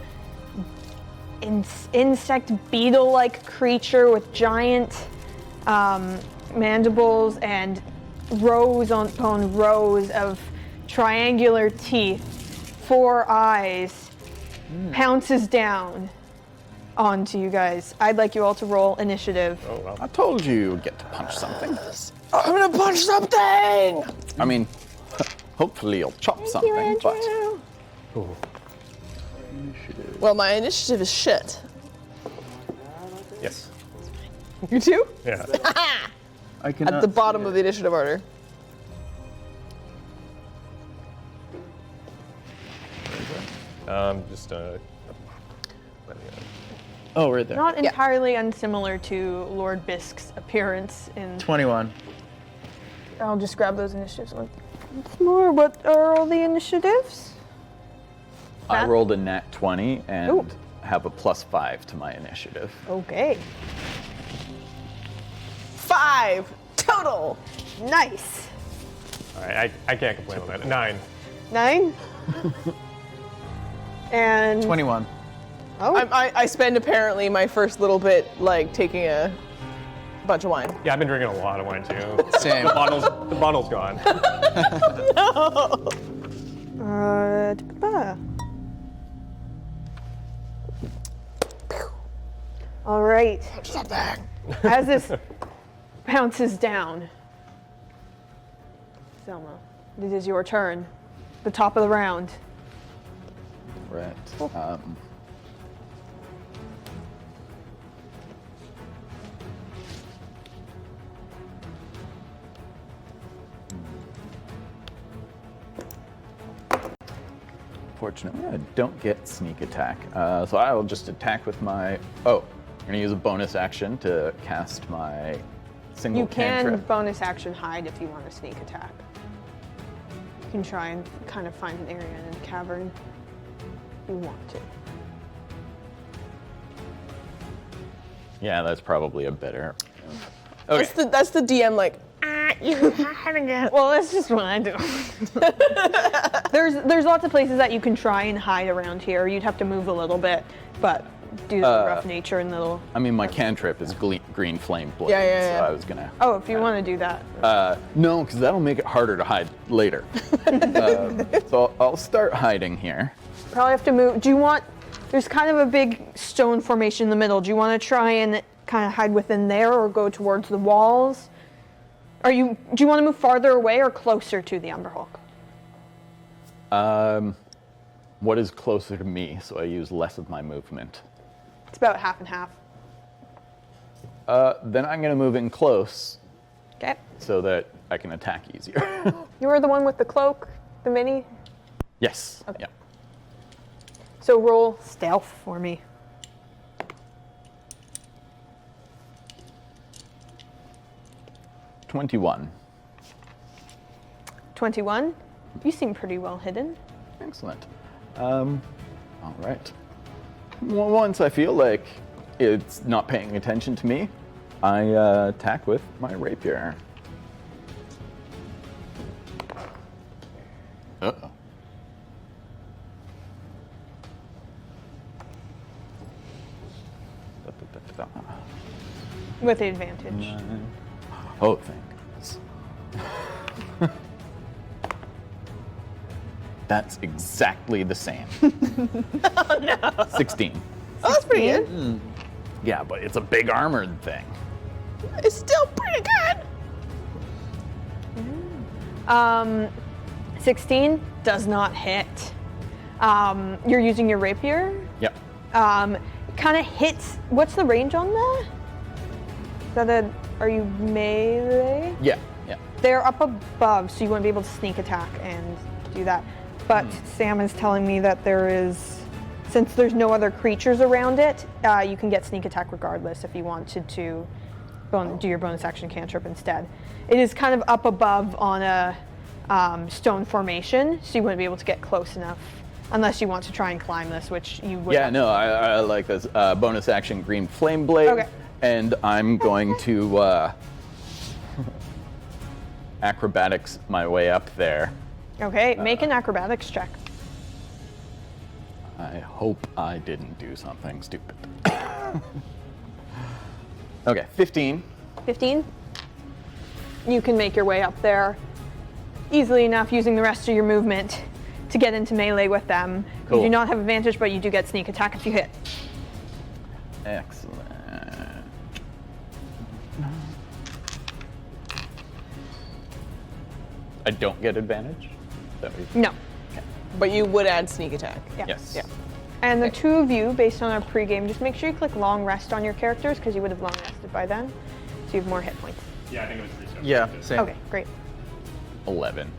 insect beetle-like creature with giant mandibles and rows upon rows of triangular teeth, 4 eyes, pounces down onto you guys. I'd like you all to roll initiative. Oh, well. I told you you'd get to punch something. I'm gonna punch something! I mean, hopefully you'll chop something, but Ooh. Well, my initiative is shit. Yes. You too? Yeah. I cannot At the see bottom it. of the initiative order. Just Oh, right there. Not entirely unsimilar to Lord Bisque's appearance in... 21. I'll just grab those initiatives once more. What are all the initiatives? I Matt? rolled a nat 20 and Ooh. have a +5 to my initiative. Okay. 5 total. Nice. all right. I can't complain on that. 9. 9. And 21. oh, I spend apparently my first little bit like taking a bunch of wine. Yeah, I've been drinking a lot of wine too. Same. The bottle's gone. da-ba-ba. All right. As this bounces down, Selma, it is your turn. The top of the round. Right. Fortunately, I don't get sneak attack, so I will just attack with my. Oh, I'm gonna use a bonus action to cast my single You can cantrip. bonus action hide if you want a sneak attack. You can try and kind of find an area in the cavern if you want to. Yeah, that's probably a better. Okay. That's the DM like. Well, that's just what I do. There's lots of places that you can try and hide around here. You'd have to move a little bit, but due to the rough nature and the little. I mean, my cantrip is green flame blade, Yeah. so I was gonna. Oh, if you want to do that. No, because that'll make it harder to hide later. So I'll start hiding here. Probably have to move. Do you want? There's kind of a big stone formation in the middle. Do you want to try and kind of hide within there, or go towards the walls? Do you want to move farther away or closer to the Umber Hulk? What is closer to me, so I use less of my movement? It's about half and half. Then I'm gonna move in close Okay. so that I can attack easier. You were the one with the cloak, the mini. Yes. Okay. Yeah. So roll stealth for me. 21. 21. You seem pretty well hidden. Excellent. All right. Once I feel like it's not paying attention to me, I attack with my rapier. Uh-oh. With advantage. Oh, thank goodness. That's exactly the same. Oh, no. 16. Oh, that's pretty good. Yeah, but it's a big armored thing. It's still pretty good. 16 does not hit. You're using your rapier. Yep. Kind of hits. What's the range on that? Is that are you melee? Yeah, yeah. They're up above, so you wouldn't be able to sneak attack and do that. But Sam is telling me that there is since there's no other creatures around it, you can get sneak attack regardless if you wanted to do your bonus action cantrip instead. It is kind of up above on a stone formation, so you wouldn't be able to get close enough unless you want to try and climb this, which you would. Yeah, no, I like this bonus action green flame blade. Okay. And I'm going to acrobatics my way up there. Okay, make an acrobatics check. I hope I didn't do something stupid. Okay, 15. 15. You can make your way up there easily enough using the rest of your movement to get into melee with them. Cool. You do not have advantage, but you do get sneak attack if you hit. Excellent. I don't get advantage? Is that what you- No. But you would add sneak attack. Yeah. Yes. Yeah. And the two of you, based on our pregame, just make sure you click long rest on your characters because you would have long rested by then. So you have more hit points. Yeah, I think it was 3 seconds. Yeah, same. Okay, great. 11.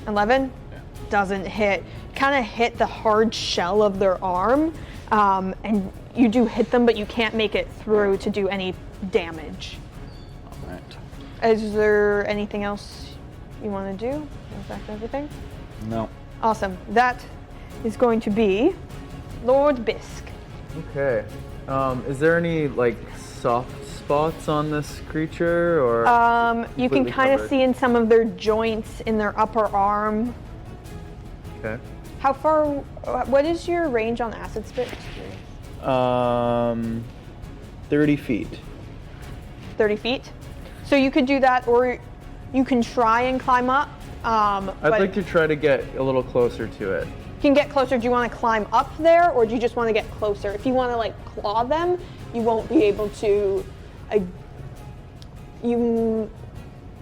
11 Yeah. doesn't hit. Kind of hit the hard shell of their arm, and you do hit them, but you can't make it through to do any damage. All right. Is there anything else you want to do? Is that everything? No. Awesome. That is going to be Lord Bisk. Okay. Is there any like soft spots on this creature, or? You can completely kind of covered? see in some of their joints in their upper arm. Okay. How far? What is your range on acid spit? 30 feet. 30 feet. So you could do that, or you can try and climb up. I'd like to try to get a little closer to it. You can get closer. Do you want to climb up there, or do you just want to get closer? If you want to like claw them, you won't be able to. You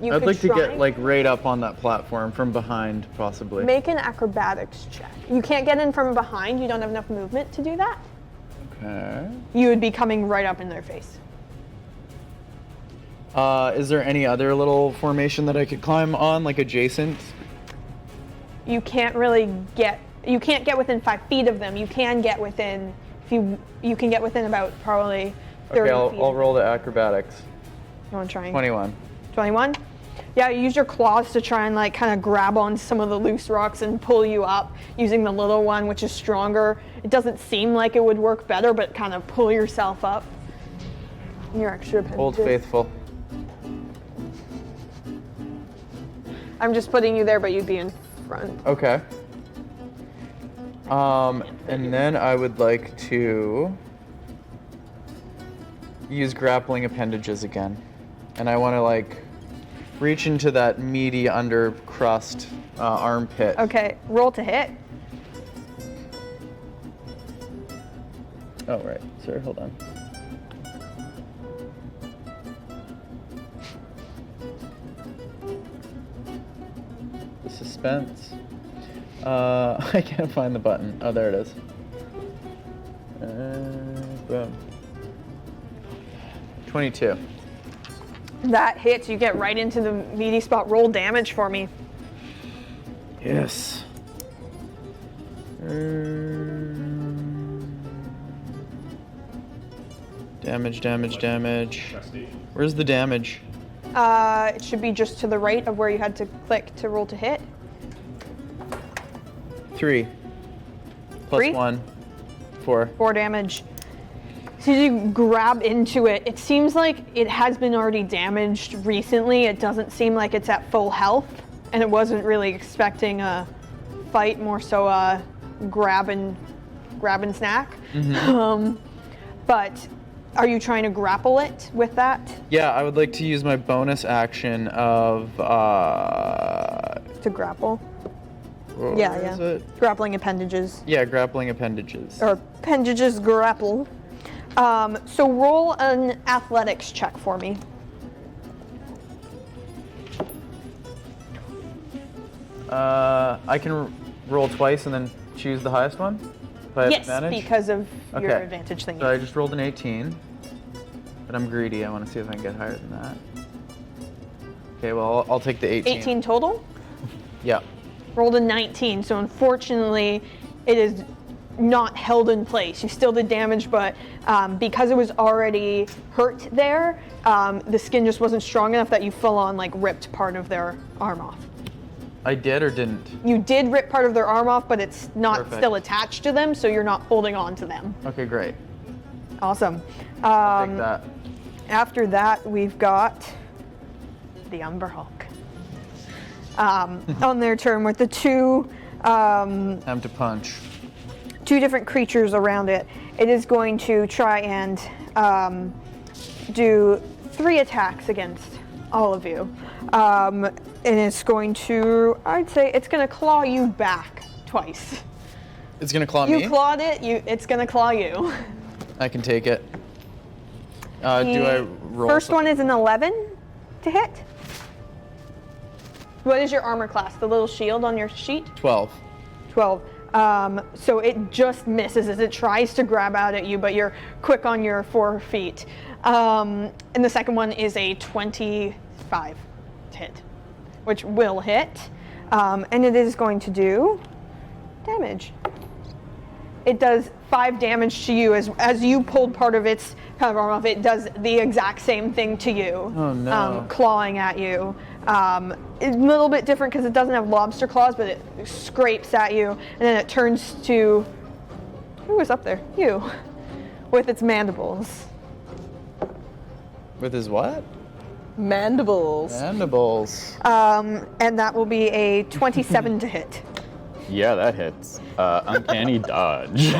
I'd could like to try. get like right up on that platform from behind, possibly. Make an acrobatics check. You can't get in from behind. You don't have enough movement to do that. Okay. You would be coming right up in their face. Is there any other little formation that I could climb on, like adjacent? You can't really get. You can't get within 5 feet of them. You can get within. You can get within about probably 30 Okay, feet. I'll roll the acrobatics. You want to try? 21. 21? Yeah, you use your claws to try and like kind of grab on some of the loose rocks and pull you up using the little one, which is stronger. It doesn't seem like it would work better, but kind of pull yourself up. Your extra Old appendages. Faithful. I'm just putting you there, but you'd be in front. Okay. And then I would like to use grappling appendages again. And I want to like reach into that meaty under crust armpit. Okay, roll to hit. Oh, right. Sorry, hold on. The suspense. I can't find the button. Oh, there it is. Boom. 22. That hits. You get right into the meaty spot. Roll damage for me. Yes. Damage, damage, damage. Where's the damage? It should be just to the right of where you had to click to roll to hit. 3. Plus 3? 1. 4. 4 damage. So you grab into it. It seems like it has been already damaged recently. It doesn't seem like it's at full health, and it wasn't really expecting a fight, more so a grab and snack. But are you trying to grapple it with that Yeah, I would like to use my bonus action of to grapple? what Yeah, is yeah. it? Grappling appendages. Yeah, grappling appendages. Or appendages grapple. So roll an athletics check for me. I can roll twice and then choose the highest one? If I have Yes, advantage? because of your Okay. advantage thing. So I just rolled an 18, but I'm greedy. I want to see if I can get higher than that. Okay, well, I'll take the 18. 18 total? Yeah. Rolled a 19, so unfortunately it is not held in place. You still did damage, but because it was already hurt there, the skin just wasn't strong enough that you full on like ripped part of their arm off. I did or didn't? You did rip part of their arm off, but it's not Perfect. still attached to them, so you're not holding on to them. Okay, great. Awesome. Take that. After that, we've got the Umber Hulk. On their turn with the two Time to punch. different creatures around it. It is going to try and do 3 attacks against all of you. And it's going to, I'd say it's going to claw you back twice. It's gonna claw You me? clawed it, it's going to claw you. I can take it. Do I roll? First one is an 11 to hit. What is your armor class? The little shield on your sheet? 12. 12. So it just misses as it tries to grab out at you, but you're quick on your 4 feet. And the second one is a 25 to hit, which will hit. And it is going to do damage. It does 5 damage to you as you pulled part of its kind of arm off. It does the exact same thing to you. Oh, no. Clawing at you. It's a little bit different because it doesn't have lobster claws, but it scrapes at you, and then it turns to who was up there? You, with its mandibles. With his what? Mandibles. Mandibles. And that will be a 27 to hit. Yeah, that hits. Uncanny dodge.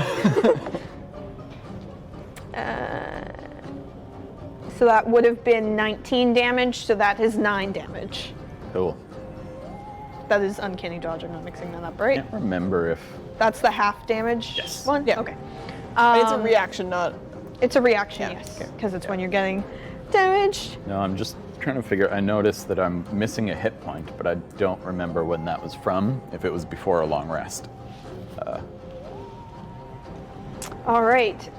So that would have been 19 damage, so that is 9 damage. Cool. That is uncanny dodge, I'm not mixing that up, right? Can't remember if That's the half damage Yes. one? Yeah. Okay. It's a reaction, not. It's a reaction, Yeah, yes, okay. because it's when you're getting damaged. No, I'm just trying to figure. I noticed that I'm missing a hit point, but I don't remember when that was from. If it was before a long rest. All right.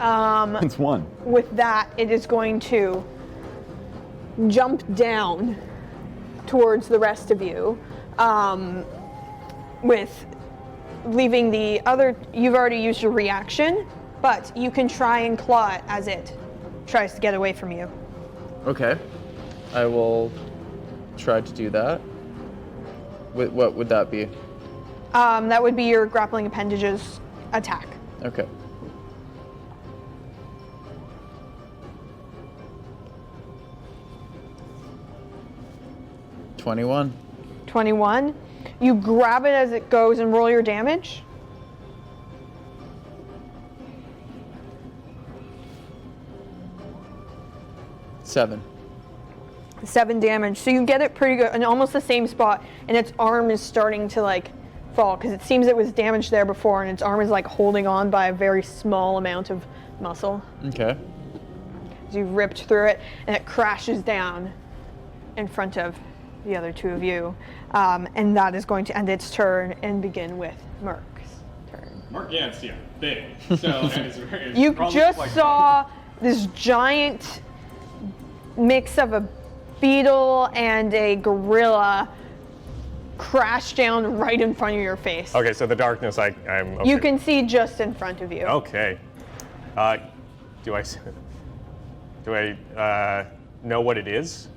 It's 1. With that, it is going to jump down towards the rest of you, with leaving the other. You've already used your reaction, but you can try and claw it as it tries to get away from you. Okay. I will try to do that. What would that be? That would be your grappling appendages attack. Okay. $21. 21. You grab it as it goes and roll your damage. $7. 7 damage. So you get it pretty good in almost the same spot, and its arm is starting to like fall because it seems it was damaged there before, and its arm is like holding on by a very small amount of muscle. Okay. As you ripped through it, and it crashes down in front of the other 2 of you. And that is going to end its turn and begin with Murk's turn. Murk, yeah, it's big. So it's You probably just like- saw this giant mix of a beetle and a gorilla crash down right in front of your face. Okay, so the darkness, I'm. Okay. You can see just in front of you. Okay. Do I know what it is?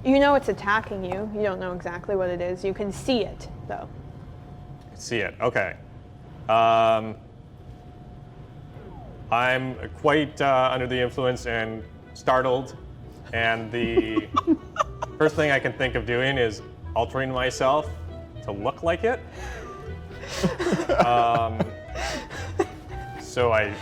You know it's attacking you. You don't know exactly what it is. You can see it, though. See it. Okay. I'm quite under the influence and startled, and the first thing I can think of doing is altering myself to look like it. So I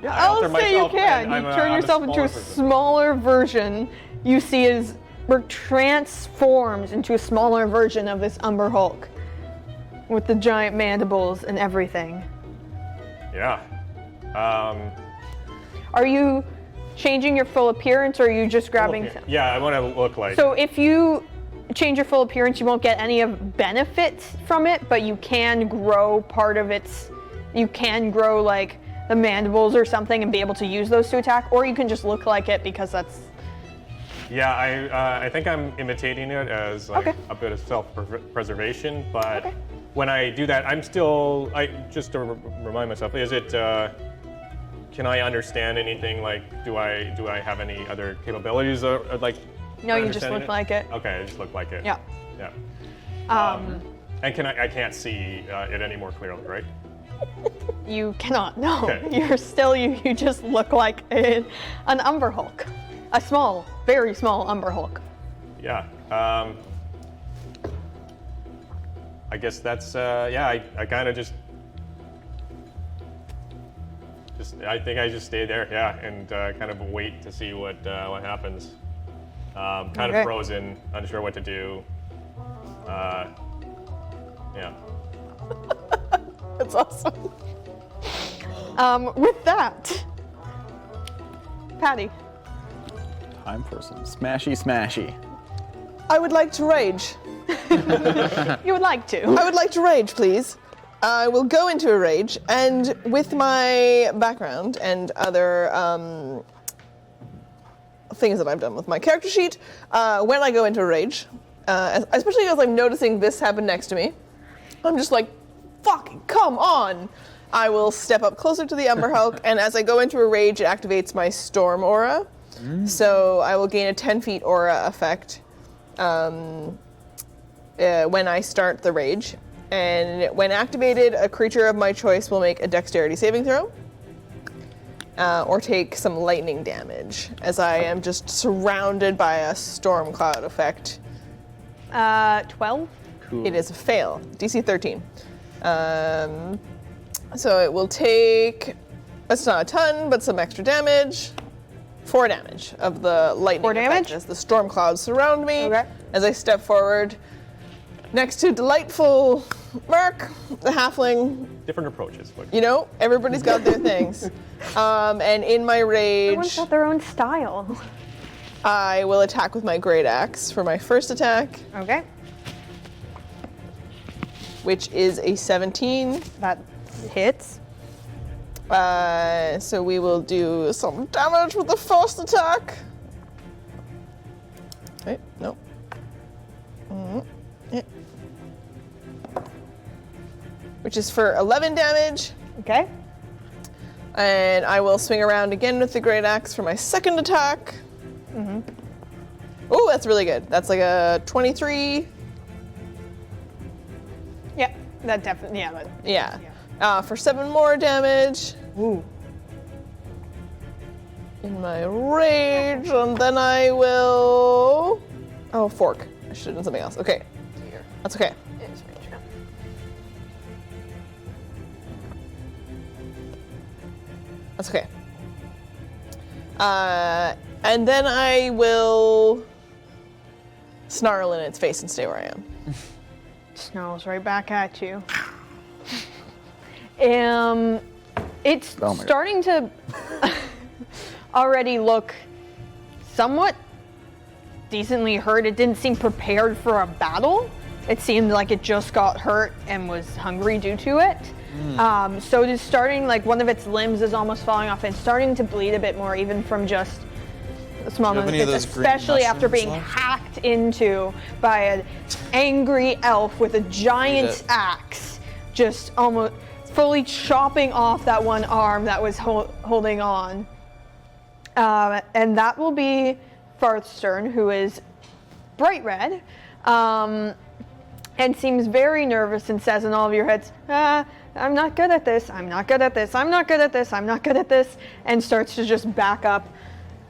I'll alter say you myself, can. and You I'm turn a yourself into a smaller smaller version. version. You see as Murk transforms into a smaller version of this Umber Hulk with the giant mandibles and everything. Yeah. Are you changing your full appearance, or are you just grabbing? Yeah, I want to look like. So if you change your full appearance, you won't get any of benefit from it, but you can grow part of its. You can grow like the mandibles or something and be able to use those to attack, or you can just look like it because that's. Yeah, I think I'm imitating it as like Okay. a bit of self-preservation, but Okay. when I do that, I'm still. Just to remind myself, is it? Can I understand anything? Like, do I have any other capabilities? Or like? No, for you just understanding look like it. Okay, I just look like it. Yeah. Yeah. And I can't see it any more clearly, right? You cannot. No, Okay. you're still. You just look like an Umber Hulk, a small, very small Umber Hulk. Yeah. I guess that's I kind of just I think I just stay there, yeah, and kind of wait to see what happens. Kind Okay. of frozen, unsure what to do. Yeah. That's awesome. With that, Patty, Time for some smashy. I would like to rage. you would like to. I would like to rage, please. I will go into a rage, and with my background and other things that I've done with my character sheet, when I go into a rage, especially as I'm noticing this happen next to me, I'm just like, fucking come on! I will step up closer to the Umber Hulk, and as I go into a rage, it activates my storm aura. So I will gain a 10 feet aura effect when I start the rage. And when activated, a creature of my choice will make a dexterity saving throw or take some lightning damage, as I am just surrounded by a storm cloud effect. 12. Cool. It is a fail, DC 13. So it will take, that's not a ton, but some extra damage. 4 damage of the lightning 4 effect damage? as the storm clouds surround me. Okay. As I step forward next to delightful Murk, the halfling. Different approaches. But You know, everybody's got their things. And in my Everyone's rage, got their own style. I will attack with my great axe for my first attack, Okay. which is a 17. That hits. So we will do some damage with the first attack. Wait, no. Yeah. Which is for 11 damage. Okay. And I will swing around again with the great axe for my second attack. Oh, that's really good. That's like a 23. Yeah, that definitely, yeah. That, Yeah. For 7 more damage. ooh. In my rage, and then I will. Oh, fork. I should have done something else. Okay. That's okay. That's okay. And then I will snarl in its face and stay where I am. Snarls right back at you. It's Bummer. starting to already look somewhat decently hurt. It didn't seem prepared for a battle. It seemed like it just got hurt and was hungry due to it. So it is starting, like one of its limbs is almost falling off and starting to bleed a bit more, even from just a small Do you have amount any of of bits, those green especially after mushrooms being left? hacked into by an angry elf with a giant it. axe, just almost fully chopping off that one arm that was holding on. And that will be Farth's turn, who is bright red, and seems very nervous and says in all of your heads, I'm not good at this, I'm not good at this, I'm not good at this, I'm not good at this, and starts to just back up.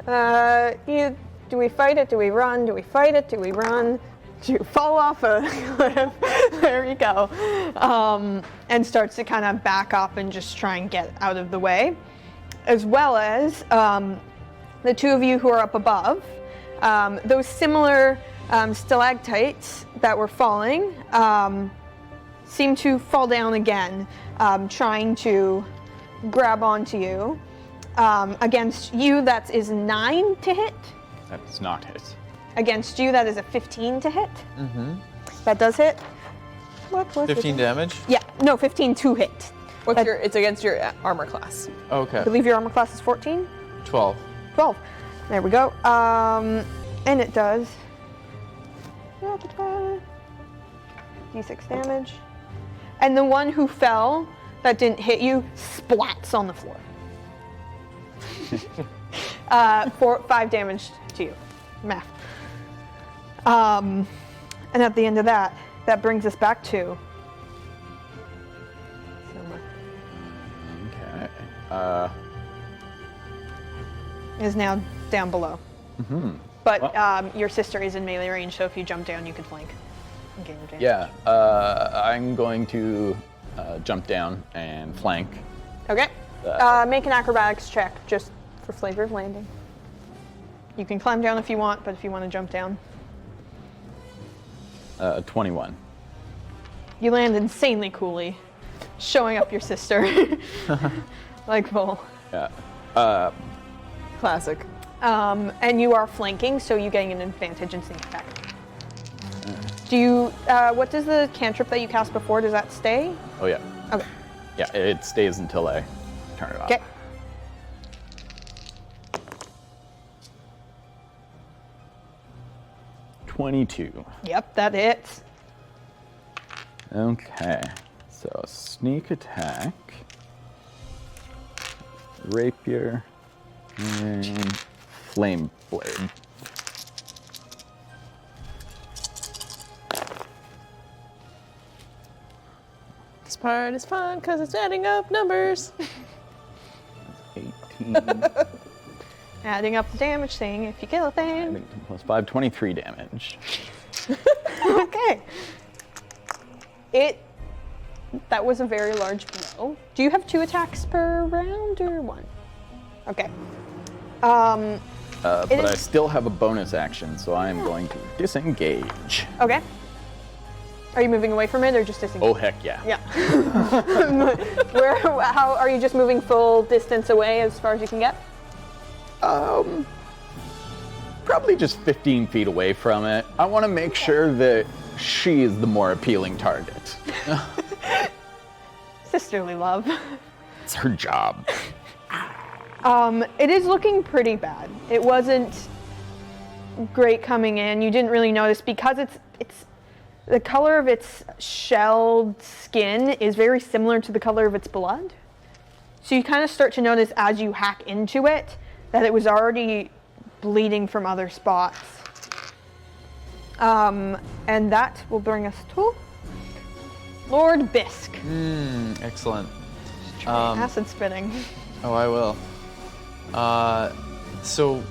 Do we fight it? Do we run? Do we fight it? Do we run? Do you fall off a cliff? There you go. And starts to kind of back up and just try and get out of the way. As well as the two of you who are up above, those similar stalactites that were falling seem to fall down again, trying to grab onto you. Against you, that is 9 to hit. That does not hit. Against you, that is a 15 to hit. That does hit. What was 15 it? damage? Yeah, no, 15 to hit. What's your? It's against your armor class. Okay. I believe your armor class is 14? 12. 12. There we go. And it does D6 damage. and the one who fell that didn't hit you splats on the floor. 5 damage to you. Math. And at the end of that brings us back to Selma. Okay. Is now down below. Mm-hmm. But your sister is in melee range, so if you jump down, you could flank and gain advantage. Yeah. I'm going to jump down and flank. Okay. Make an acrobatics check, just for flavor of landing. You can climb down if you want, but if you want to jump down. 21. You land insanely coolly, showing up your sister. Like full. Yeah. Classic. And you are flanking, so you're getting an advantage in sneak attack. Do you, what does the cantrip that you cast before, does that stay? Oh, yeah. Okay. Yeah, it stays until I turn it off. Okay. $22. Yep, that hits. Okay. So sneak attack, rapier, and flame blade. This part is fun because it's adding up numbers. 18. Adding up the damage thing if you kill a thing. Plus 5, 23 damage. Okay. That was a very large blow. Do you have 2 attacks per round or 1? Okay. But I still have a bonus action, so I am going to disengage. Okay. Are you moving away from it or just disengaging? Oh, heck yeah. Yeah. How are you just moving full distance away as far as you can get? Probably just 15 feet away from it. I want to make sure that she is the more appealing target. Sisterly love. It's her job. It is looking pretty bad. It wasn't great coming in. You didn't really notice because it's the color of its shelled skin is very similar to the color of its blood. So you kind of start to notice as you hack into it that it was already bleeding from other spots. And that will bring us to Lord Bisk. Excellent. Acid spitting. Oh, I will. So,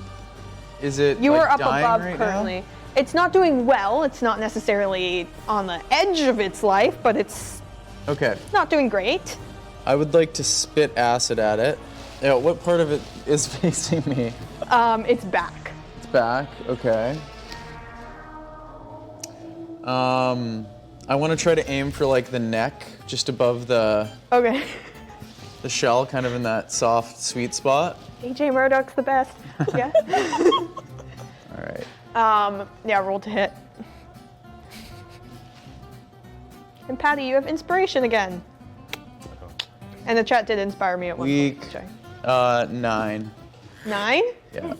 is it You like, are up dying above right currently. now? It's not doing well. It's not necessarily on the edge of its life, but it's Okay. not doing great. I would like to spit acid at it. Yeah, what part of it is facing me? It's back. It's back. Okay. I want to try to aim for like the neck, just above the Okay. shell, kind of in that soft, sweet spot. AJ Murdoch's the best. Yeah. All right. Yeah, roll to hit. And Patty, you have inspiration again. And the chat did inspire me at one Weak. point. Check. 9. 9? Yeah.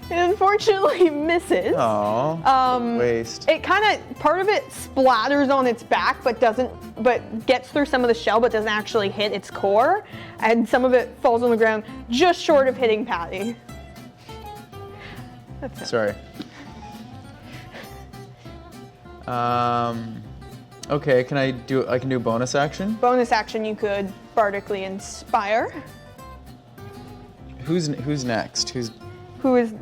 It unfortunately misses. Aww. Waste. It kind of, part of it splatters on its back, but gets through some of the shell, but doesn't actually hit its core. And some of it falls on the ground just short of hitting Patty. That's it. Sorry. Okay, I can do bonus action? Bonus action, you could bardically inspire. Who's next? Who is,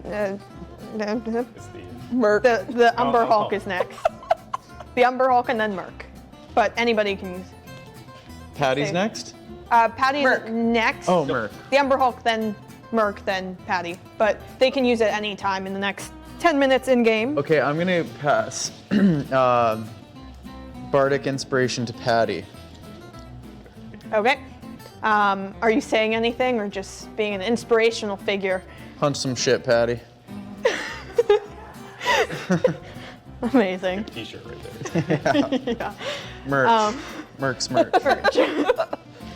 Murk. the Umber oh, Hulk oh. is next. The Umber Hulk and then Murk. But anybody can use. Patty's Okay. next? Patty Murk. is next. Oh, Murk. The Umber Hulk, then Murk, then Patty. But they can use it any time in the next 10 minutes in game. Okay, I'm gonna pass. Bardic inspiration to Patty. Okay. Are you saying anything or just being an inspirational figure? Punch some shit, Patty. Amazing. T-shirt right there. Yeah. Merch. Merc's merch.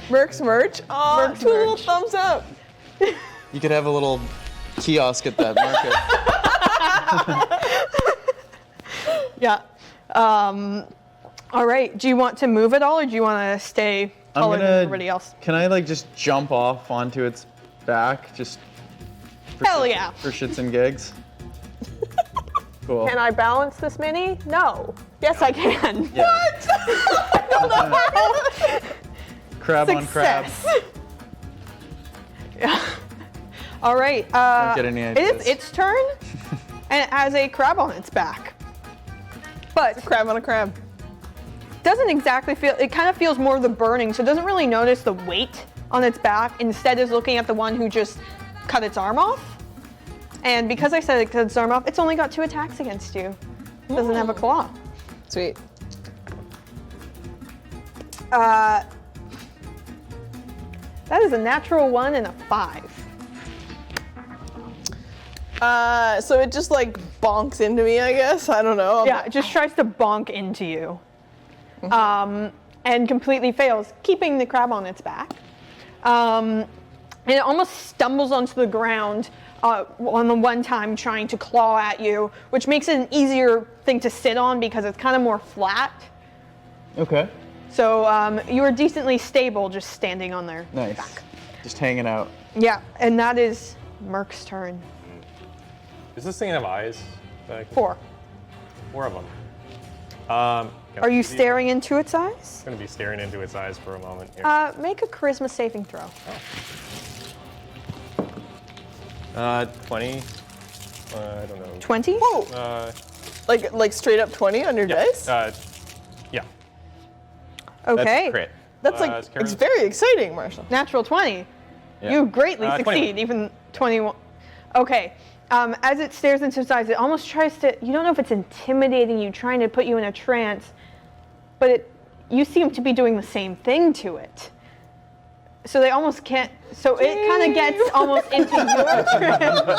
Murk's merch. Oh, Murk's two little merch. thumbs up. You could have a little kiosk at that market. Yeah. All right. Do you want to move at all, or do you want to stay taller than everybody else? Can I like just jump off onto its back, just for Hell shits- yeah. for shits and gigs? Cool. Can I balance this mini? No. Yes, I can. Yeah. What? Crab on crab. Success. Yeah. All right. Don't get any It is ideas. its turn, and it has a crab on its back. But Crab on a crab. doesn't exactly feel, it kind of feels more of the burning, so it doesn't really notice the weight on its back. Instead is looking at the one who just cut its arm off. And because I said it cut its arm off, it's only got 2 attacks against you. It doesn't have a claw. Sweet. That is a natural 1 and a 5. So it just like bonks into me, I guess. I don't know. Yeah, it just tries to bonk into you. And completely fails, keeping the crab on its back. And it almost stumbles onto the ground on the one time trying to claw at you, which makes it an easier thing to sit on because it's kind of more flat. Okay. So you are decently stable just standing on their Nice. back. Just hanging out. Yeah, and that is Murk's turn. Does this thing have eyes? 4. 4 of them. Are you staring into its eyes? I'm going to be staring into its eyes for a moment here. Make a charisma saving throw. 20. I don't know. 20? Whoa! Like straight up 20 on your dice? Yeah. Okay. That's crit. That's like, it's it's charisma. very exciting, Marshall. Natural 20. Yeah. You greatly 21. succeed, even 21. Okay. As it stares into its eyes, it almost tries to, you don't know if it's intimidating you, trying to put you in a trance, but you seem to be doing the same thing to it. So they almost can't, so it kind of gets almost into your trance.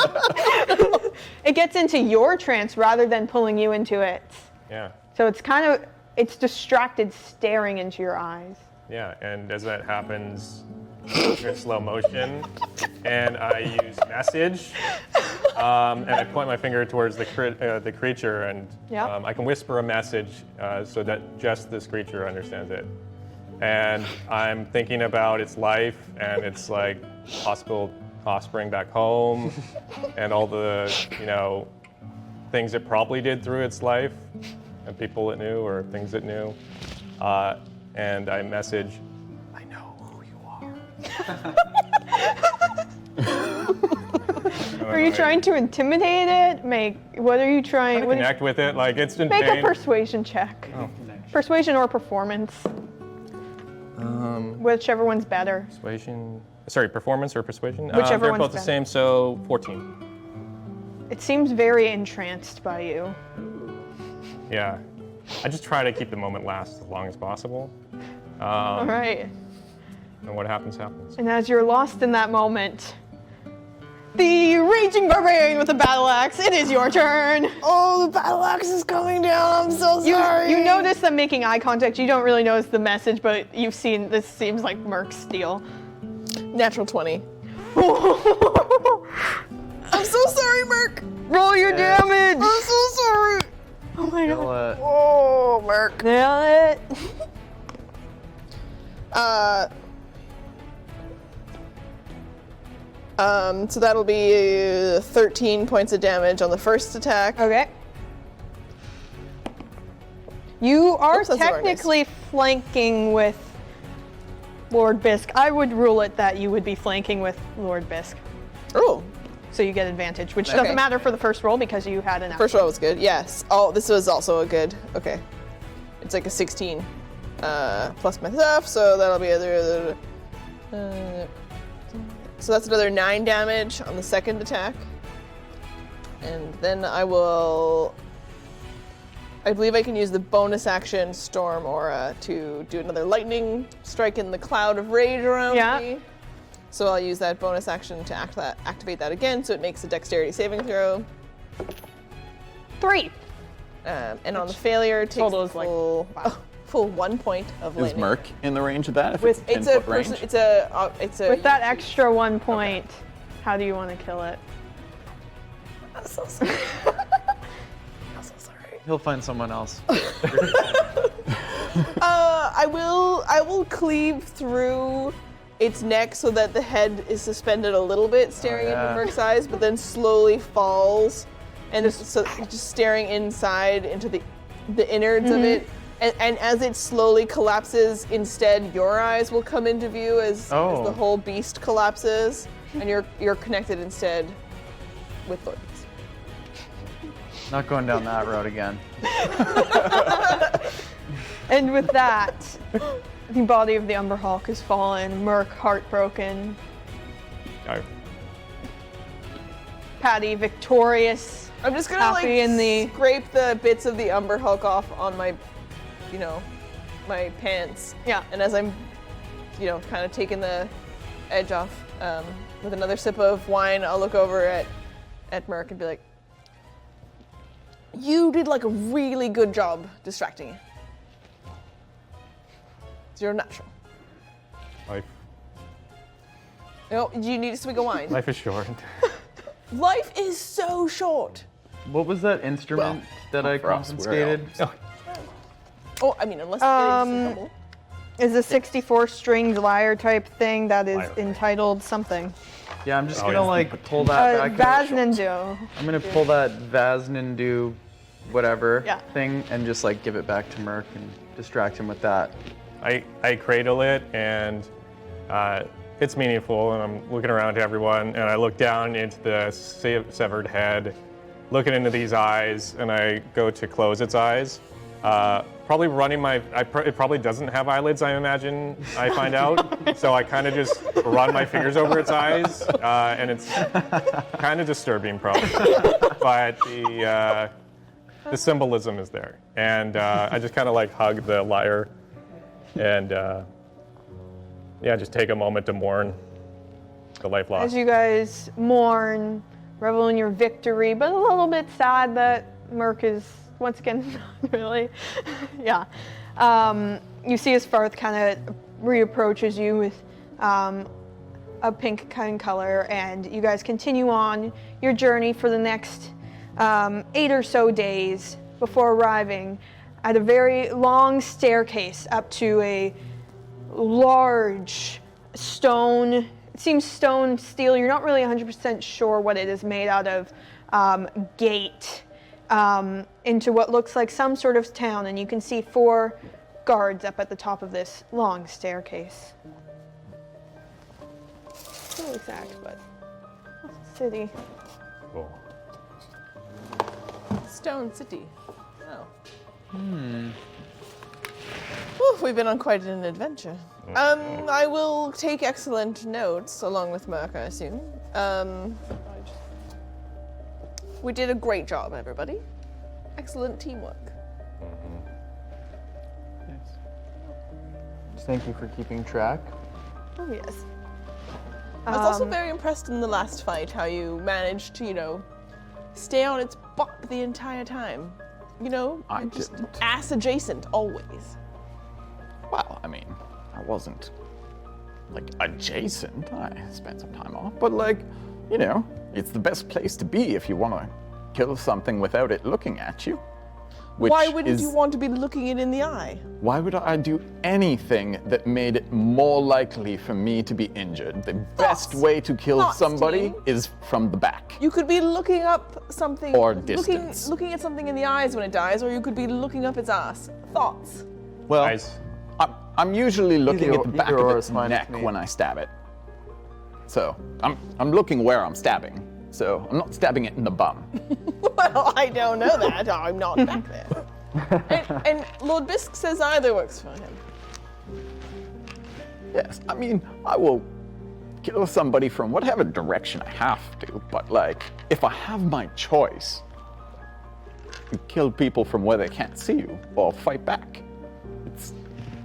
It gets into your trance rather than pulling you into it. Yeah. So it's kind of, it's distracted staring into your eyes. Yeah, and as that happens, in slow motion, and I use message, and I point my finger towards the creature, and Yep. I can whisper a message so that just this creature understands it. And I'm thinking about its life and its like possible offspring back home, and all the things it probably did through its life, and people it knew or things it knew. And I message, I know who you are. Are you trying to intimidate it? What are you trying? What Connect with it, like it's in Make pain. a persuasion check. Oh. Persuasion or performance. Whichever one's better. Persuasion. Sorry, performance or persuasion? Whichever they're one's both the better. same, so 14. It seems very entranced by you. Yeah. I just try to keep the moment last as long as possible. All right. And what happens, happens. And as you're lost in that moment, the raging barbarian with the battle axe, it is your turn. Oh, the battle axe is coming down. I'm so sorry. You notice them making eye contact. You don't really notice the message, but you've seen this seems like Murk's steel. Natural 20. I'm so sorry, Murk. Roll your damage. I'm so sorry. Oh my god. Kill it. Oh, Murk. Nail it. So that'll be 13 points of damage on the first attack. Okay. You are Oops, that's the wrong dice. technically flanking with Lord Bisk. I would rule it that you would be flanking with Lord Bisk. Oh, So you get advantage, which Okay. doesn't matter for the first roll because you had an first roll was good. Yes. Oh, this was also a good. Okay. It's like a 16 plus my stuff, so that'll be so that's another 9 damage on the second attack. And then I believe I can use the bonus action Storm Aura to do another lightning strike in the cloud of rage around Yeah. me. So I'll use that bonus action to activate that again, so it makes a dexterity saving throw. 3. And on the failure, it takes total the is like full, full 1 point of Is lightning. Murk in the range of that? If With- it's It's a 10-foot range? person. It's a. With that extra 1 point, how do you want to kill it? I'm so sorry. I'm so sorry. He'll find someone else. I will cleave through its neck so that the head is suspended a little bit, staring into Murk's eyes, but then slowly falls, and just staring inside into the innards of it. And as it slowly collapses, instead your eyes will come into view as the whole beast collapses, and you're connected instead with Lord Beast. Not going down that road again. And with that, the body of the Umber Hulk has fallen, Murk heartbroken, Patty victorious. I'm just gonna happy scrape the bits of the Umber Hulk off on my, my pants. Yeah. And as I'm, kind of taking the edge off, with another sip of wine, I'll look over at Murk and be like, "You did like a really good job distracting it. You're natural. Life You need a swig of wine. is short. Life is so short. What was that instrument that I for us, we're confiscated? Oh, I mean, unless it's trouble. Is a 64-stringed lyre type thing that is Lyre. entitled something. Yeah, I'm just Oh, gonna yeah. pull that back. Vaznandu. I'm gonna pull that Vaznandu whatever Yeah. thing and just give it back to Murk and distract him with that. I cradle it, and it's meaningful, and I'm looking around to everyone, and I look down into the severed head, looking into these eyes, and I go to close its eyes. Probably running it probably doesn't have eyelids, I imagine, I find out. So I kind of just run my fingers over its eyes, and it's kind of disturbing, probably. But the symbolism is there. And I just kind of hug the lyre and just take a moment to mourn the life lost. As you guys mourn, revel in your victory, but a little bit sad that Murk is once again not really. Yeah. You see as Farth kind of reapproaches you with a pink kind of color, and you guys continue on your journey for the next 8 or so days before arriving at a very long staircase up to a large stone, it seems stone, steel, you're not really 100% sure what it is made out of, gate into what looks like some sort of town, and you can see 4 guards up at the top of this long staircase. Not exact, but city. Cool. Stone City. Oh. Whew, we've been on quite an adventure. I will take excellent notes along with Murk, I assume. We did a great job, everybody. Excellent teamwork. Thank you for keeping track. Oh, yes. I was also very impressed in the last fight how you managed to, stay on its butt the entire time. I just didn't. ass adjacent always. Well, I mean, I wasn't adjacent. I spent some time off, but it's the best place to be if you want to kill something without it looking at you. Why wouldn't you want to be looking it in the eye? Why would I do anything that made it more likely for me to be injured? The best way to kill Thoughts, somebody Dean. is from the back. You could be looking up something, Or distance. looking at something in the eyes when it dies, or you could be looking up its ass. Thoughts? Well, Guys, I'm usually looking at the back either or of is its fine with neck me. when I stab it. So I'm looking where I'm stabbing. So I'm not stabbing it in the bum. Well, I don't know that. I'm not back there. and Lord Bisk says either works for him. Yes, I mean, I will kill somebody from whatever direction I have to, but if I have my choice, you kill people from where they can't see you or fight back. It's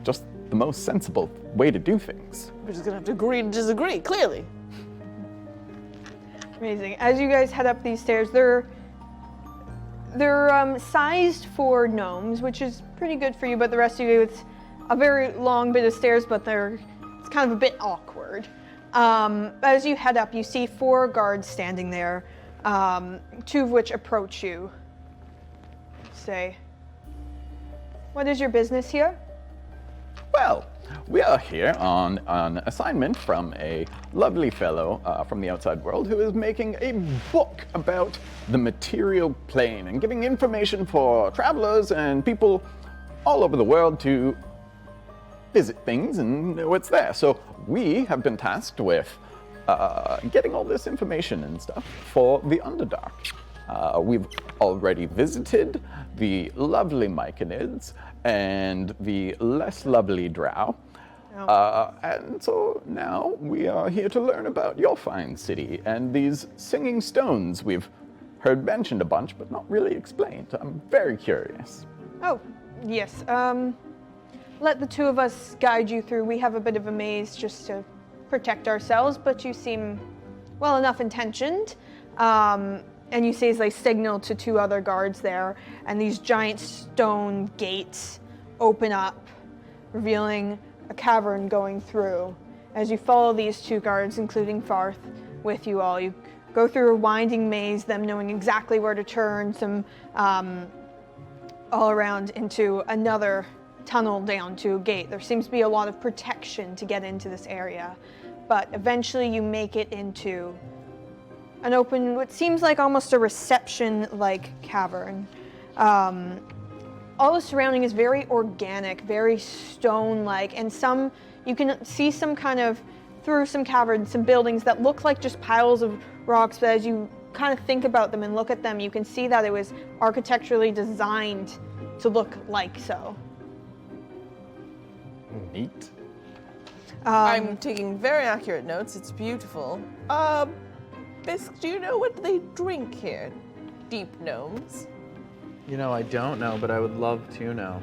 just the most sensible way to do things. We're just gonna have to agree to disagree, clearly. Amazing. As you guys head up these stairs, they're sized for gnomes, which is pretty good for you, but the rest of you, it's a very long bit of stairs, but it's kind of a bit awkward. As you head up, you see 4 guards standing there, 2 of which approach you. say. What is your business here? Well, we are here on an assignment from a lovely fellow from the outside world who is making a book about the material plane and giving information for travelers and people all over the world to visit things and know what's there. So we have been tasked with getting all this information and stuff for the Underdark. We've already visited the lovely Myconids and the less lovely Drow. And so now we are here to learn about your fine city and these singing stones we've heard mentioned a bunch, but not really explained. I'm very curious. Oh, yes. Let the two of us guide you through. We have a bit of a maze just to protect ourselves, but you seem well enough intentioned. And you see as they signal to two other guards there, and these giant stone gates open up, revealing a cavern going through. As you follow these two guards, including Farth, with you all, you go through a winding maze, them knowing exactly where to turn, some all around into another tunnel down to a gate. There seems to be a lot of protection to get into this area, but eventually you make it into an open, what seems like almost a reception-like cavern. All the surrounding is very organic, very stone-like, and you can see some kind of, through some caverns, some buildings that look like just piles of rocks, but as you kind of think about them and look at them, you can see that it was architecturally designed to look like so. Neat. I'm taking very accurate notes. It's beautiful. Bisk, do you know what they drink here? Deep gnomes. You know, I don't know, but I would love to know.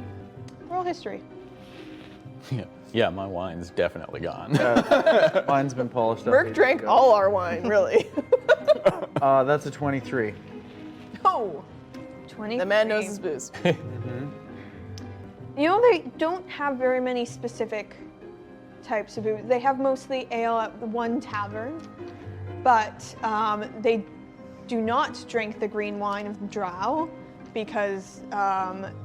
World history. Yeah, my wine's definitely gone. Mine's been polished up. Murk ages drank ago. all our wine, really. That's a 23. Oh, 20. the man knows his booze. You know, they don't have very many specific types of booze. They have mostly ale at the one tavern, but they do not drink the green wine of the Drow because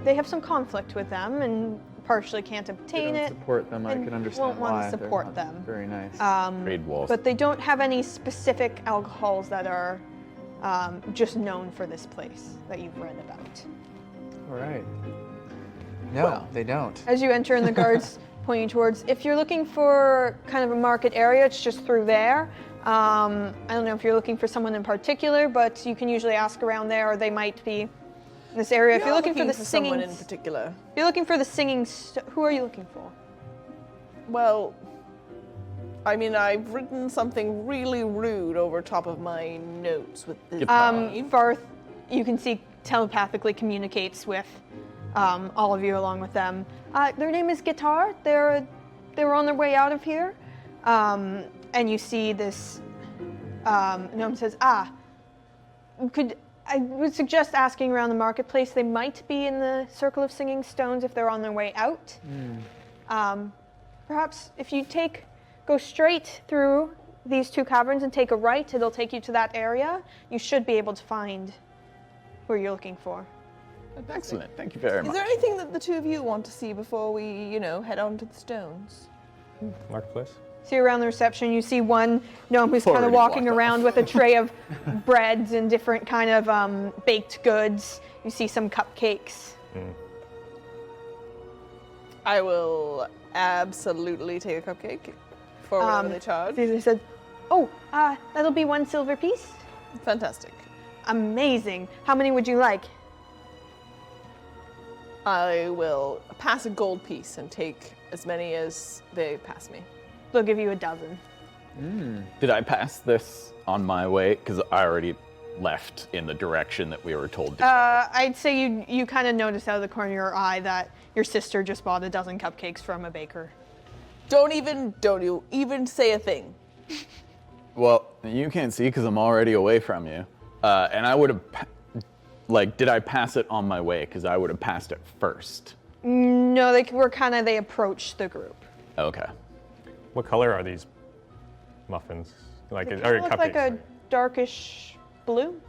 they have some conflict with them and partially can't They obtain don't it. support them. I and can understand won't want why. to They're support not them. Very nice. Trade walls. But they don't have any specific alcohols that are just known for this place that you've read about. All right. No, they don't. As you enter, and the guards point you towards, if you're looking for kind of a market area, it's just through there. I don't know if you're looking for someone in particular, but you can usually ask around there, or they might be in this area. If you're looking for the singing, someone in particular. if you're looking for the singing, who are you looking for? Well, I mean, I've written something really rude over top of my notes with the Farth, you can see telepathically communicates with all of you along with them. Their name is Guitar. They were on their way out of here, and you see this gnome says, I would suggest asking around the marketplace. They might be in the Circle of Singing Stones if they're on their way out. Perhaps if you go straight through these two caverns and take a right, it'll take you to that area. You should be able to find who you're looking for. Excellent. Thank you very Is much. there anything that the two of you want to see before we, head on to the stones? Marketplace. See around the reception, you see one gnome who's kind of Already walking walked around with a tray of breads and different kind of baked goods. You see some cupcakes. I will absolutely take a cupcake for whatever they charge. They said, that'll be 1 silver piece. Fantastic. Amazing. How many would you like? I will pass a gold piece and take as many as they pass me. They'll give you a dozen. Did I pass this on my way? Because I already left in the direction that we were told to go. I'd say you kind of noticed out of the corner of your eye that your sister just bought a dozen cupcakes from a baker. Don't you even say a thing. Well, you can't see because I'm already away from you. And I would have, did I pass it on my way? Because I would have passed it first. No, they approached the group. Okay. What color are these muffins? Like, They or look cupcakes? like a sorry. darkish blue.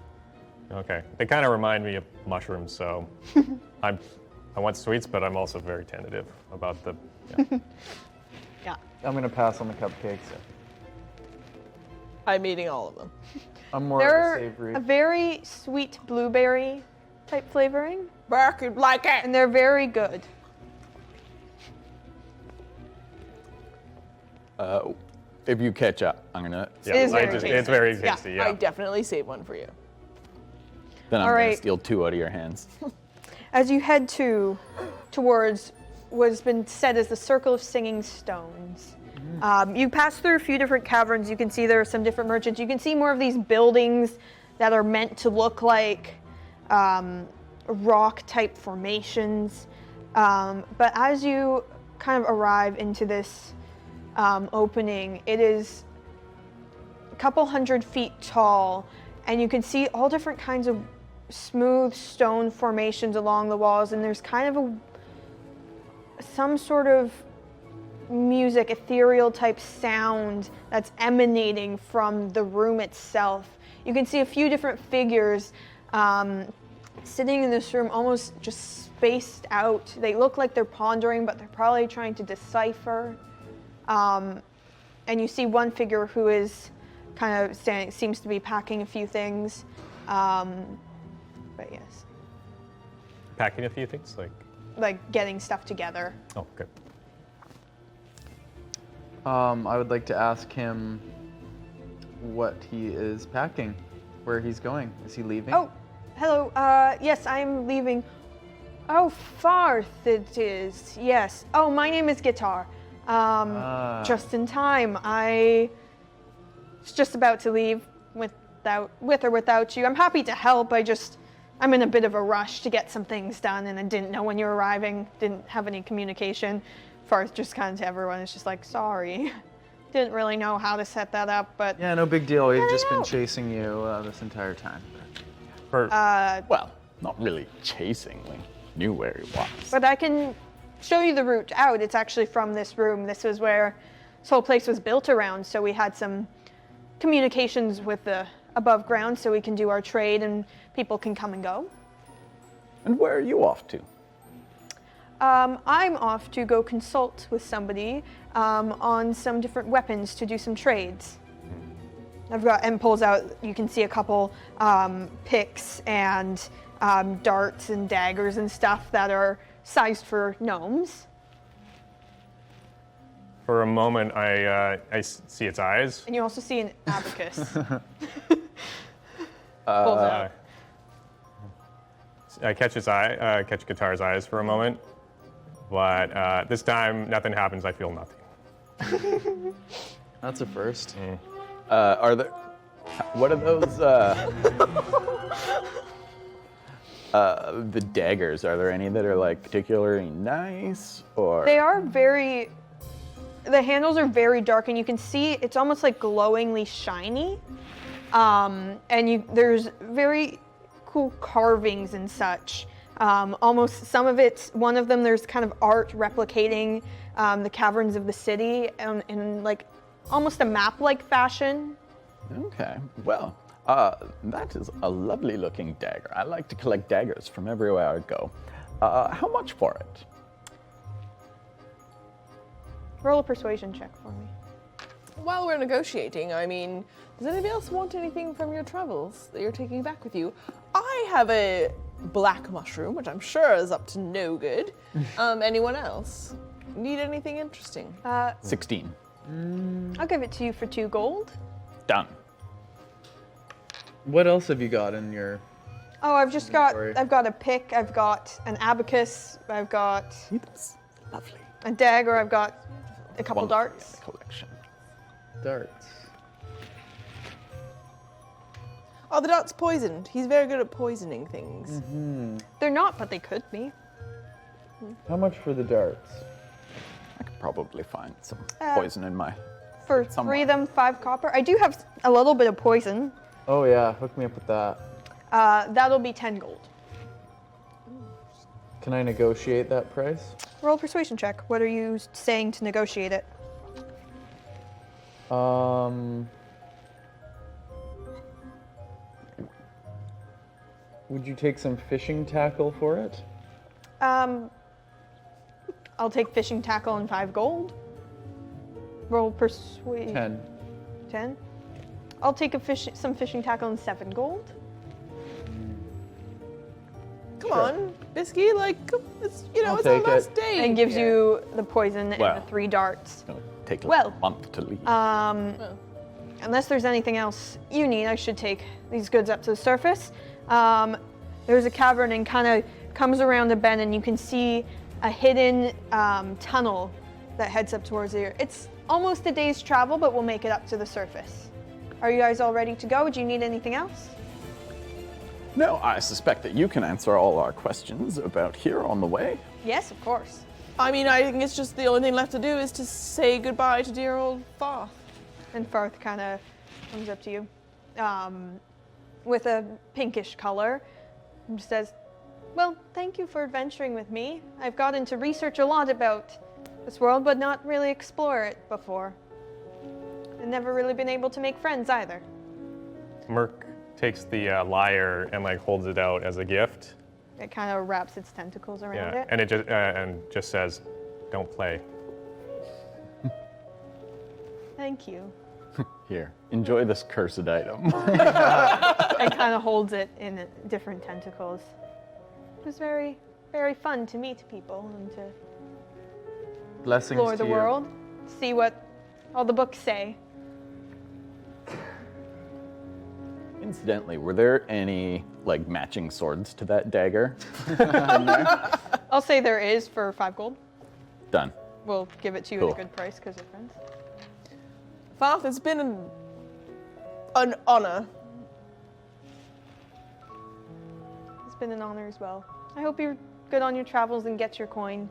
Okay. They kind of remind me of mushrooms, so I want sweets, but I'm also very tentative about the. Yeah. Yeah. I'm gonna pass on the cupcakes. I'm eating all of them. I'm more of a They're savory. a very sweet blueberry type flavoring, Murk, you'd like it. and they're very good. If you catch up, I'm gonna. Yeah, It is I very just- tasty. it's very Yeah, tasty. Yeah. I definitely save one for you. Then I'm All gonna right. steal 2 out of your hands. As you head towards what has been said as the Circle of Singing Stones, you pass through a few different caverns. You can see there are some different merchants. You can see more of these buildings that are meant to look like rock-type formations. But as you kind of arrive into this opening, it is a couple 100 feet tall, and you can see all different kinds of smooth stone formations along the walls, and there's kind of some sort of music, ethereal type sound that's emanating from the room itself. You can see a few different figures sitting in this room, almost just spaced out. They look like they're pondering, but they're probably trying to decipher. And you see one figure who is kind of standing, seems to be packing a few things. But yes, Packing a few things, like getting stuff together. Oh, good. I would like to ask him what he is packing, where he's going. Is he leaving? Oh, hello. Yes, I'm leaving. Oh, Farth it is. Yes. Oh, my name is Guitar. Just in time. I was just about to leave with or without you. I'm happy to help. I'm in a bit of a rush to get some things done, and I didn't know when you were arriving. Didn't have any communication. Farth just kind of to everyone is just like, sorry. Didn't really know how to set that up, but Yeah, no big deal. We've I just been know. chasing you this entire time. For, Well, not really chasing. We knew where he was. But I can show you the route out. It's actually from this room. This was where this whole place was built around, so we had some communications with the above ground so we can do our trade and people can come and go. And where are you off to? I'm off to go consult with somebody on some different weapons to do some trades. I've got, and pulls out, you can see a couple picks and darts and daggers and stuff that are sized for gnomes. for a moment, I see its eyes. And you also see an abacus. Pulls out. I catch its eye, catch Guitar's eyes for a moment, but this time nothing happens. I feel nothing. That's a first. Are there? What are those? The daggers. Are there any that are like particularly nice, or? They are very, the handles are very dark and you can see it's almost like glowingly shiny. And there's very cool carvings and such. Almost some of it, one of them, there's kind of art replicating the caverns of the city in like almost a map-like fashion. Okay. Well, that is a lovely looking dagger. I like to collect daggers from everywhere I go. How much for it? Roll a persuasion check for me. While we're negotiating, I mean, does anybody else want anything from your travels that you're taking back with you? I have a black mushroom, which I'm sure is up to no good. Anyone else need anything interesting? 16. I'll give it to you for 2 gold. Done. What else have you got in your? Oh, I've Inventory. got a pick, I've got an abacus, I've got That's lovely. a dagger, I've got a couple Wonderful darts. collection. Darts. Oh, the dart's poisoned. He's very good at poisoning things. They're not, but they could be. How much for the darts? I could probably find some Uh, poison in my. For Somewhat. 3 of them, 5 copper. I do have a little bit of poison. Oh yeah, hook me up with that. That'll be 10 gold. Can I negotiate that price? Roll a persuasion check. What are you saying to negotiate it? Would you take some fishing tackle for it? I'll take fishing tackle and 5 gold. Roll persuade. 10. 10? I'll take some fishing tackle and 7 gold. Come on, Bisque, like, it's, I'll it's our take last it. day. And gives here. you the poison and Well. the 3 darts. It'll take like Well, a month to leave. Unless there's anything else you need, I should take these goods up to the surface. There's a cavern and kind of comes around a bend, and you can see a hidden tunnel that heads up towards here. It's almost a day's travel, but we'll make it up to the surface. Are you guys all ready to go? Do you need anything else? No, I suspect that you can answer all our questions about here on the way. Yes, of course. I mean, I think it's just the only thing left to do is to say goodbye to dear old Farth. And Farth kind of comes up to you with a pinkish color and says, well, thank you for adventuring with me. I've gotten to research a lot about this world, but not really explore it before. I've never really been able to make friends either. Murk takes the lyre and like holds it out as a gift. It kind of wraps its tentacles around Yeah, it. and it just says, "Don't play." Thank you. Here, enjoy this cursed item. And kind of holds it in different tentacles. It was very, very fun to meet people and to Blessings explore to the you. world, see what all the books say. Incidentally, were there any like matching swords to that dagger? I'll say there is for 5 gold. Done. We'll give it to you Cool. at a good price because you're friends. Farth, it's been an honor. It's been an honor as well. I hope you're good on your travels and get your coin.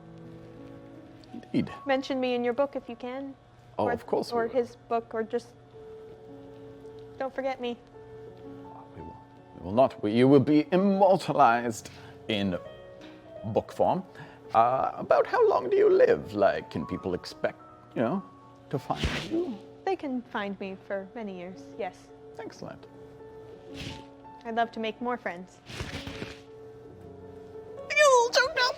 Indeed. Mention me in your book if you can. Oh, or, of course we Or will. his book, or just don't forget me. We will not. You will be immortalized in book form. About how long do you live? Like, can people expect, to find you? They can find me for many years, yes. Excellent. I'd love to make more friends. I get a little choked up.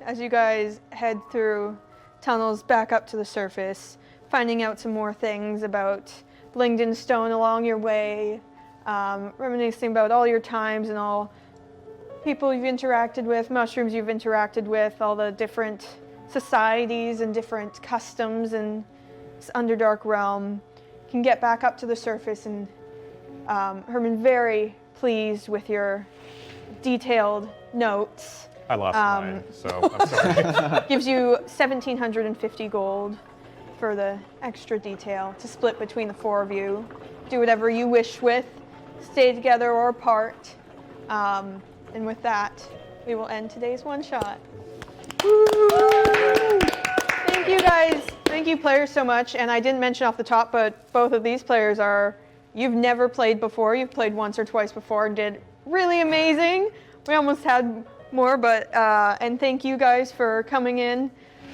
As you guys head through tunnels back up to the surface, finding out some more things about Blingden Stone along your way, reminiscing about all your times and all people you've interacted with, mushrooms you've interacted with, all the different societies and different customs in this Underdark realm. You can get back up to the surface, and Herman, very pleased with your detailed notes. I lost mine, so I'm sorry. Gives you 1,750 gold for the extra detail to split between the 4 of you. Do whatever you wish with, stay together or apart. And with that, we will end today's one-shot. Thank you guys. Thank you players so much. And I didn't mention off the top, but both of these players you've never played before. You've played once or twice before and did really amazing. We almost had more, but, and thank you guys for coming in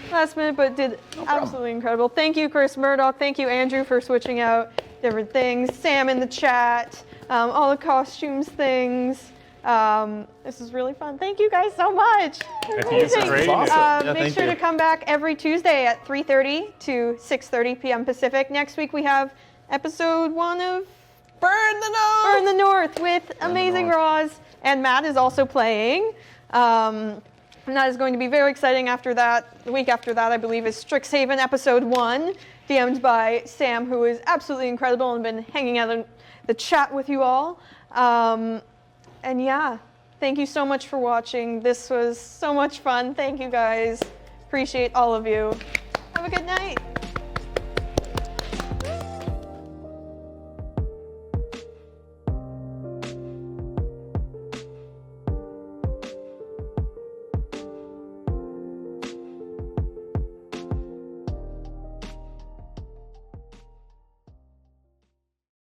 last minute, but did absolutely incredible. Thank you, Chris Murdoch. Thank you, Andrew, for switching out different things. Sam in the chat, all the costumes things. This is really fun. Thank you guys so much. Thank you. It's great. Awesome. Make sure to come back every Tuesday at 3:30 to 6:30 p.m. Pacific. Next week we have episode 1 of Burn the North! Burn the North with Amazing Roz, and Matt is also playing. And that is going to be very exciting. After that, the week after that, I believe, is Strixhaven episode 1, DM'd by Sam, who is absolutely incredible and been hanging out in the chat with you all. And yeah, thank you so much for watching. This was so much fun. Thank you guys. Appreciate all of you. Have a good night.